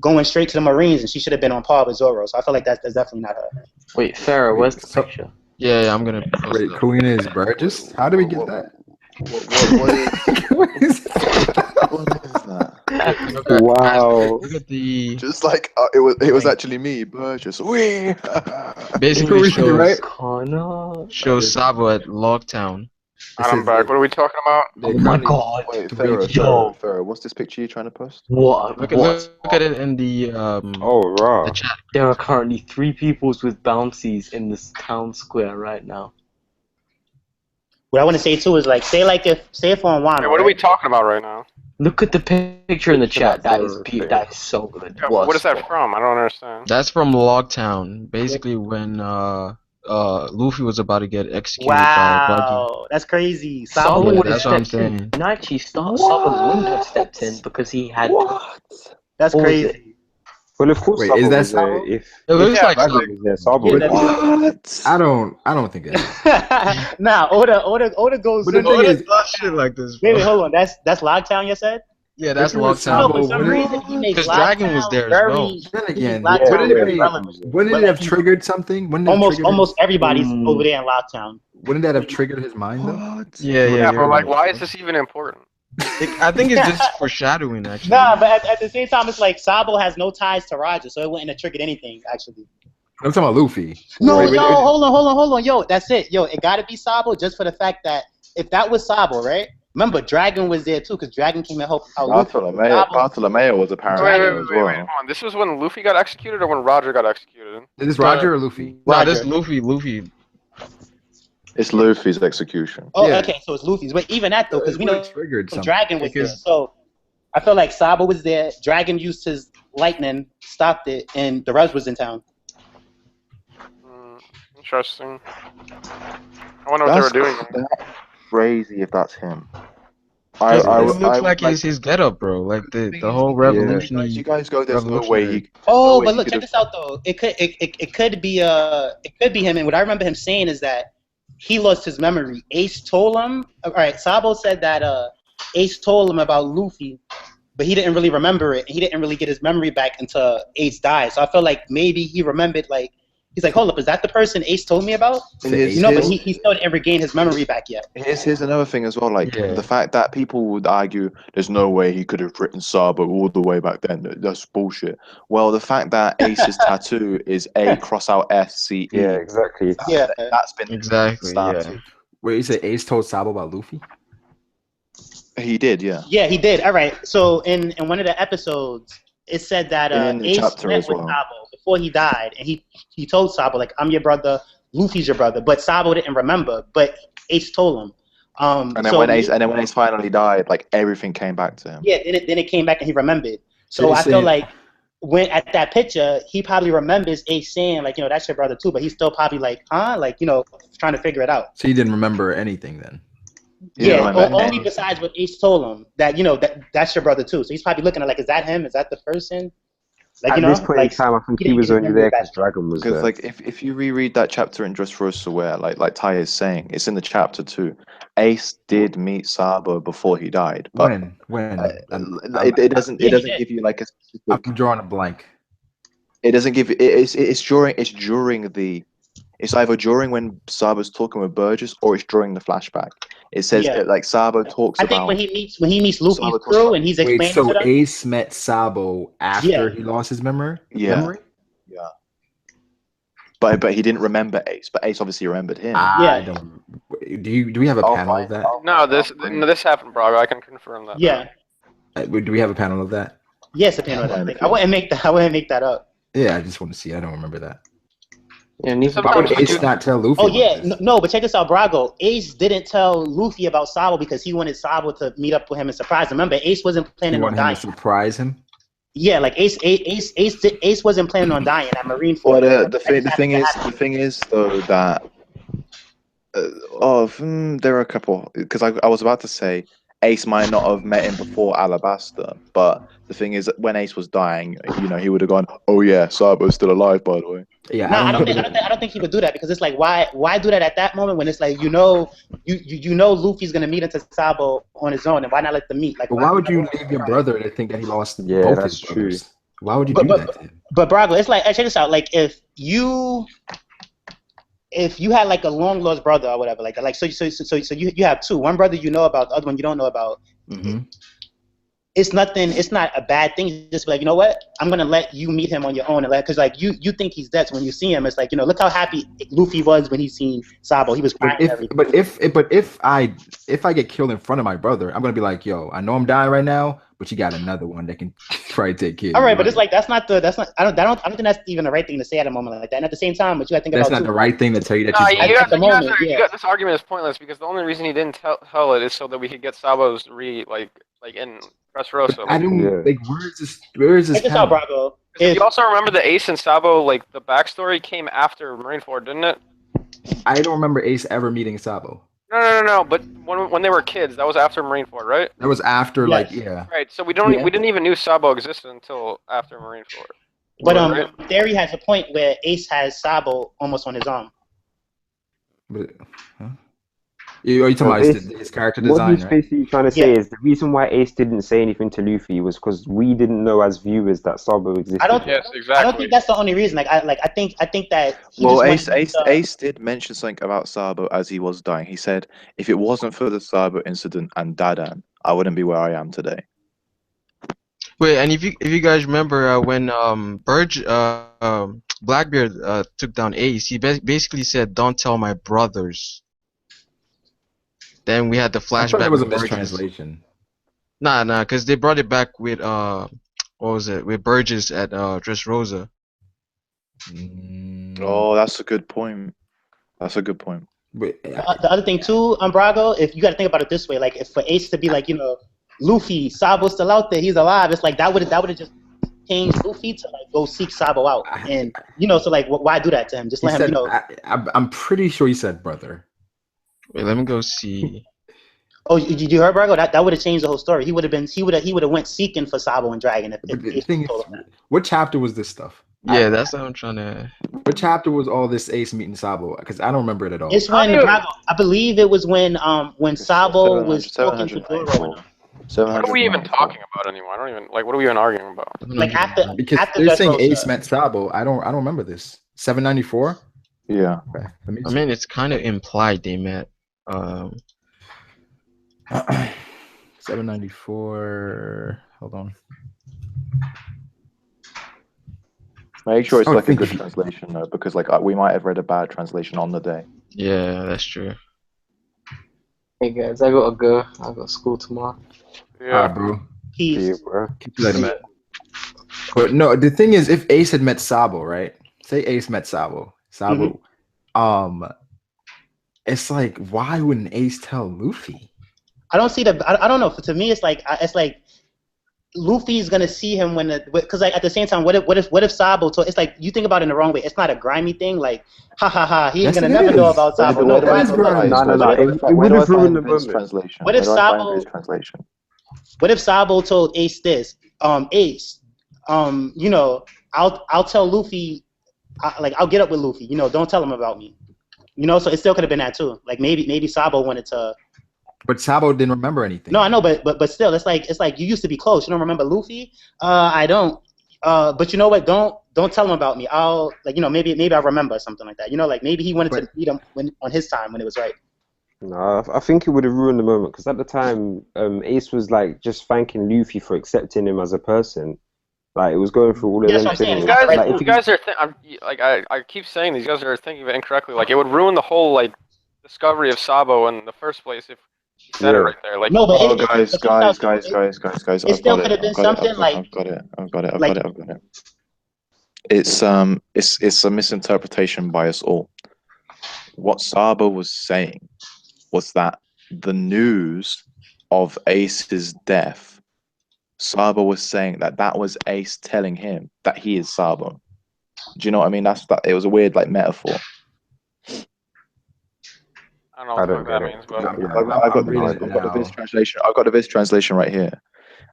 S4: going straight to the Marines, and she should have been on par with Zoro. So I feel like that's definitely not her.
S6: Wait, Farrah,
S1: Wait,
S6: where's the
S1: so-
S6: picture?
S8: Yeah, I'm gonna post
S1: Wait,
S8: it up.
S1: Kalina is Burgess? How do we get that?
S5: What is
S1: What is
S5: what is that?
S8: Look at,
S3: Wow.
S8: look at the
S5: Just like it was actually me, Burgess. Wee.
S8: basically
S1: Right?
S8: shows
S6: Connor.
S8: shows Sabo at Logtown.
S2: I'm back. What are we talking about?
S6: Oh my god.
S5: Wait,
S1: Three
S5: Farrah, what's this picture you're trying to post?
S6: What?
S8: Look
S6: What?
S8: at it in the
S3: Oh, raw.
S8: the chat.
S6: There are currently 3 peoples with bouncies in this town square right now.
S4: What I want to say too is like, say if on Wano.
S2: Hey, what are we talking about right now?
S6: Look at the picture in the chat. That is
S3: Okay.
S6: that is so good.
S2: Yeah, what is that from? I don't understand.
S8: That's from Logtown. Basically, when Luffy was about to get executed by Buggy.
S4: Wow, that's crazy.
S6: Sabo
S4: Sabo
S8: Yeah,
S6: would have
S8: that's what I'm
S6: stepped in.
S8: saying.
S6: And actually, Sabo wouldn't have stepped in because he had.
S5: What?
S4: that's
S6: What was
S4: crazy.
S3: Well, of course,
S1: Wait,
S3: Sabo
S1: is that
S3: was there.
S1: Sabo?
S3: If
S8: It looks
S2: Yeah,
S8: like
S2: Brago
S8: Sabo.
S3: was there, Sabo
S4: Yeah,
S3: would
S4: that's-
S3: have.
S1: I don't think that.
S4: Nah, Oda goes.
S1: But the
S4: in-
S1: thing is,
S8: shit like this.
S4: wait, hold on. That's Lockdown. You said?
S8: Yeah, that's
S1: If it was
S4: No,
S8: Logtown.
S1: Sabo,
S4: for some reason he makes
S8: 'Cause Dragon was
S4: Lockdown
S8: there as
S4: very.
S8: well.
S4: he
S1: then
S4: makes
S1: again,
S4: Lockdown
S1: wouldn't
S4: very
S1: it
S4: relevant.
S1: wouldn't
S4: But
S1: it have
S4: like,
S1: triggered something? Wouldn't it have triggered
S4: almost everybody's
S6: Mm.
S4: over there in Lockdown.
S1: Wouldn't that have triggered his mind though?
S5: What?
S8: Yeah,
S1: He would've
S8: yeah.
S2: Yeah, but like,
S1: triggered
S2: why
S1: it.
S2: is this even important?
S8: I think it's just foreshadowing, actually.
S4: Nah, but at the same time, it's like Sabo has no ties to Roger, so it wouldn't have triggered anything actually.
S1: I'm talking about Luffy.
S4: No,
S1: Wait,
S4: yo,
S1: wait,
S4: hold on. Yo, that's it. Yo, it gotta be Sabo just for the fact that if that was Sabo, right? Remember, Dragon was there too, because Dragon came and helped out Luffy.
S5: Bartolomeo was apparently
S2: Wait,
S5: there as well.
S2: hold on. This was when Luffy got executed or when Roger got executed?
S1: Is this Roger or Luffy?
S8: No,
S4: Roger.
S8: this Luffy.
S5: It's Luffy's execution.
S4: Oh,
S1: Yeah.
S4: okay, so it's Luffy's. But even that though, because we
S1: It
S4: know
S1: would've triggered something.
S4: Dragon was there.
S8: Because-
S4: So I feel like Sabo was there, Dragon used his lightning, stopped it, and the rest was in town.
S2: Interesting. I wonder what they were doing.
S5: That's crazy if that's him.
S8: It looks like his getup, bro. Like the whole
S5: You
S8: revolutionary.
S5: guys go. There's no way he.
S4: Oh,
S5: way
S4: but
S5: he
S4: look,
S5: could've-
S4: check this out though. It could be him. And what I remember him saying is that he lost his memory. Ace told him. All right, Sabo said that Ace told him about Luffy, but he didn't really remember it. He didn't really get his memory back until Ace died. So I feel like maybe he remembered. Like he's like, hold up, is that the person Ace told me about?
S5: Here's-
S4: You know, but
S5: here's-
S4: he still didn't regain his memory back yet.
S5: Here's another thing as well. Like
S8: Yeah.
S5: the fact that people would argue there's no way he could have written Sabo all the way back then. That's bullshit. Well, the fact that Ace's tattoo is A cross out SCE.
S3: Yeah, exactly.
S4: Yeah.
S5: That's been
S8: Exactly. Yeah.
S5: started.
S1: Wait, you said Ace told Sabo about Luffy?
S5: He did, yeah.
S4: Yeah, he did. All right. So in one of the episodes, it said that
S5: In the
S4: Ace
S5: chapter
S4: met
S5: as
S4: with
S5: well.
S4: Sabo before he died, and he told Sabo like, "I'm your brother, Luffy's your brother," but Sabo didn't remember. But Ace told him.
S5: And then
S4: so
S5: when Ace finally died, like everything came back to him.
S4: yeah, then it came back and he remembered.
S1: So
S4: So
S1: you're
S4: I feel
S1: saying-
S4: like when at that picture, he probably remembers Ace saying like, that's your brother too, but he's still probably like, huh, like trying to figure it out.
S1: So he didn't remember anything then.
S5: He didn't
S4: Yeah,
S5: remember
S4: only
S5: anything.
S4: besides what Ace told him that that's your brother too. So he's probably looking at like, is that him? Is that the person? Like
S3: At this point in time, I think
S4: he
S3: he
S4: didn't
S3: was
S4: get his
S3: only
S4: memory
S3: there
S4: back.
S3: because Dragon was
S5: Because
S3: there.
S5: like if you reread that chapter in Just for Us Aware, like Ty is saying, it's in the chapter too. Ace did meet Sabo before he died, but
S1: When?
S5: it doesn't
S4: Yeah, he did.
S5: give you like a
S1: I'm
S5: specific.
S1: drawing a blank.
S5: It doesn't give it's during the. It's either during when Sabo's talking with Burgess or it's during the flashback. It says
S4: Yeah.
S5: like Sabo talks
S4: I think
S5: about.
S4: when he meets Luffy's
S5: Sabo talks
S4: crew
S5: about-
S4: and he's
S1: Wait,
S4: explaining
S1: so
S4: to them.
S1: Ace met Sabo after
S4: Yeah.
S1: he lost his memory?
S5: Yeah.
S1: Memory?
S5: But he didn't remember Ace, but Ace obviously remembered him.
S1: I
S4: Yeah.
S1: don't. Do we have a
S5: I'll
S1: panel
S5: find-
S1: of that?
S5: I'll-
S2: No, this happened, Brago. I can confirm that.
S4: Yeah.
S1: Do we have a panel of that?
S4: Yes, opinion
S5: Yeah.
S4: on that. I wouldn't make that up.
S1: Yeah, I just want to see. I don't remember that.
S6: Yeah, neither
S1: Why would
S2: Sometimes
S1: Ace not tell Luffy?
S4: Oh
S1: about
S4: yeah,
S1: this?
S4: no, but check this out, Brago. Ace didn't tell Luffy about Sabo because he wanted Sabo to meet up with him and surprise him. Remember, Ace wasn't
S1: You
S4: planning on
S1: want him
S4: dying.
S1: to surprise him?
S4: Yeah, like Ace wasn't planning on dying at Marine
S5: Well,
S4: Force.
S5: the thing is though that there are a couple because I was about to say Ace might not have met him before Alabasta, but the thing is that when Ace was dying, he would have gone, "Oh yeah, Sabo's still alive, by the way."
S1: Yeah,
S4: Nah,
S1: I don't know.
S4: I don't think he would do that because it's like why do that at that moment when it's like you know Luffy's gonna meet into Sabo on his own and why not let them meet? Like
S1: But why would you leave your brother to think that he lost
S3: Yeah,
S1: both
S3: that's
S1: his brothers?
S3: true.
S1: Why would you
S4: But
S1: do that to him?
S4: but Brago, it's like check this out. Like if you had like a long lost brother or whatever, like so you have two. One brother you know about, the other one you don't know about.
S1: Mm-hmm.
S4: It's nothing. It's not a bad thing. You just be like, you know what? I'm gonna let you meet him on your own, and because like you think he's dead. So when you see him, it's like look how happy Luffy was when he seen Sabo. He was crying.
S1: But if I get killed in front of my brother, I'm gonna be like, yo, I know I'm dying right now, but you got another one that can try to take care.
S4: All right, but it's like that's not. I don't think that's even the right thing to say at a moment like that. And at the same time, but you got to think
S1: that's
S4: about
S1: not the right thing to tell you that
S2: Nah,
S1: you.
S2: you got this argument is pointless because the only reason he didn't tell it is so that we could get Sabo's like in Dressrosa.
S1: I don't
S3: Yeah.
S1: like where is this?
S4: Check this out, Brago.
S2: If you also remember the Ace and Sabo, like the backstory came after Marineford, didn't it?
S1: I don't remember Ace ever meeting Sabo.
S2: No. But when they were kids, that was after Marineford, right?
S1: That was after,
S4: Yes.
S2: Right. So we didn't even knew Sabo existed until after Marineford.
S4: But Theory has a point where Ace has Sabo almost on his arm.
S1: But, huh? Are you talking about his character design?
S3: What he's
S1: right?
S3: basically trying to say is the reason why Ace didn't say anything to Luffy was because we didn't know as viewers that Sabo existed.
S2: Yes, exactly.
S4: I don't think that's the only reason. I think that.
S5: Well, Ace did mention something about Sabo as he was dying. He said, "If it wasn't for the Sabo incident and Dadan, I wouldn't be where I am today."
S8: Wait, and if you guys remember when Blackbeard took down Ace, he basically said, "Don't tell my brothers." Then we had the flashback.
S1: I thought that was a
S8: with Burgess.
S1: mistranslation.
S8: Nah, because they brought it back with what was it? With Burgess at Dressrosa.
S5: Oh, that's a good point. But,
S4: the other thing too, Brago, if you got to think about it this way, like if for Ace to be like, Luffy, Sabo's still out there, he's alive. It's like that would have just changed Luffy to like go seek Sabo out, and so like why do that to him? Just let him,
S1: I'm pretty sure he said brother.
S8: Wait, let me go see.
S4: Oh, did you hear Brago? That would have changed the whole story. He would have went seeking for Sabo and Dragon.
S1: The thing is, what chapter was this stuff?
S8: Yeah, that's what I'm trying to.
S1: What chapter was all this Ace meeting Sabo? Because I don't remember it at all.
S4: It's when Brago, I believe it was when Sabo was talking to Zoro.
S2: What are we even talking about anymore? I don't even what are we even arguing about?
S4: Like after
S1: they're saying Ace met Sabo. I don't remember this. 794.
S5: Yeah.
S1: Okay.
S8: I mean, it's kind of implied they met.
S1: 794. Hold on.
S5: Make sure it's like a good translation though, because we might have read a bad translation on the day.
S8: Yeah, that's true.
S6: Hey guys, I gotta go. I got school tomorrow.
S2: Yeah,
S1: bro.
S4: Peace.
S1: Keep later, man. But no, the thing is, if Ace had met Sabo, right? Say Ace met Sabo. It's like, why wouldn't Ace tell Luffy?
S4: I don't see I don't know. To me, it's like Luffy's gonna see him because at the same time, what if Sabo told? It's like you think about it in the wrong way. It's not a grimy thing. Like ha, he ain't gonna never know about Sabo.
S3: No. It would have ruined the moment.
S4: What if Sabo? What if Sabo told Ace this? Ace, I'll tell Luffy, I'll get up with Luffy. Don't tell him about me. So it still could have been that too. Like maybe Sabo wanted to.
S1: But Sabo didn't remember anything.
S4: No, I know, but still, it's like you used to be close. You don't remember Luffy? I don't. But you know what? Don't tell him about me. I'll maybe I'll remember something like that. Maybe he wanted to meet him on his time when it was right.
S3: No, I think it would have ruined the moment because at the time, Ace was like just thanking Luffy for accepting him as a person. Like it was going through all of them things.
S2: You guys are I keep saying these guys are thinking of it incorrectly. Like it would ruin the whole discovery of Sabo in the first place if he said it right there. Like
S4: no, but
S5: guys.
S4: It still could have been something like.
S5: I've got it. It's a misinterpretation by us all. What Sabo was saying was that the news of Ace's death, Sabo was saying that was Ace telling him that he is Sabo. Do you know what I mean? It was a weird metaphor.
S2: I don't know
S3: I
S2: what the
S3: don't
S2: fuck that
S3: get it.
S2: means, but
S5: I got
S1: I'm reading it
S5: I've got the Viz
S1: now.
S5: translation. I've got the Viz translation right here,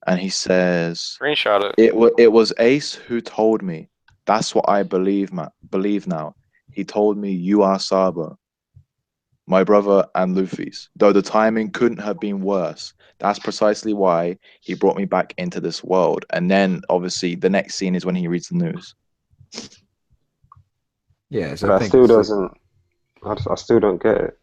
S5: and he says,
S2: screenshot it.
S5: It was Ace who told me. That's what I believe now. He told me you are Sabo, my brother and Luffy's. Though the timing couldn't have been worse. That's precisely why he brought me back into this world. And then obviously the next scene is when he reads the news.
S1: Yeah, so
S3: But
S1: I
S3: I
S1: think
S3: still doesn't. I still don't get it.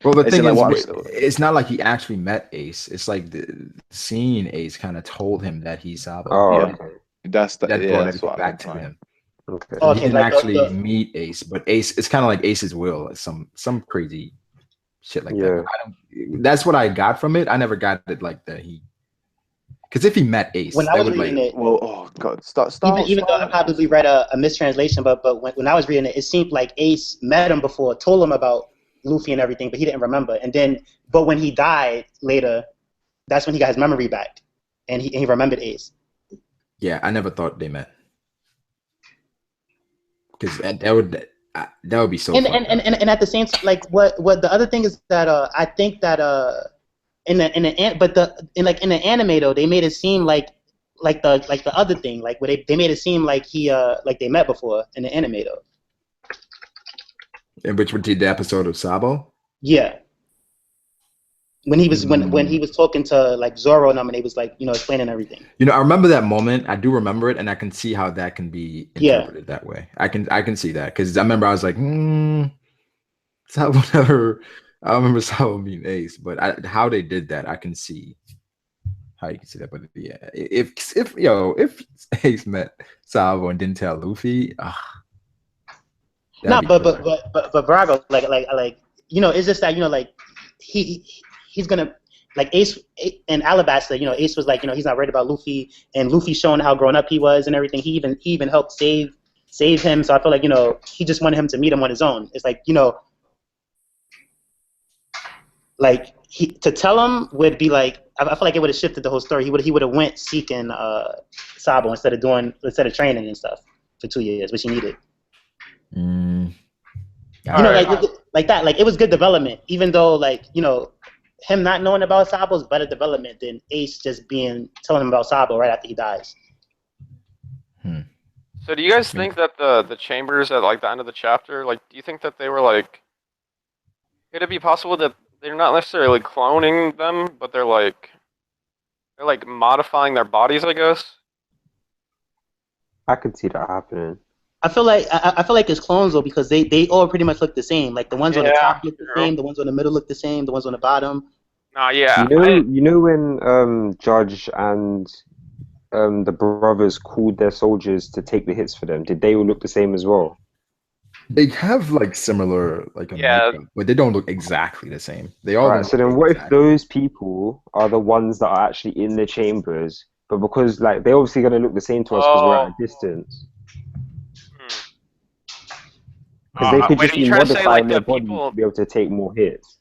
S1: well, the
S5: As
S1: thing
S5: in, like,
S1: is,
S5: what I'm still-
S1: it's not like he actually met Ace. It's like the seeing Ace kind of told him that he's Sabo.
S3: Oh,
S5: Yeah.
S3: okay.
S1: That
S5: Yeah,
S1: brought
S5: that's
S1: everything
S5: what I'm
S1: back to
S5: implying.
S1: him.
S3: Okay.
S1: So he
S4: Okay,
S1: didn't
S4: like
S1: actually meet Ace, but Ace, it's kind of like Ace's will, it's some crazy shit like that.
S3: Yeah.
S1: But I don't. That's what I got from it. I never got it like that. Because if he met Ace,
S4: when I
S1: that
S4: was
S1: would
S4: reading
S1: like.
S4: it,
S5: Well, oh god,
S4: even though I probably read a mistranslation, but when I was reading it, it seemed like Ace met him before, told him about Luffy and everything, but he didn't remember. And then, but when he died later, that's when he got his memory back, and he remembered Ace.
S1: Yeah, I never thought they met. Because that would be so.
S4: And
S1: fucked up.
S4: and at the same time, like what the other thing is that I think that in the anime though, they made it seem like the other thing, like where they made it seem like he like they met before in the anime though.
S1: In which would be the episode of Sabo.
S4: Yeah. When he was when he was talking to like Zoro and them, and they was like, explaining everything.
S1: I remember that moment. I do remember it, and I can see how that can be interpreted that way. I can see that because I remember I was like, Sabo never. I remember Sabo being Ace, but how they did that, I can see how you can see that. But yeah, if Ace met Sabo and didn't tell Luffy,
S4: no, but Brago, like it's just that like he's gonna like Ace and Alabasta. Ace was like he's not worried about Luffy, and Luffy showing how grown up he was and everything. He even helped save him. So I feel like he just wanted him to meet him on his own. It's like like to tell him would be like I feel like it would have shifted the whole story. He would have went seeking Sabo instead of training and stuff for 2 years, which he needed. Like that. Like it was good development, even though like him not knowing about Sabo is better development than Ace just telling him about Sabo right after he dies.
S2: So do you guys think that the chambers at like the end of the chapter, like, do you think that they were like, could it be possible that they're not necessarily cloning them, but they're like modifying their bodies, I guess?
S3: I could see that happening.
S4: I feel like it's clones though, because they all pretty much look the same. Like the ones on the top look the same, the ones on the middle look the same, the ones on the bottom.
S2: Yeah.
S3: You know when Judge and the brothers called their soldiers to take the hits for them, did they all look the same as well?
S1: They have like similar makeup, but they don't look exactly the same. They all
S3: right. So then, what if those people are the ones that are actually in the chambers, but because like they're obviously going to look the same to us because we're at a distance. Because they could just be modifying their body to be able to take more hits.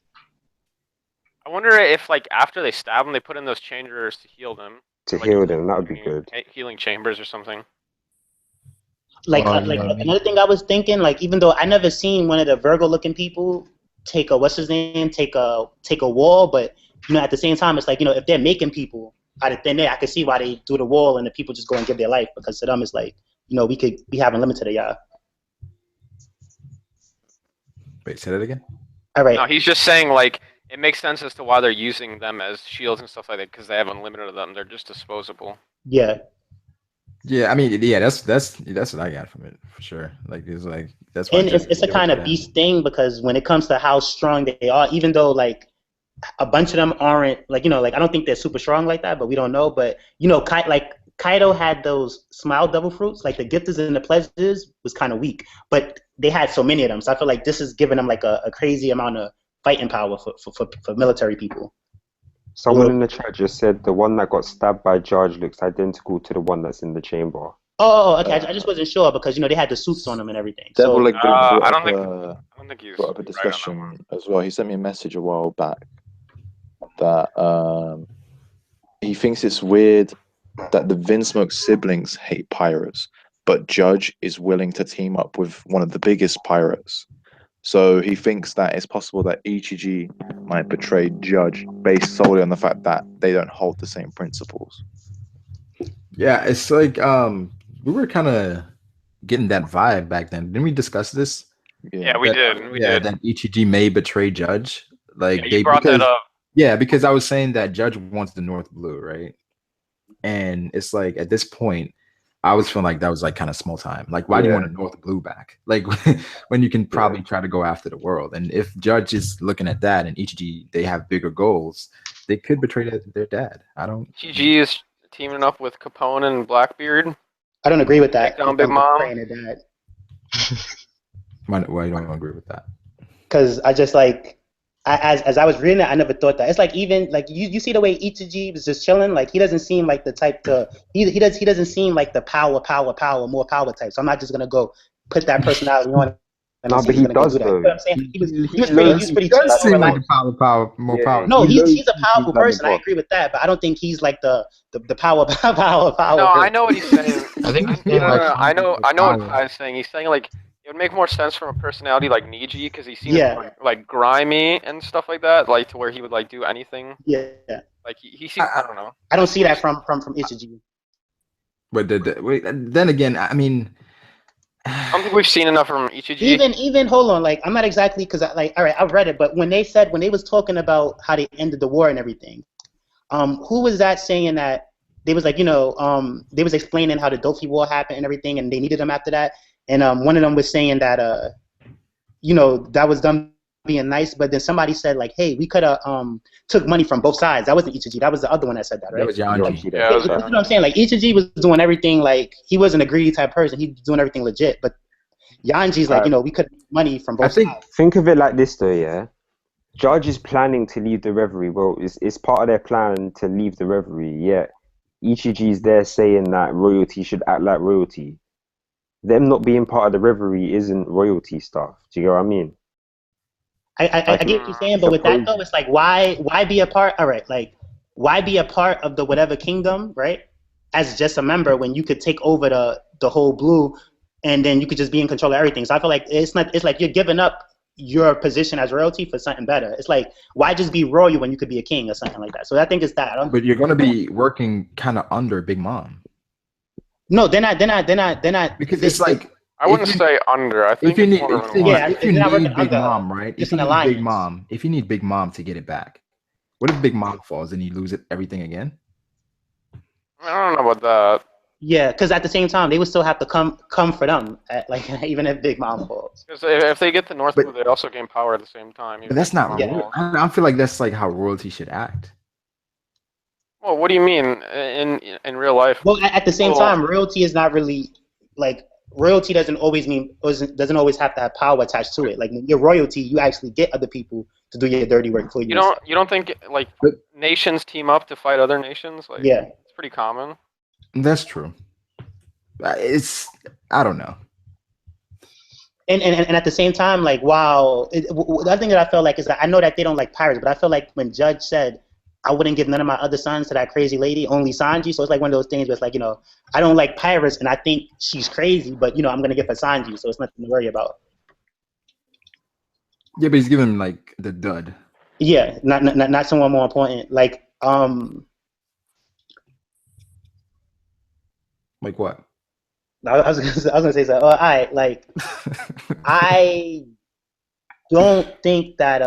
S2: I wonder if, like, after they stab them, they put in those changers to heal them.
S3: To heal them, that would be good.
S2: Healing chambers or something.
S4: Like another thing I was thinking, like even though I never seen one of the Virgo-looking people take a take a wall, but at the same time, it's like if they're making people out of thin air, I could see why they do the wall and the people just go and give their life, because to them it's like we have unlimited of y'all.
S1: Wait, say that again.
S4: All right.
S2: No, he's just saying like it makes sense as to why they're using them as shields and stuff like that, because they have unlimited of them. They're just disposable.
S4: Yeah.
S1: Yeah, I mean, yeah, that's what I got from it for sure. Like it's like that's why.
S4: And it's a kind of beast thing, because when it comes to how strong they are, even though like a bunch of them aren't like like I don't think they're super strong like that, but we don't know. But Kaido had those smile devil fruits, like the gifters and the pledges was kind of weak, but they had so many of them. So I feel like this is giving them like a crazy amount of fighting power for military people.
S3: Someone in the chat just said the one that got stabbed by Judge looks identical to the one that's in the chamber.
S4: Oh, okay. I just wasn't sure because they had the suits on them and everything.
S5: Devil
S4: so,
S2: I don't think he's
S5: brought up a discussion as well. He sent me a message a while back that he thinks it's weird that the Vinsmoke siblings hate pirates, but Judge is willing to team up with one of the biggest pirates. So he thinks that it's possible that Ichiji might betray Judge based solely on the fact that they don't hold the same principles.
S1: Yeah, it's like we were kind of getting that vibe back then. Didn't we discuss this?
S2: Yeah, we
S1: That,
S2: did. We
S1: yeah,
S2: did.
S1: that Ichiji may betray Judge. Like
S2: Yeah,
S1: they
S2: you brought that
S1: because
S2: up.
S1: yeah, because I was saying that Judge wants the North Blue, right? And it's like at this point, I was feeling like that was like kind of small time. Like, why do you
S3: Yeah.
S1: want a North Blue back? Like when you can probably try to go after the world. And if Judge is looking at that and Ichiji they have bigger goals, they could betray their dad. I don't.
S2: TG is teaming up with Capone and Blackbeard.
S4: I don't agree with that.
S2: Take down Big Mom.
S4: Praying to that.
S1: Why you don't agree with that?
S4: Because I just like, as I was reading it, I never thought that. It's like even like you see the way Ichiji was just chilling. Like he doesn't seem like the type to he doesn't seem like the more power type. So I'm not just gonna go put that personality on. And
S3: No,
S4: I'm
S3: but
S4: saying
S3: he
S4: he's gonna go
S3: does
S4: do that.
S3: though.
S4: You know what I'm saying? He was pretty
S1: He does
S4: chill,
S1: seem like
S4: relaxed.
S1: a more
S3: Yeah.
S1: powerful.
S4: No,
S3: He
S4: he's
S3: knows
S4: a powerful
S3: he's like the
S4: person. I
S3: boss.
S4: agree with that, but I don't think he's like the power.
S2: No, I know what he's saying.
S8: I think he's
S2: No,
S8: saying like
S2: I know what
S8: power.
S2: Kai's saying. He's saying like it would make more sense from a personality like Niji because he seems
S4: Yeah.
S2: like grimy and stuff like that, like to where he would like do anything.
S4: Yeah,
S2: Like he seems. I don't know.
S4: I don't see that from Ichiji.
S1: But wait, then again, I mean,
S2: I don't think we've seen enough from Ichiji.
S4: Even hold on, like I'm not exactly because all right, I've read it, but when they was talking about how they ended the war and everything, who was that saying that they was like they was explaining how the Dofi War happened and everything, and they needed them after that, and one of them was saying that that was them being nice, but then somebody said like, hey, we could have took money from both sides. That wasn't Ichiji, that was the other one that said that, right?
S1: that was Yanji.
S2: Yeah,
S4: That's what I'm saying. Like Ichiji was doing everything like he wasn't a greedy type person. He was doing everything legit, but Yanji's like, we could have money from both sides.
S3: Think of it like this though, yeah. Judge is planning to leave the Reverie. Well, it's part of their plan to leave the Reverie. Yeah, Ichiji's there saying that royalty should act like royalty. Them not being part of the Reverie isn't royalty stuff. Do you get what I mean?
S4: I get what you're saying, but with that though, it's like why be a part? All right, like why be a part of the whatever kingdom, right? As just a member when you could take over the whole blue, and then you could just be in control of everything. So I feel like it's like you're giving up your position as royalty for something better. It's like why just be royal when you could be a king or something like that. So I think it's that.
S1: But you're gonna be working kind of under Big Mom.
S4: No, they're not.
S1: Because it's like
S2: I wouldn't say under. I think
S1: if you need
S2: it's more of an alliance.
S1: if you
S4: they're not
S1: need
S4: working
S1: Big
S4: under.
S1: Mom, right?
S4: It's
S1: If you
S4: an
S1: need Big
S4: alliance.
S1: Mom, if you need Big Mom to get it back, what if Big Mom falls and you lose everything again?
S2: I don't know about that.
S4: Yeah, because at the same time, they would still have to come for them, like even if Big Mom falls.
S2: Because if they get the North
S1: But-
S2: Blue, they also gain power at the same time.
S1: But that's not.
S4: Yeah.
S1: I feel like that's like how royalty should act.
S2: Well, what do you mean in real life?
S4: Well, at the same
S2: Well-
S4: time, royalty is not really like royalty doesn't always have to have power attached to it. Like your royalty, you actually get other people to do your dirty work for you.
S2: You don't think like
S1: But-
S2: nations team up to fight other nations? Like
S4: Yeah.
S2: it's pretty common.
S1: That's true. I don't know.
S4: And at the same time, like the other thing that I felt like is that I know that they don't like pirates, but I feel like when Judge said I wouldn't give none of my other sons to that crazy lady, only Sanji. So it's like one of those things where it's like, I don't like pirates and I think she's crazy, but I'm gonna give her Sanji, so it's nothing to worry about.
S1: Yeah, but he's giving like the dud.
S4: Yeah, not someone more important. Like
S1: Like what?
S4: I was gonna say something. All right, like I don't think that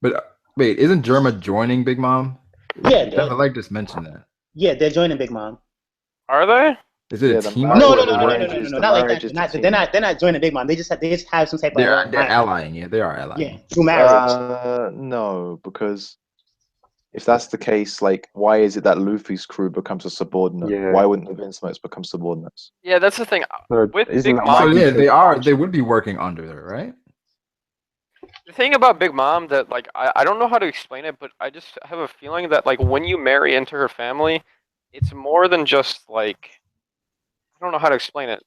S1: But wait, isn't Germa joining Big Mom?
S4: yeah,
S1: I like just mention that.
S4: yeah, they're joining Big Mom.
S2: Are they?
S1: Is it
S5: Yeah,
S1: a
S5: the
S1: team?
S5: marriage-
S4: No,
S1: up?
S4: not like
S5: marriage is
S4: that.
S5: the
S4: They're not joining Big Mom. They just have some type of
S1: They're
S4: alliance.
S1: allying. Yeah, they are allying.
S4: Yeah, through marriage.
S5: No, because if that's the case, like, why is it that Luffy's crew becomes a subordinate?
S3: Yeah.
S5: Why wouldn't the Vinsmokes become subordinates?
S2: Yeah, that's the thing.
S3: No,
S2: With
S3: isn't
S2: Big
S3: that
S2: Mom,
S1: So
S3: why
S1: yeah,
S3: he
S1: they
S3: said
S1: are.
S3: Sanji?
S1: They would be working under there, right?
S2: the thing about Big Mom that like I don't know how to explain it, but I just have a feeling that like when you marry into her family, it's more than just like I don't know how to explain it.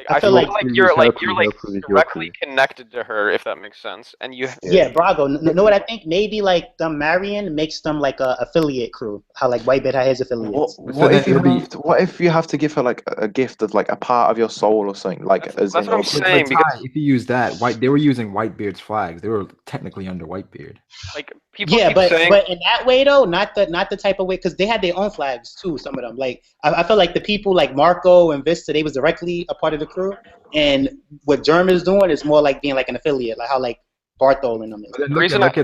S2: Like
S4: I
S2: I
S4: feel
S2: feel
S4: like-
S2: like
S3: Her
S2: you're
S3: crew is your
S2: directly
S3: crew.
S2: connected to her, if that makes sense. And you
S4: Yeah, Brago. Know what I think? Maybe like them marrying makes them like a affiliate crew. How like Whitebeard had his affiliates.
S5: What if
S1: then
S5: you have to give her like a gift of like a part of your soul or something? Like
S2: That's what I'm
S1: But
S2: saying,
S1: Ty,
S2: because
S1: if you use that, they were using Whitebeard's flags. They were technically under Whitebeard.
S2: like people
S4: Yeah,
S2: keep
S4: but
S2: saying
S4: but in that way though, not the type of way, because they had their own flags too. Some of them, like I feel like the people like Marco and Vista, they was directly a part of the crew, and what German's doing is more like being like an affiliate, like how like Barthol and them is.
S1: But then
S2: The
S1: look
S2: reason
S1: at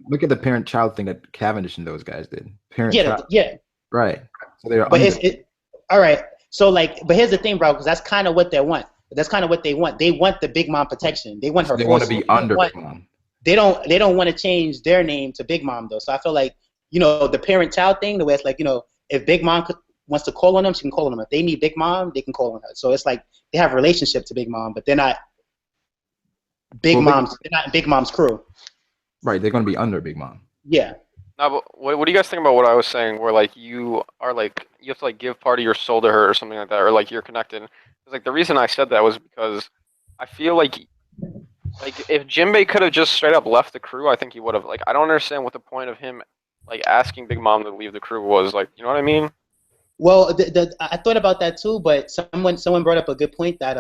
S1: look at the parent-child thing that Cavendish and those guys did. Parent-child,
S4: Yeah.
S1: right? So they're
S4: But
S1: under.
S4: it's all right. So like, but here's the thing, bro, because that's kind of what they want. That's kind of what they want. They want the Big Mom protection. They want her.
S1: They want to
S4: forces.
S1: be under Big Mom.
S4: They don't want to change their name to Big Mom though. So I feel like, the parent-child thing, the way it's like, if Big Mom wants to call on them, she can call on them. If they need Big Mom, they can call on her. So it's like they have a relationship to Big Mom, but they're not Big Mom's. They're not Big Mom's crew.
S1: Right, they're going to be under Big Mom.
S4: Yeah.
S2: no, but what do you guys think about what I was saying? Where like you have to like give part of your soul to her or something like that, or like you're connected. It's like the reason I said that was because I feel like if Jinbei could have just straight up left the crew, I think he would have. Like I don't understand what the point of him like asking Big Mom to leave the crew was. Like, you know what I mean?
S4: Well, I thought about that too, but someone brought up a good point that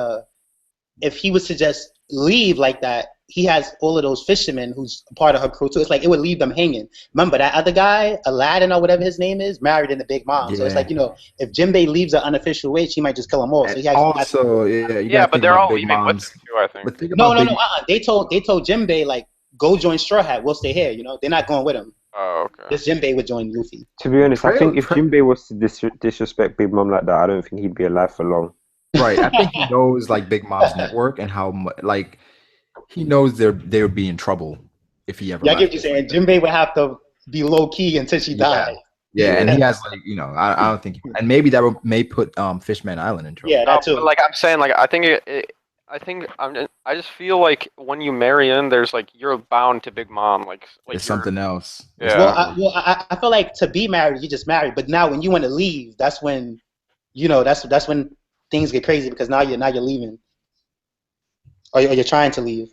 S4: if he was to just leave like that, he has all of those fishermen who's a part of her crew too. It's like it would leave them hanging. Remember that other guy, Aladdin or whatever his name is, married into Big Mom. So it's like, if Jinbei leaves an unofficial way, she might just kill them all. So he actually
S1: Also, you
S2: Yeah,
S1: gotta
S2: but
S1: think
S2: they're
S1: about
S2: all
S1: Big
S2: leaving with
S1: Mom's.
S2: him too, I think.
S1: But think
S4: no.
S1: about Big
S4: They told Jinbei like go join Straw Hat. We'll stay here. They're not going with him.
S2: Oh, okay.
S4: This Jinbei would join Luffy.
S3: To be honest, I think if
S1: Trail-
S3: Jinbei was to disrespect Big Mom like that, I don't think he'd be alive for long.
S1: Right, I think he knows like Big Mom's network and how like he knows they would be in trouble if he ever.
S4: Yeah, I get
S1: left.
S4: what you're saying. Jinbei would have to be low key until she died.
S1: Yeah, and he has like I don't think, and maybe that may put Fishman Island in trouble.
S4: Yeah,
S2: No,
S4: that too.
S2: but like I'm saying, like I think I just feel like when you marry in, there's like you're bound to Big Mom. Like
S1: It's
S2: you're-
S1: something else.
S2: Yeah.
S4: Well, I feel like to be married, you just married. But now, when you want to leave, that's when, that's when things get crazy because now you're leaving, or you're trying to leave.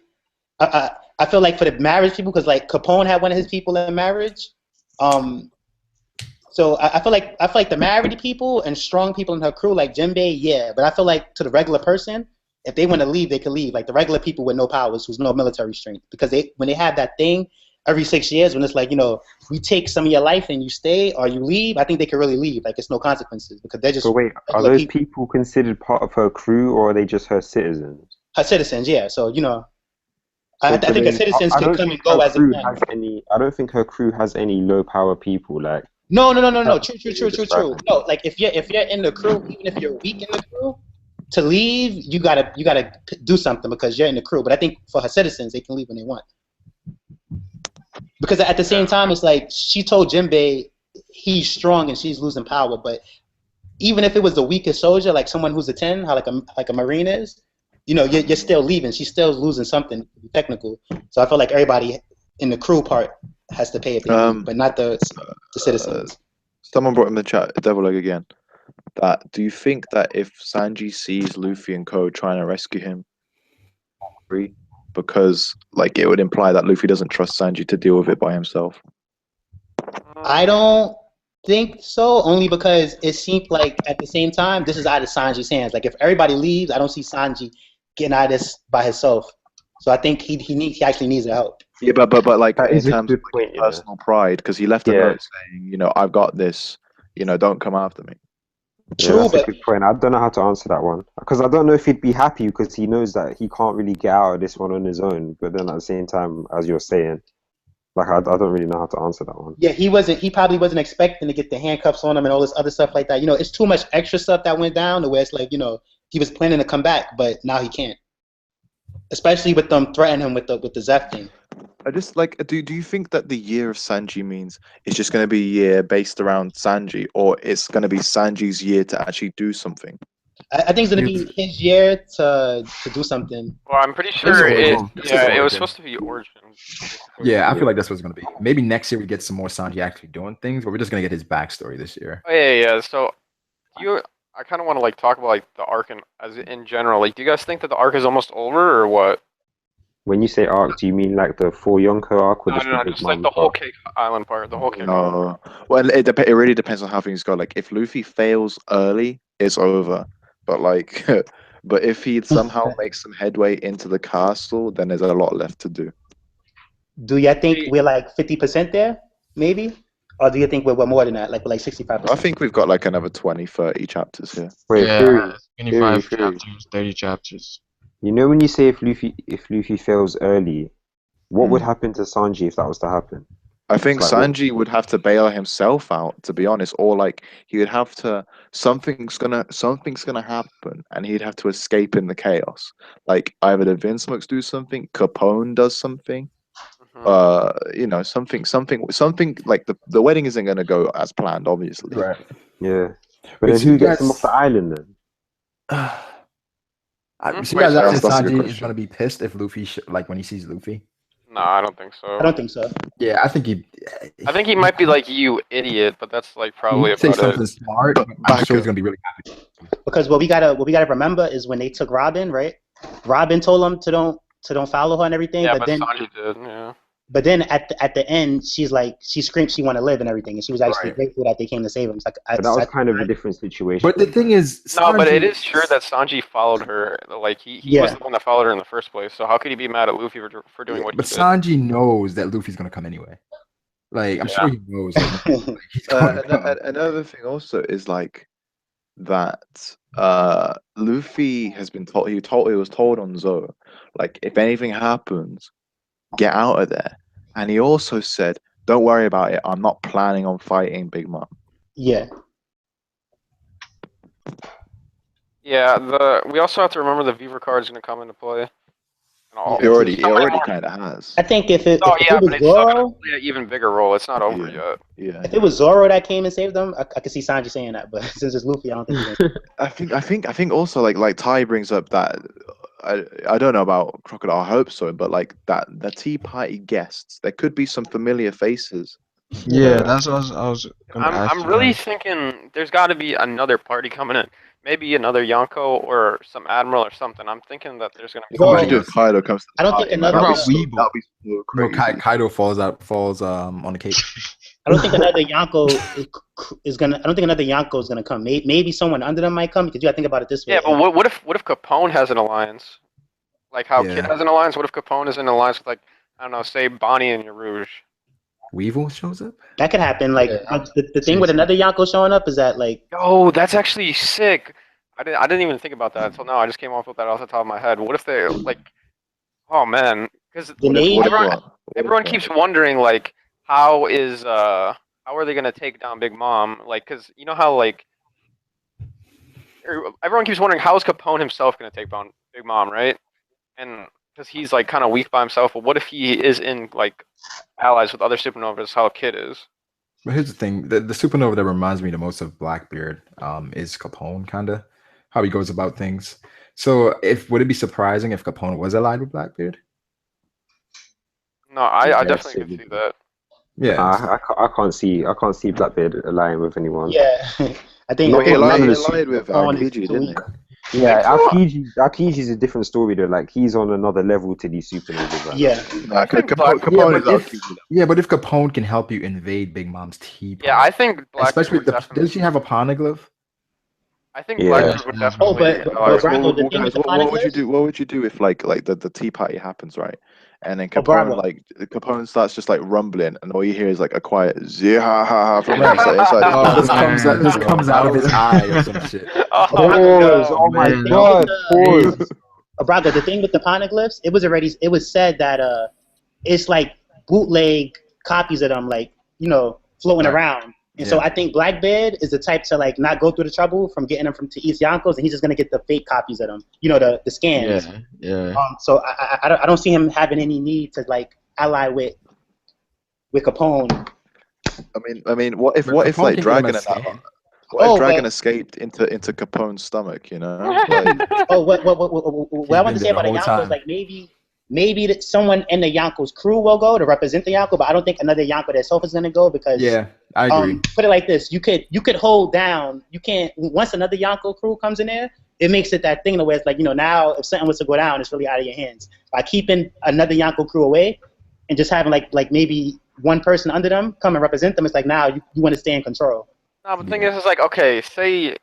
S4: I feel like for the marriage people, because like Capone had one of his people in marriage. So I feel like the married people and strong people in her crew, like Jinbei, yeah. But I feel like to the regular person, if they want to leave, they can leave. Like the regular people with no powers, who's no military strength, because when they have that thing every 6 years, when it's like we take some of your life and you stay or you leave, I think they can really leave. Like it's no consequences because they're just.
S3: But wait, are those people considered part of her crew or are they just her citizens?
S4: Her citizens, yeah. So I think her citizens can come and go as they want.
S3: I don't think her crew has any low power people like.
S4: No. True. No, like if you're in the crew, even if you're weak in the crew, to leave you gotta do something because you're in the crew. But I think for her citizens, they can leave when they want. Because at the same time, it's like she told Jinbei he's strong and she's losing power. But even if it was the weakest soldier, like someone who's a 10, how like a Marine is, you're still leaving. She's still losing something to be technical. So I feel like everybody in the crew part has to pay it, but not the citizens.
S5: Someone brought in the chat, Devil Egg again. Do you think that if Sanji sees Luffy and Co trying to rescue him, because like it would imply that Luffy doesn't trust Sanji to deal with it by himself?
S4: I don't think so, only because it seemed like at the same time this is out of Sanji's hands. Like if everybody leaves, I don't see Sanji getting out of this by himself. So I think he actually needs the help.
S5: Yeah, but like
S3: That
S5: in
S3: is a
S5: terms
S3: good
S5: of
S3: point, yeah.
S5: personal pride, because he left a note saying, I've got this, don't come after me.
S4: True,
S3: that's
S4: but
S3: a good point. I don't know how to answer that one because I don't know if he'd be happy because he knows that he can't really get out of this one on his own. But then at the same time, as you're saying, like I don't really know how to answer that one.
S4: Yeah, he probably wasn't expecting to get the handcuffs on him and all this other stuff like that. It's too much extra stuff that went down to where it's like, he was planning to come back, but now he can't. Especially with them threatening him with the Zeph thing.
S5: I just like, do you think that the year of Sanji means it's just going to be a year based around Sanji, or it's going to be Sanji's year to actually do something?
S4: I think it's going to be his year to do something.
S2: Well, I'm pretty sure it was
S1: origin.
S2: supposed to be Origin.
S1: Yeah, I feel like that's what it's going to be. Maybe next year we get some more Sanji actually doing things, but we're just going to get his backstory this year.
S2: Oh, yeah. So I kind of want to like talk about like the arc in general. Like, do you guys think that the arc is almost over or what?
S3: When you say arc, do you mean like the 4 Yonko arc or
S2: No,
S3: just
S2: no,
S3: the
S2: no,
S3: Big
S2: just like
S3: Mom
S2: the whole
S3: arc?
S2: Cake Island part, the whole Cake Island.
S5: No. Well, it really depends on how things go. Like, if Luffy fails early, it's over. But like, but if he somehow makes some headway into the castle, then there's a lot left to do.
S4: Do you think we're like 50% there, maybe? Or do you think we're more than that, like we're like
S5: I
S4: 65%?
S5: think we've got like another 20, 30 chapters here.
S3: Wait,
S8: Yeah,
S3: theory,
S8: 25
S3: theory.
S8: chapters, 30 chapters.
S3: You know when you say if Luffy fails early, what would happen to Sanji if that was to happen?
S5: I think
S3: It's like,
S5: Sanji would have to bail himself out, to be honest, or like he would have to something's gonna happen, and he'd have to escape in the chaos. Like either the Vinsmokes do something, Capone does something,
S2: Mhm.
S5: you know, something like the wedding isn't gonna go as planned, obviously.
S1: Right.
S3: yeah. But
S1: Wait,
S3: then
S1: so
S3: who
S1: you
S3: gets him
S1: guys-
S3: off the island then?
S1: So you
S2: Wait,
S1: guys
S2: so
S1: actually
S5: that's a good
S1: Sanji is
S5: question.
S1: gonna be pissed if Luffy like when he sees Luffy.
S2: No, I don't think so.
S4: I don't think so.
S1: Yeah, I think
S2: I think he might be like, you idiot, but that's like probably
S1: he'd say
S2: about
S1: something
S2: it.
S1: smart. But I'm sure he's gonna be really happy.
S4: Because what we gotta remember is when they took Robin, right? Robin told him to don't follow her and everything.
S2: Yeah,
S4: but
S2: but
S4: then
S2: Sanji did. Yeah.
S4: But then at the end, she's like, she screamed she want to live and everything, and she was actually
S1: Right.
S4: grateful that they came to save him. It's like,
S3: But that was kind of a different situation.
S1: But the thing is,
S2: No, but it
S1: Sanji-
S2: is true that Sanji followed her. Like he
S4: Yeah.
S2: was the one that followed her in the first place. So how could he be mad at Luffy for doing
S1: Yeah,
S2: what he
S1: but
S2: did?
S1: Sanji knows that Luffy's gonna come anyway. Like I'm sure he knows. Like, he's gonna come.
S5: Another thing also is like that Luffy has been told he was told on Zoro, like if anything happens, get out of there. And he also said, don't worry about it, I'm not planning on fighting Big Mom.
S4: Yeah.
S2: Yeah. We also have to remember the Beaver card is going to come into play. And all.
S5: He already
S2: So many more-
S5: kind of has.
S4: I think if it
S2: Oh
S4: if
S2: yeah,
S4: it was
S2: but it's still going
S4: Zoro,
S2: to play an even bigger role. It's not over
S5: Yeah.
S2: yet.
S5: Yeah.
S4: if it was Zoro that came and saved them, I could see Sanji saying that. But since it's Luffy, I don't think. He's gonna.
S5: I think also like Ty brings up that I don't know about Crocodile. I hope so, but like that the tea party guests, there could be some familiar faces.
S8: Yeah, that's what I was gonna ask
S2: I'm
S8: you
S2: really
S8: guys.
S2: thinking there's got to be another party coming in. Maybe another Yonko or some admiral or something. I'm thinking that there's going to be.
S4: Well,
S5: What would you do if Kaido comes to the
S4: I don't
S5: party,
S4: think
S5: man?
S4: another-
S8: What about Weeble?
S5: That'd be so
S1: No,
S5: crazy.
S1: Kaido falls on the cape.
S4: I don't think another Yonko is gonna. I don't think another Yonko is gonna come. Maybe someone under them might come because you got to think about it this way.
S2: Yeah, but what if Capone has an alliance? Like how
S1: Yeah.
S2: Kid has an alliance. What if Capone is in an alliance with like I don't know, say Bonnie and Rouge?
S1: Weevil shows up.
S4: That could happen. Like
S8: Yeah.
S4: the thing with another Yonko showing up is that like
S2: Oh, that's actually sick. I didn't even think about that until now. I just came off with that off the top of my head. What if they like? Oh man, because
S4: the name.
S2: everyone keeps wondering like how are they gonna take down Big Mom? Like, cause you know how like everyone keeps wondering how is Capone himself gonna take down Big Mom, right? And because he's like kind of weak by himself. But what if he is in like allies with other supernovas? How Kid is.
S1: But here's the thing: the supernova that reminds me the most of Blackbeard is Capone, kind of how he goes about things. So, would it be surprising if Capone was allied with Blackbeard?
S2: No, I
S3: Yeah,
S2: definitely can see that.
S1: Yeah,
S3: I can't see Blackbeard allying with anyone.
S4: Yeah, I think.
S3: No,
S5: He
S3: none of
S5: allied
S3: the
S5: with
S4: Capone is
S5: Aokiji,
S4: too
S5: didn't
S4: weak.
S5: he?
S3: Yeah, Aokiji's a different story though. Like he's on another level to these supernovas. Right?
S4: Yeah,
S5: Nah,
S2: think
S5: Capone is Aokiji.
S1: but if Capone can help you invade Big Mom's tea,
S2: Yeah, I think Blackbeard
S1: especially
S2: would
S1: the,
S2: definitely.
S1: does she have a poneglyph?
S2: I think
S3: Yeah.
S2: Blackbeard would
S8: Oh,
S2: definitely.
S4: but
S5: Guys,
S4: Brago, the thing with
S5: guys,
S4: the
S5: what would you
S4: poneglyphs-
S5: do? What would you do if like the tea party happens, right? And then
S4: Oh,
S5: Capone
S4: Brago.
S5: Capone starts just like rumbling, and all you hear is like a quiet "zia" from
S1: Right.
S5: inside.
S8: Oh,
S1: This comes
S8: man.
S1: this comes out of his eye or some shit.
S2: Oh,
S3: Pause! Oh my
S8: man.
S3: god! Pause!
S4: Brago, the thing with the poneglyphs, it was said that it's like bootleg copies of them, like floating
S1: Right.
S4: around. And so
S1: Yeah.
S4: I think Blackbeard is the type to like not go through the trouble from getting them from to East Yonkos, and he's just gonna get the fake copies of them, the scans.
S8: Yeah.
S4: So I don't see him having any need to like ally with Capone.
S5: I mean, what if
S1: Capone
S5: like
S1: can
S5: Dragon
S1: get him a scan.
S5: Dragon escaped into Capone's stomach? You know, like,
S4: Oh, what I want to
S1: been
S4: say
S1: there
S4: about
S1: the
S4: the
S1: whole
S4: Yonkos,
S1: time.
S4: like maybe that someone in the Yonkos crew will go to represent the Yonko, but I don't think another Yonko itself is gonna go because
S1: Yeah, I agree.
S4: Put it like this: you could hold down. You can't once another Yonko crew comes in there. It makes it that thing where it's like now if something was to go down, it's really out of your hands. By keeping another Yonko crew away and just having like maybe one person under them come and represent them, it's like now you want to stay in control.
S2: No, but the thing is like okay, say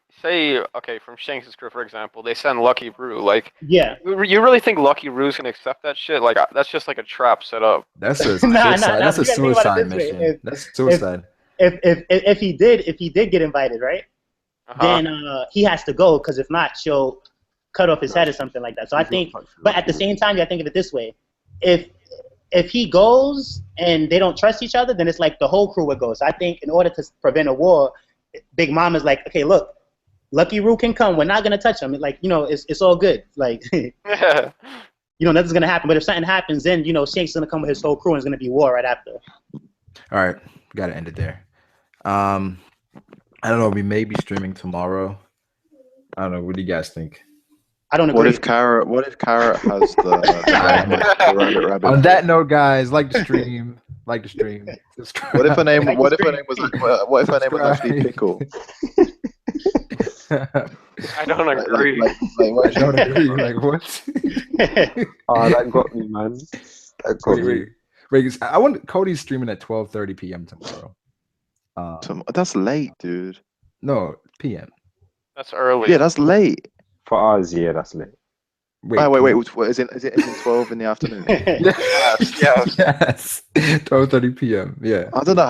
S2: okay from Shanks' crew for example, they send Lucky Roo. Like
S4: Yeah.
S2: you really think Lucky Roo's gonna accept that shit? Like that's just like a trap set up.
S1: That's a
S4: Nah,
S1: suicide. That's a
S4: you gotta think about
S1: suicide
S4: it this way.
S1: mission. That's suicide.
S4: If he did get invited, right? Then he has to go because if not, she'll cut off his head or something like that. So I think, but at the same time, you gotta think of it this way: if he goes and they don't trust each other, then it's like the whole crew would go. So I think in order to prevent a war, Big Mama's like, okay, look, Lucky Roo can come. We're not gonna touch him. Like it's all good. Like nothing's gonna happen. But if something happens, then Shanks is gonna come with his whole crew and it's gonna be war right after.
S1: All right, gotta end it there. I don't know. We may be streaming tomorrow. I don't know. What do you guys think?
S4: I don't agree.
S5: What if Carrot has the rabbit?
S1: On that note, guys, like the stream. Subscribe.
S5: What if her name was actually Pickle?
S2: I don't agree.
S1: I don't agree. Like what?
S3: Oh, that got me, man. That got me.
S1: Wait, I want Cody's streaming at 12:30 p.m. tomorrow.
S5: That's late, dude.
S1: No, p.m.
S2: That's early.
S5: Yeah, that's late.
S3: For us, yeah, that's late.
S1: Wait,
S5: What, is it 12 in the afternoon?
S1: yes. 12:30 p.m. Yeah.
S5: I don't know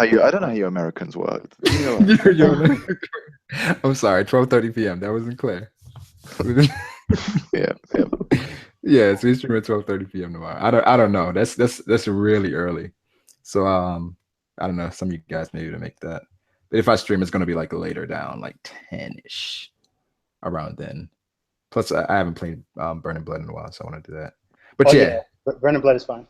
S5: how you Americans work.
S1: I'm sorry, 12:30 p.m. That wasn't clear.
S5: Yeah.
S1: Yeah, so we stream at 12:30 p.m. tomorrow. I don't know. That's really early. So I don't know. Some of you guys maybe to make that. But if I stream, it's gonna be like later down, like 10ish, around then. Plus, I haven't played Burning Blood in a while, so I want to do that. But yeah,
S4: Burning Blood is fine.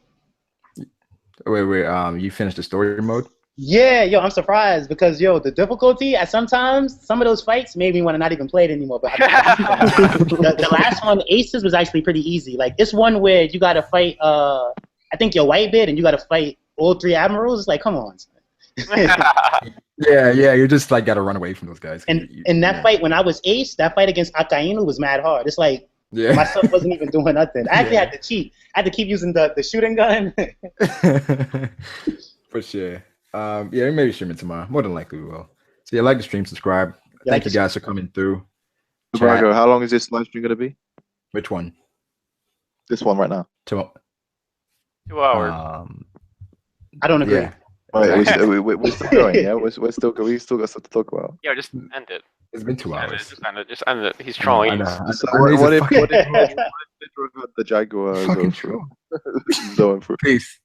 S1: Wait. You finished the story mode?
S4: Yeah, I'm surprised because the difficulty at sometimes some of those fights made me want to not even play it anymore. But the last one, Aces, was actually pretty easy. Like this one where you got to fight, I think your Whitebeard, and you got to fight all three admirals. It's like, come on.
S1: Yeah, you just like got to run away from those guys.
S4: And in that fight, when I was Ace, that fight against Akainu was mad hard. It's like my son wasn't even doing nothing. I actually had to cheat. I had to keep using the shooting gun.
S1: For sure. Yeah, maybe stream it tomorrow. More than likely we will. So yeah, like the stream, subscribe. Thank you guys for coming through.
S5: Brago, how long is this live stream gonna be?
S1: Which one?
S5: This one right now.
S2: 2 hours.
S4: I don't agree.
S1: Yeah.
S5: Wait, we're still going, yeah? We still got stuff to talk about.
S2: Yeah, just end it.
S1: It's been 2 hours.
S2: Just end it. He's trolling.
S5: So what if the Jaguars
S1: fucking troll. Peace.